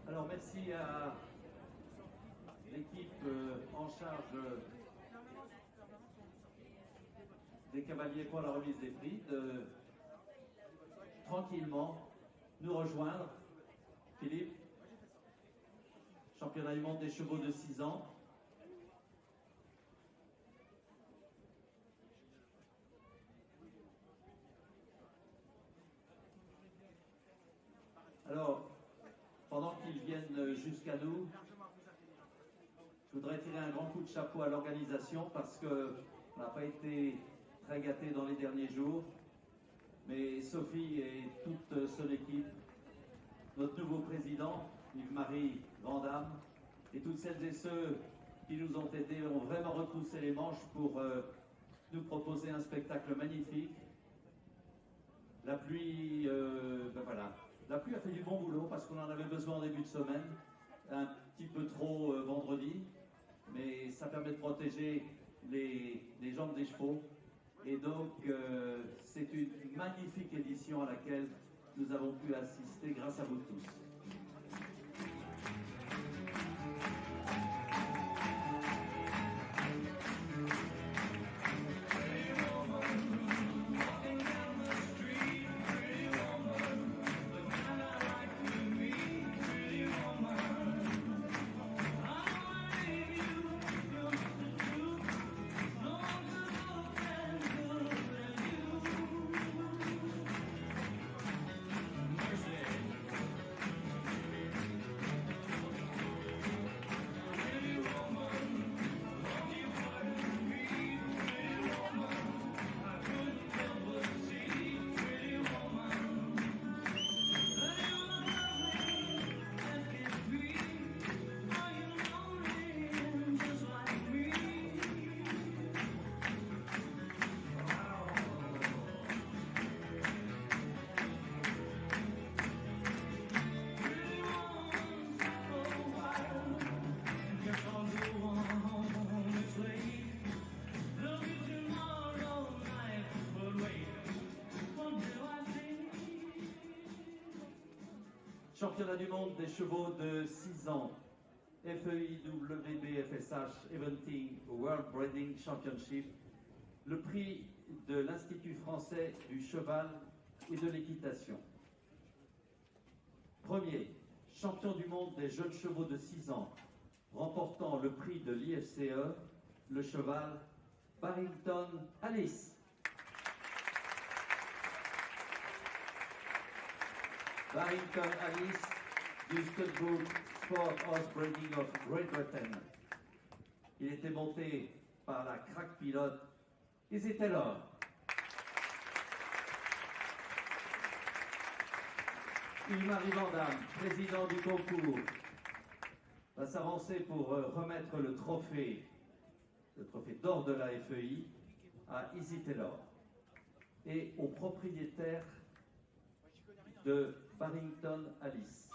Alors merci à l'équipe en charge des cavaliers pour la remise des prix de tranquillement nous rejoindre. Philippe, championnat du monde des chevaux de 6 ans. Alors, pendant qu'ils viennent jusqu'à nous, je voudrais tirer un grand coup de chapeau à l'organisation parce qu'on n'a pas été très gâtés dans les derniers jours. Mais Sophie et toute son équipe, notre nouveau président, Yves-Marie Vandamme, et toutes celles et ceux qui nous ont aidés ont vraiment retroussé les manches pour nous proposer un spectacle magnifique. La pluie, voilà. La pluie a fait du bon boulot parce qu'on en avait besoin en début de semaine, un petit peu trop vendredi, mais ça permet de protéger les jambes des chevaux. Et donc, c'est une magnifique édition à laquelle nous avons pu assister grâce à vous tous. Championnat du monde des chevaux de 6 ans, FEI WBFSH Eventing World Breeding Championship, le prix de l'Institut français du cheval et de l'équitation. Premier, champion du monde des jeunes chevaux de 6 ans, remportant le prix de l'IFCE, le cheval Barrington Alice. Barrington Alice du Studbook Sport Horse Breeding of Great Britain. Il était monté par la crack pilote Izzy Taylor. Yves-Marie Vandamme, président du concours, va s'avancer pour remettre le trophée d'or de la FEI à Izzy Taylor et au propriétaire de Barrington Alice.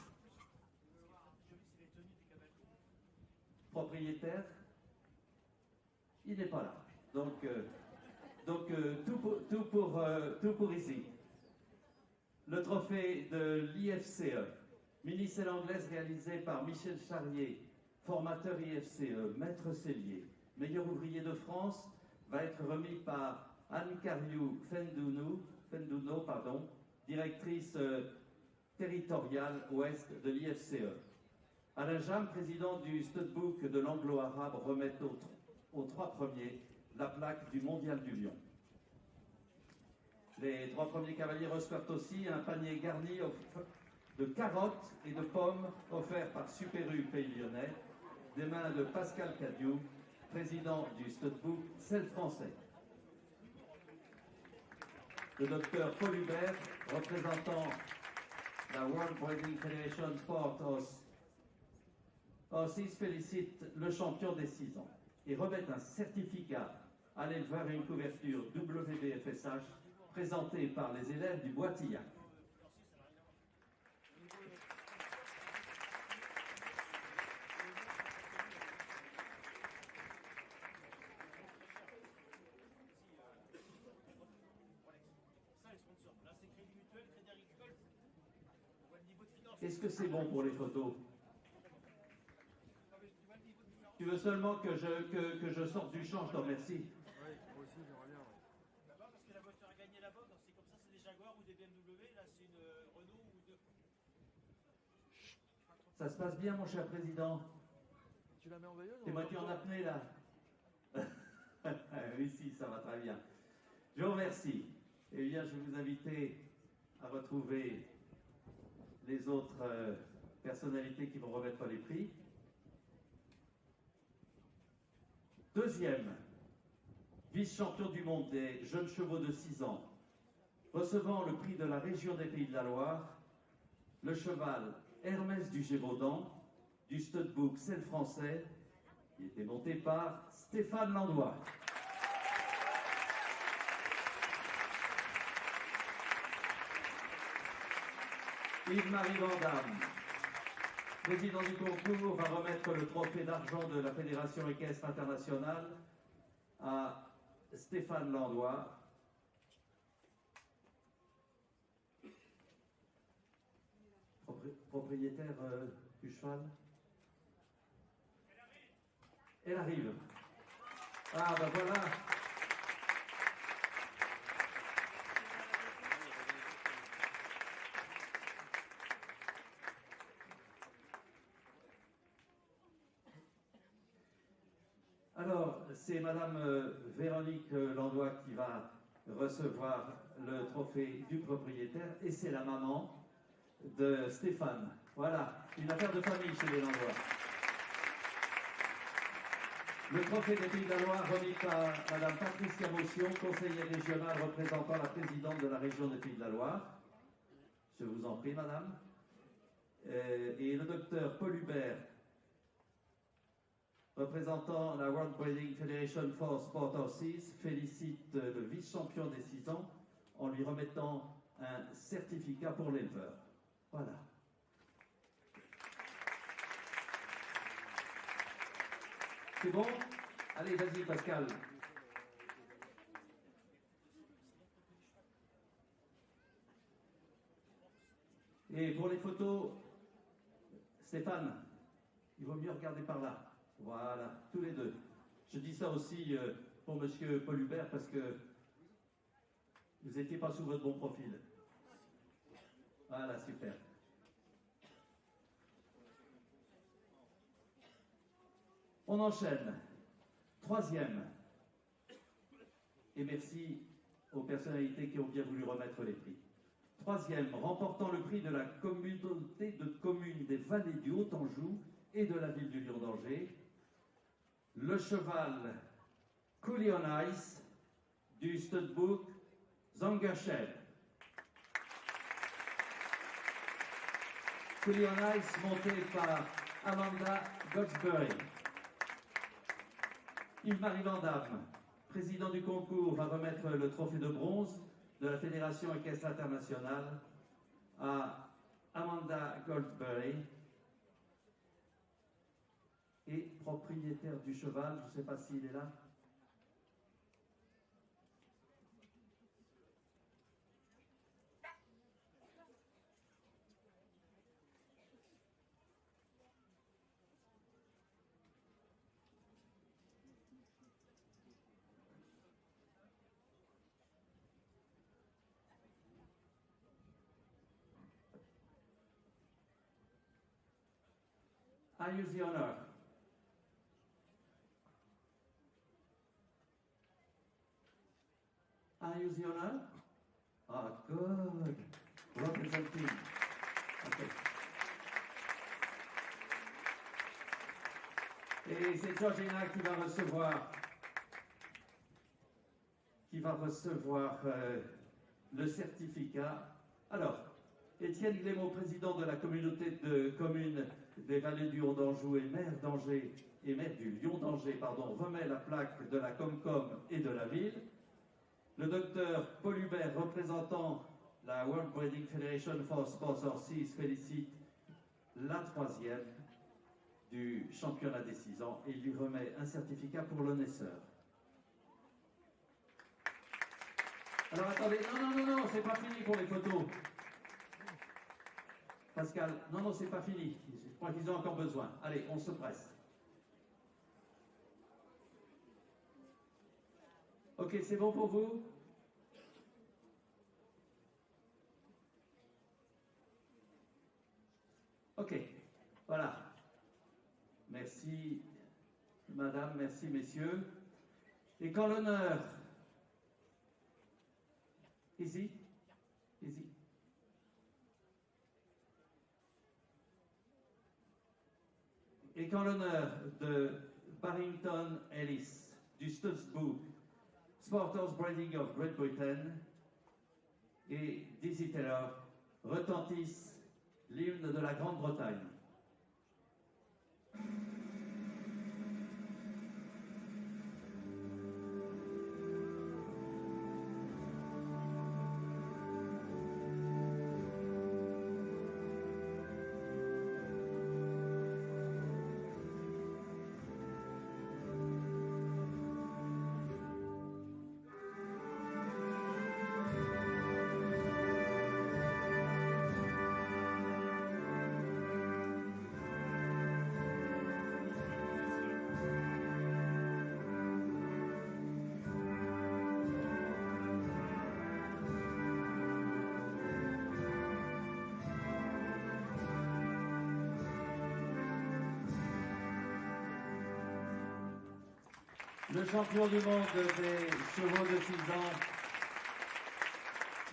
Propriétaire, il n'est pas là. Donc tout pour ici. Le trophée de l'IFCE, mini-selle anglaise réalisée par Michel Charrier, formateur IFCE, maître sellier, meilleur ouvrier de France, va être remis par Anne Cariou Fenduno, directrice territoriale ouest de l'IFCE. Alain Jam, président du Studbook de l'Anglo-Arabe, remet aux 3 premiers la plaque du Mondial du Lion. Les 3 premiers cavaliers reçoivent aussi un panier garni de carottes et de pommes offert par Super U Pays Lyonnais, des mains de Pascal Cadiou, président du Studbook Celle Français. Le docteur Paul Hubert, représentant la World Breeding Federation Sport Horses, félicite le champion des 6 ans et remet un certificat à l'éleveur et une couverture WBFSH présentée par les élèves du Boitillard. Est-ce que c'est bon pour les photos? Tu veux seulement que je sorte du champ, je te remercie. Oui, moi aussi j'aimerais bien. Là-bas, parce que la voiture a gagné là-bas, donc c'est comme ça, c'est des Jaguars ou des BMW, là c'est une Renault ou de... Ça se passe bien, mon cher président. Tu la mets en veilleuse? C'est moi qui en apnée, là. Oui, si, ça va très bien. Je vous remercie. Eh bien, je vais vous inviter à retrouver les autres personnalités qui vont remettre les prix. Deuxième, vice-champion du monde des jeunes chevaux de 6 ans, recevant le prix de la région des Pays de la Loire, le cheval Hermès du Gévaudan, du studbook Celle français, qui était monté par Stéphane Landois. Yves-Marie Vandamme, président du concours, va remettre le trophée d'argent de la Fédération équestre internationale à Stéphane Landois. Propriétaire du cheval. Elle arrive. Ah ben voilà. Alors, c'est Madame Véronique Landois qui va recevoir le trophée du propriétaire et c'est la maman de Stéphane. Voilà, une affaire de famille chez les Landois. Le trophée des Pays de la Loire remis par Madame Patricia Motion, conseillère régionale représentant la présidente de la région des Pays de la Loire. Je vous en prie, Madame. Et le docteur Paul Hubert, représentant la World Breeding Federation for Sport Horses, félicite le vice-champion des 6 ans en lui remettant un certificat pour l'éleveur. Voilà. C'est bon? Allez, vas-y, Pascal. Et pour les photos, Stéphane, il vaut mieux regarder par là. Voilà, tous les deux. Je dis ça aussi pour Monsieur Paul Hubert parce que vous n'étiez pas sous votre bon profil. Voilà, super. On enchaîne. Troisième. Et merci aux personnalités qui ont bien voulu remettre les prix. Troisième, remportant le prix de la communauté de communes des vallées du Haut-Anjou et de la ville du Lion d'Angers, le cheval Cooley on Ice du studbook Zangershed. Cooley on Ice monté par Amanda Godsbury. Yves-Marie Vandamme, président du concours, va remettre le trophée de bronze de la Fédération équestre internationale à Amanda Goldberry et propriétaire du cheval, je ne sais pas s'il est là. I use the honor. I use the honor. Ah, good. Representing. Okay. Et c'est Georgina qui va recevoir le certificat. Alors, Étienne Glémaud, président de la communauté de communes des vallées du Haut d'Anjou et maire d'Angers et maire du Lion d'Angers, remet la plaque de la Comcom et de la ville. Le docteur Paul Hubert, représentant la World Breeding Federation for Sports Horses, félicite la troisième du championnat des 6 ans et lui remet un certificat pour le naisseur. Alors attendez, non, c'est pas fini pour les photos. Pascal, non, c'est pas fini. Je crois qu'ils ont encore besoin. Allez, on se presse. Ok, c'est bon pour vous? Ok, voilà. Merci, madame, merci, messieurs. Et quand l'honneur... Ici. Et quand l'honneur de Barrington Ellis, du Studsbook, Sporters Breeding of Great Britain, et Dizzy Taylor retentissent l'hymne de la Grande-Bretagne. Le champion du monde des chevaux de 6 ans,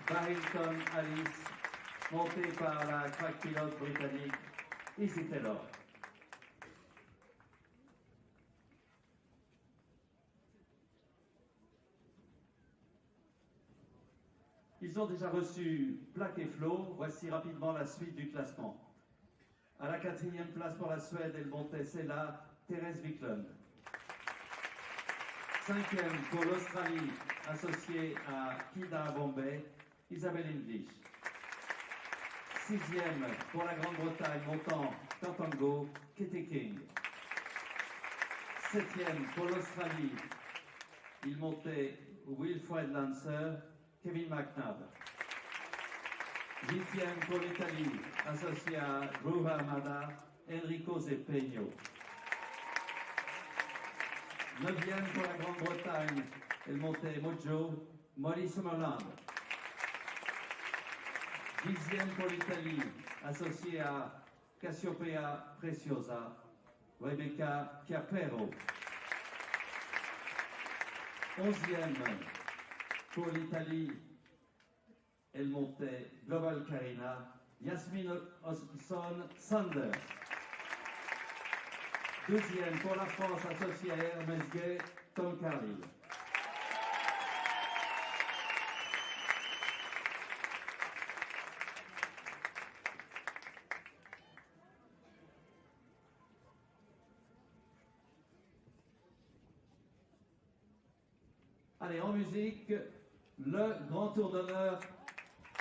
Barrington Alice, monté par la crack pilote britannique Dizzy Taylor. Ils ont déjà reçu plaque et flot. Voici rapidement la suite du classement. À la 4e place pour la Suède, elle montait celle-là, Therese Wiklund. 5e pour l'Australie, associée à Kida Bombay, Isabelle English. 6e pour la Grande-Bretagne, montant Tatango, Katie King. 7e pour l'Australie, il montait Wilfred Lancer, Kevin McNabb. 8e pour l'Italie, associé à Drew Armada, Enrico Zepegno. 9e pour la Grande-Bretagne, elle montait Mojo, Molly Summerland. 10e pour l'Italie, associée à Cassiopeia Preciosa, Rebecca Chiapero. 11e pour l'Italie, elle montait Global Carina, Yasmin Osson Sanders. 12e pour la France, associée à Hermès Gay, Tom Carlyle. Allez, en musique, le grand tour d'honneur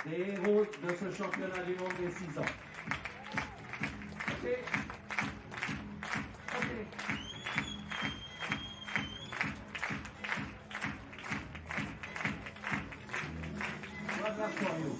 des héros de ce championnat du monde des 6 ans. Ok. For you.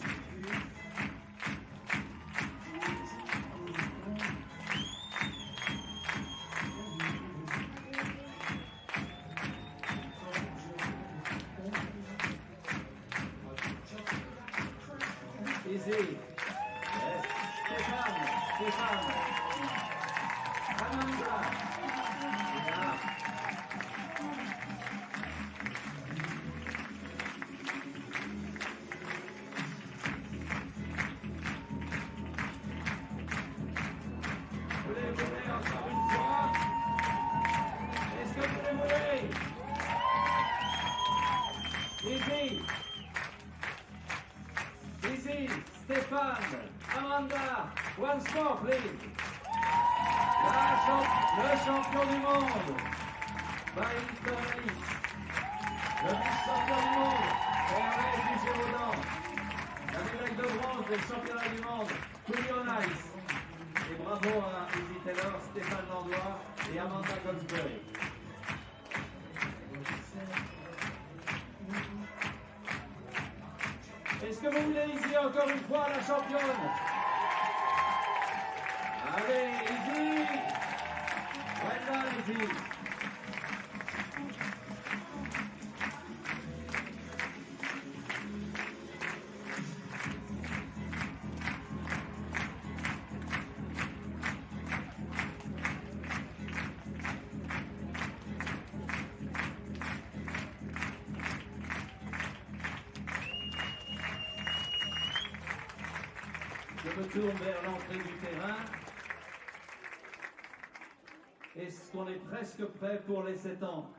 Easy. Yes. Stéphane. Amanda. Yeah. Stéphane, Amanda, once more please. Le champion du monde, Barrington Ellis. Le vice-champion du monde, Hervé Dugévaudan. La médaille de bronze des championnats du monde, Quillian Ice. Et bravo à Dizzy Taylor, Stéphane Landois et Amanda Goldsberry. Est-ce que vous voulez ici encore une fois la championne? Merci. Je me tourne vers l'entrée du terrain. Est-ce qu'on est presque prêt pour les 7 ans?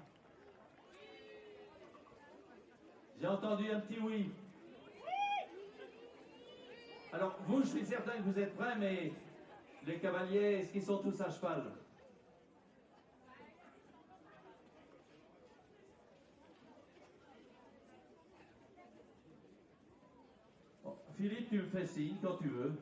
J'ai entendu un petit oui. Alors, vous, je suis certain que vous êtes prêts, mais les cavaliers, est-ce qu'ils sont tous à cheval? Bon, Philippe, tu me fais signe quand tu veux.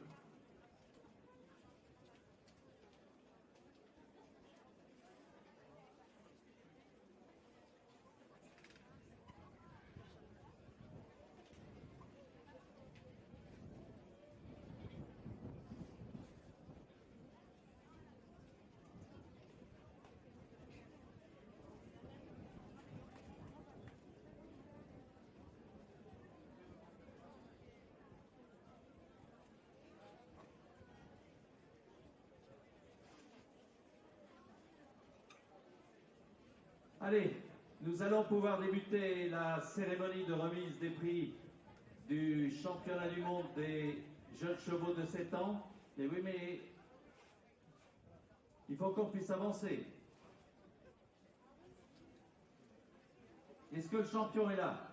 Allez, nous allons pouvoir débuter la cérémonie de remise des prix du championnat du monde des jeunes chevaux de 7 ans. Et oui, mais il faut qu'on puisse avancer. Est-ce que le champion est là?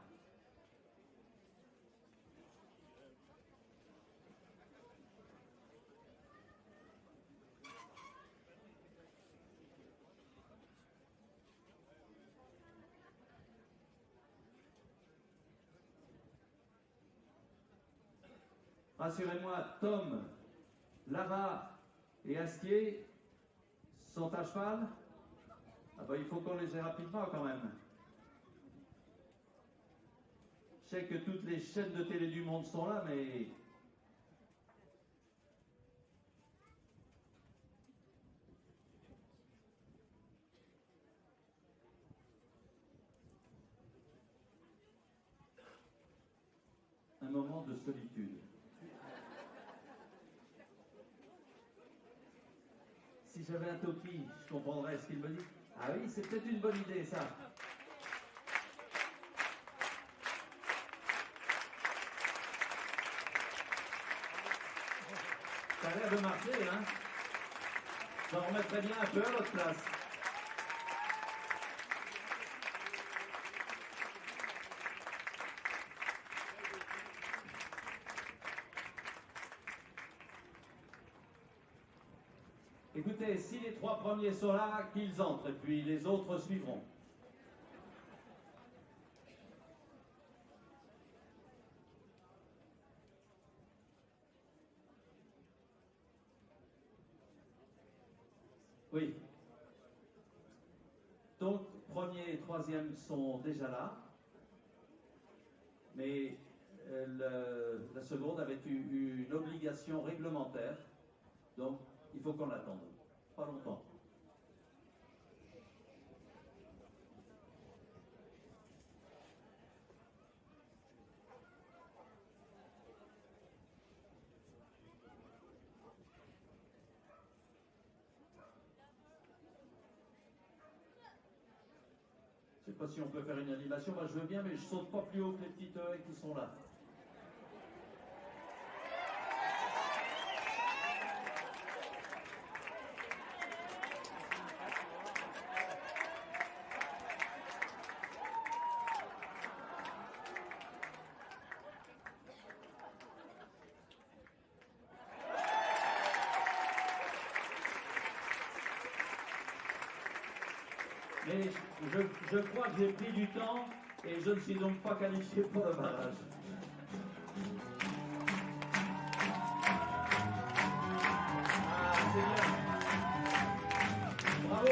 Rassurez-moi, Tom, Lara et Astier sont à cheval. Ah ben, il faut qu'on les ait rapidement quand même. Je sais que toutes les chaînes de télé du monde sont là, mais... Un moment de solitude. Si j'avais un toki, je comprendrais ce qu'il me dit. Ah oui, c'est peut-être une bonne idée, ça. Ça a l'air de marcher, hein? J'en remettrais bien un peu à votre place. Écoutez, si les 3 premiers sont là, qu'ils entrent, et puis les autres suivront. Oui. Donc, premier et troisième sont déjà là, mais la seconde avait eu une obligation réglementaire, donc il faut qu'on l'attende. Pas longtemps. Je ne sais pas si on peut faire une animation. Moi, je veux bien, mais je saute pas plus haut que les petites haies qui sont là. Mais je crois que j'ai pris du temps et je ne suis donc pas qualifié pour le barrage. Ah, c'est bien. Bravo.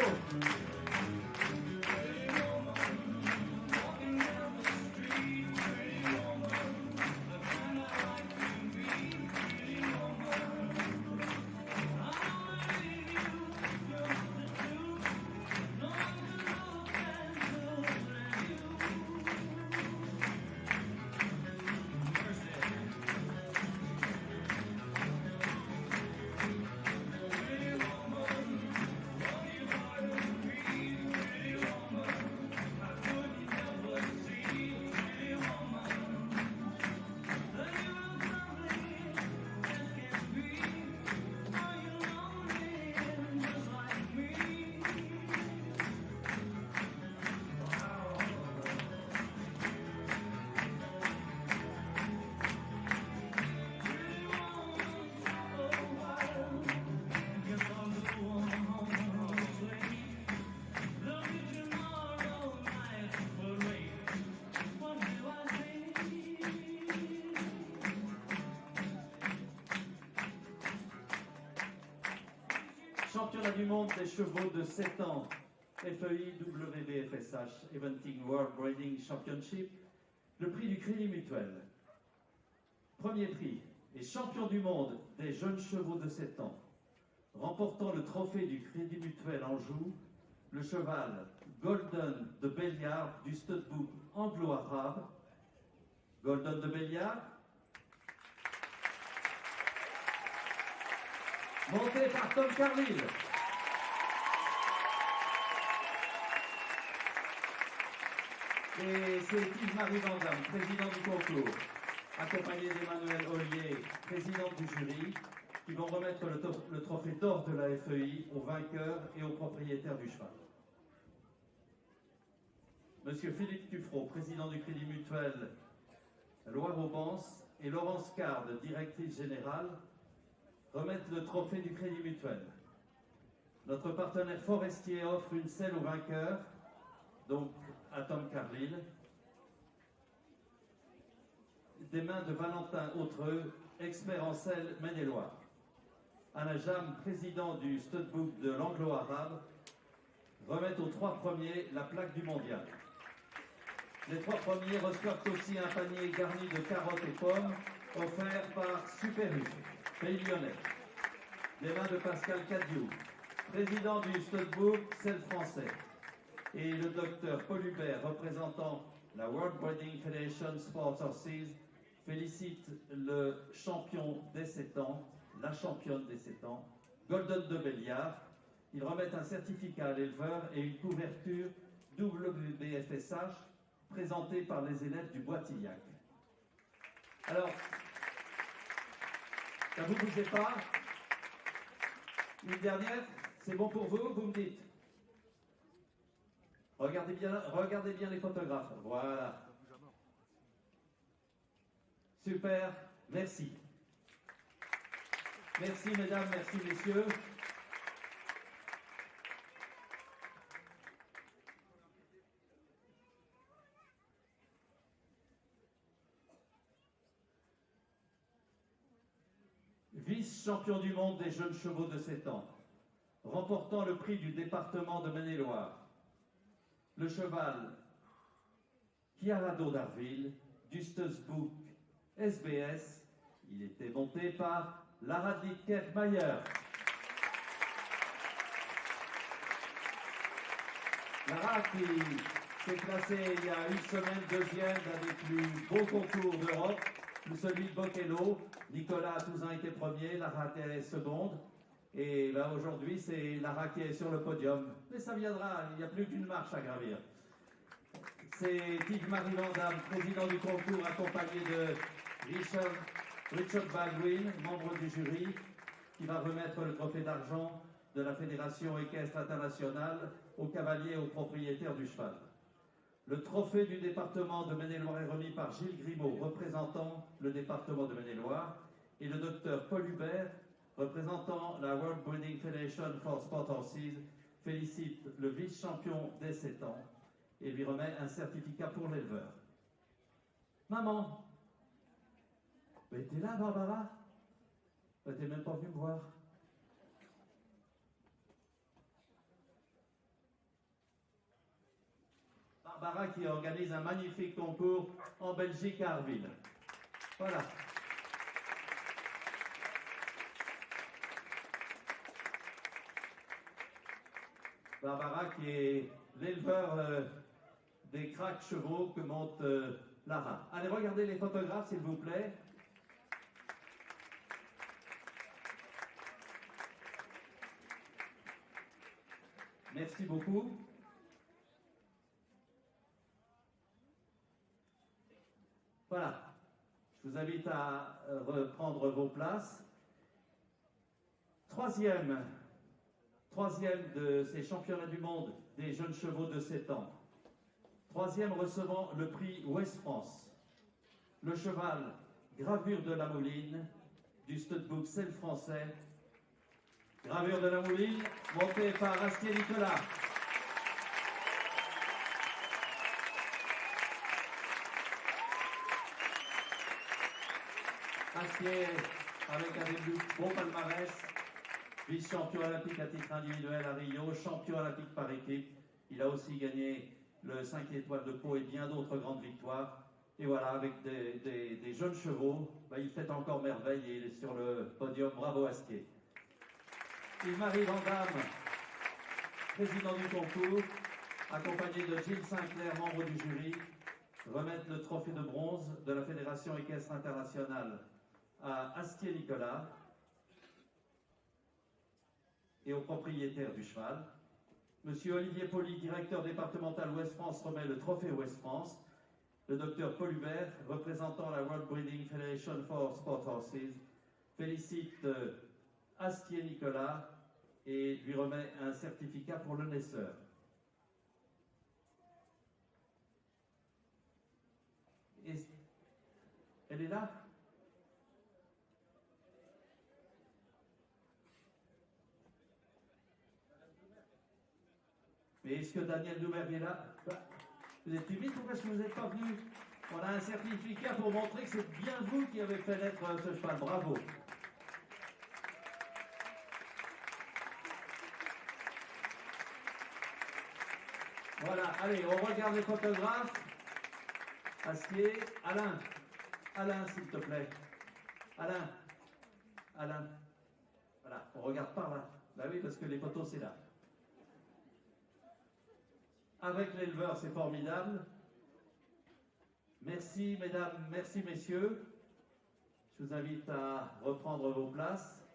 Championnat du monde des chevaux de 7 ans, FEI WBFSH, Eventing World Breeding Championship, le prix du Crédit Mutuel. Premier prix et champion du monde des jeunes chevaux de 7 ans, remportant le trophée du Crédit Mutuel Anjou, le cheval Golden de Belliard du studbook anglo-arabe. Golden de Belliard, monté par Tom Carlyle. Et c'est Yves-Marie Vandam, président du concours, accompagné d'Emmanuel Ollier, président du jury, qui vont remettre le trophée d'or de la FEI aux vainqueurs et aux propriétaires du cheval. Monsieur Philippe Tuffreau, président du Crédit Mutuel Loire-Aubance, et Laurence Card, directrice générale, remettent le trophée du Crédit Mutuel. Notre partenaire forestier offre une selle aux vainqueurs, donc à Tom Carlyle, des mains de Valentin Autreux, expert en selle Maine-et-Loire. Alain Jam, président du studbook de l'anglo-arabe, remet aux 3 premiers la plaque du mondial. Les 3 premiers reçoivent aussi un panier garni de carottes et pommes, offert par Super U, Pays Lyonnais. Les mains de Pascal Cadiou, président du studbook Selle Français. Et le docteur Paul Hubert, représentant la World Breeding Federation Sports Horses, félicite le champion des 7 ans, la championne des 7 ans, Golden de Belliard. Ils remettent un certificat à l'éleveur et une couverture WBFSH présentée par les élèves du Bois-Tillac. Alors, ça ne vous bougez pas. Une dernière, c'est bon pour vous, vous me dites. Regardez bien les photographes. Voilà. Super, merci. Merci mesdames, merci messieurs. Vice-champion du monde des jeunes chevaux de 7 ans, remportant le prix du département de Maine-et-Loire. Le cheval Chiarado d'Arville, du studbook SBS, il était monté par Lara Dietkerk-Mayer. Lara qui s'est classée il y a une semaine deuxième d'un des plus beaux concours d'Europe, celui de Bocello. Nicolas Touzin était premier, Lara était seconde. Et ben aujourd'hui, c'est Lara qui est sur le podium. Mais ça viendra, il n'y a plus qu'une marche à gravir. C'est Yves-Marie Vandam, président du concours, accompagné de Richard Baldwin, membre du jury, qui va remettre le trophée d'argent de la Fédération équestre internationale aux cavaliers et aux propriétaires du cheval. Le trophée du département de Maine-et-Loire est remis par Gilles Grimaud, représentant le département de Maine-et-Loire, et le docteur Paul Hubert, représentant la World Breeding Federation for Sport Horses, félicite le vice-champion des 7 ans et lui remet un certificat pour l'éleveur. Maman, mais t'es là, Barbara? T'es même pas venue me voir. Barbara qui organise un magnifique concours en Belgique à Arville. Voilà. Barbara qui est l'éleveur des cracks chevaux que monte Lara. Allez, regardez les photographes, s'il vous plaît. Merci beaucoup. Voilà. Je vous invite à reprendre vos places. Troisième de ces championnats du monde des jeunes chevaux de 7 ans. Troisième recevant le prix Ouest France. Le cheval Gravure de la Mouline du studbook Selle Français. Gravure de la Mouline, monté par Astier Nicolas. Astier avec un début bon palmarès. vice-champion olympique à titre individuel à Rio, champion olympique par équipe. Il a aussi gagné le 5 étoiles de Pau et bien d'autres grandes victoires. Et voilà, avec des jeunes chevaux, il fait encore merveille et il est sur le podium. Bravo Astier. Yves-Marie Van Damme, président du concours, accompagné de Gilles Sinclair, membre du jury, remettre le trophée de bronze de la Fédération équestre internationale à Astier-Nicolas et au propriétaire du cheval. Monsieur Olivier Poli, directeur départemental Ouest-France, remet le trophée Ouest-France. Le docteur Paul Hubert, représentant la World Breeding Federation for Sport Horses, félicite Astier-Nicolas et lui remet un certificat pour le naisseur. Elle est là? Mais est-ce que Daniel Doumergue est là? Vous êtes timide, pourquoi est-ce que vous n'êtes pas venu? On a un certificat pour montrer que c'est bien vous qui avez fait naître ce cheval. Bravo. Voilà, allez, on regarde les photographes. Astier, Alain. Alain, s'il te plaît. Alain. Alain. Voilà, on regarde par là. Bah oui, parce que les photos, c'est là. Avec l'éleveur, c'est formidable. Merci, mesdames, merci, messieurs. Je vous invite à reprendre vos places.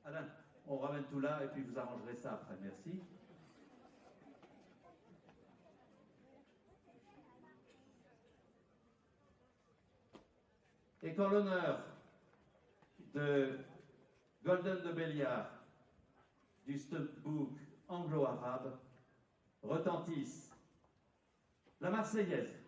Alain, on ramène tout là et puis vous arrangerez ça après. Merci. Et qu'en l'honneur de Golden de Béliard du Studbook anglo-arabe retentisse la Marseillaise.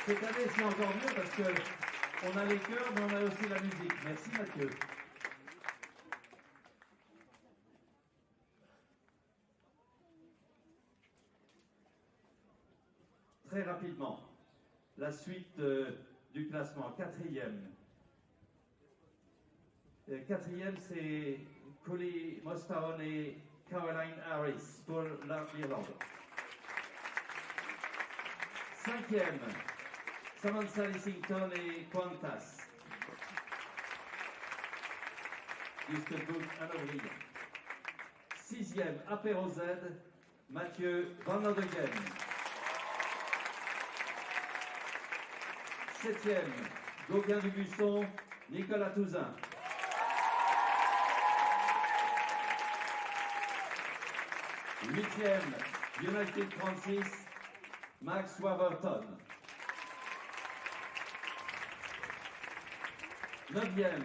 Cette année, c'est encore mieux parce qu'on a les chœurs, mais on a aussi la musique. Merci Mathieu. Très rapidement, la suite du classement. Quatrième, c'est Collie Mostown et Caroline Harris pour l'Irlande. Cinquième, Samantha Lissington et Qantas. Du Studbook Hanovrier. Sixième, Apéro Z, Mathieu Van Odegen. Septième, Gauguin du Buisson, Nicolas Touzin. Huitième, United 36, Max Waverton. Neuvième,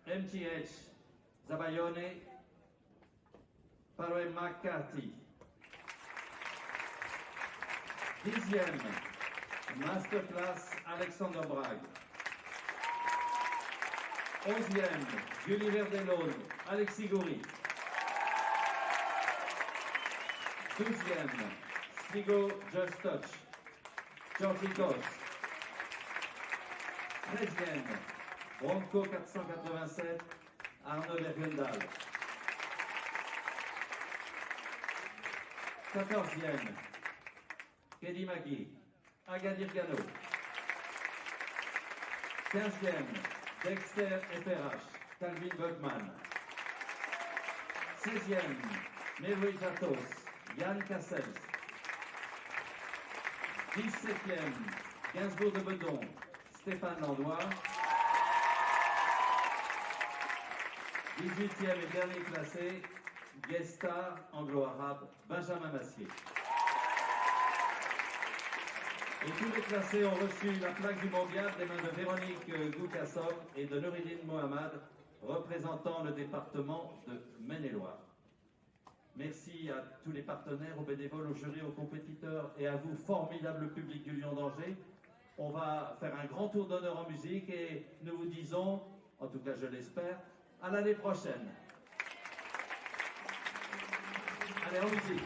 MTH Zabayone, Paroe McCarthy. Dixième, Masterclass Alexander Bragg. Onzième, Gulliver Delon, Alexis Goury. Douzième, Sligo Just Touch, George Icos. 13e, Bronco 487, Arnaud Bergendal. 14e, Kedimaki, Agadir Gano. 15e, Dexter FRH, Calvin Buckman. 16e, Mary Jatos, Yann Cassels. 17e, Gainsbourg de Bedon, Stéphane Landois. 18e et dernier classé, guest star anglo-arabe, Benjamin Massier. Et tous les classés ont reçu la plaque du mondial des mains de Véronique Goukassov et de Nouridine Mohamed, représentant le département de Maine-et-Loire. Merci à tous les partenaires, aux bénévoles, aux jurys, aux compétiteurs et à vous, formidable public du Lion d'Angers. On va faire un grand tour d'honneur en musique et nous vous disons, en tout cas je l'espère, à l'année prochaine. Allez, en musique.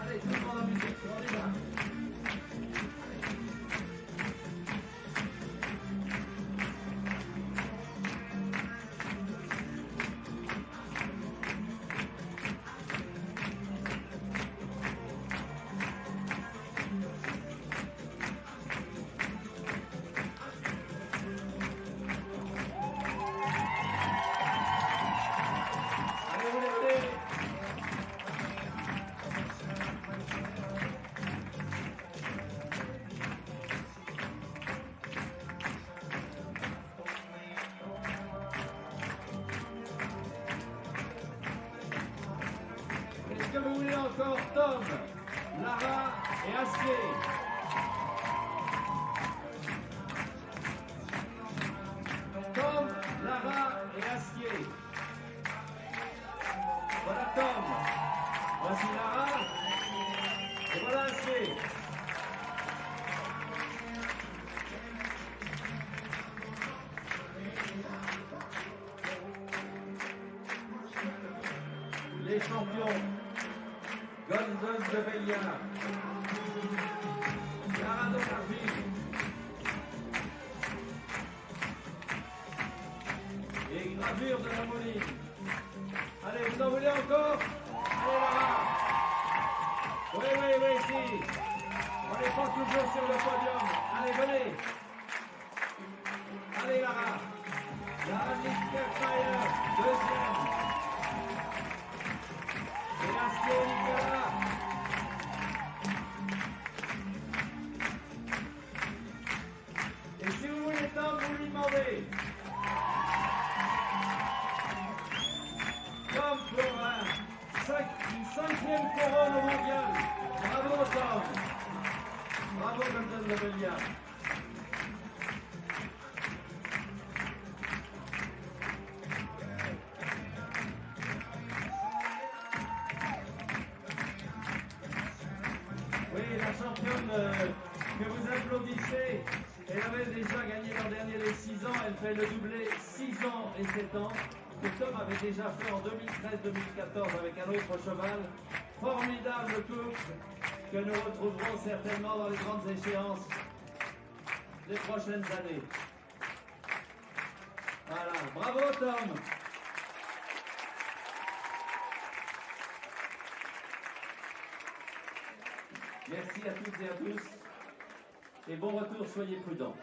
Allez, tout le monde en musique, on y va. Est-ce que vous voulez encore Tom, Lara et Astier? Tom, Lara et Astier. Voilà Tom. Voici Lara. Et voilà Astier. Les champions. Golden de Bélia, Lara de Carville et gravure de la Moline. Allez, vous en voulez encore? Allez Lara. Oui, ici. On n'est pas toujours sur le podium. Allez, venez. Allez Lara. Lara Nickelfire, deuxième. Et Astier Nicolas. Et si vous voulez Tom, vous lui demandez. Tom pour une cinquième couronne au mondial. Bravo Tom. Bravo Golden de Bélia. Oui, la championne que vous applaudissez, elle avait déjà gagné l'an dernier les 6 ans, elle fait le doublé 6 ans et 7 ans, que Tom avait déjà fait en 2013-2014 avec un autre cheval. Formidable couple que nous retrouverons certainement dans les grandes échéances des prochaines années. Voilà, bravo Tom! Merci à toutes et à tous et bon retour, soyez prudents.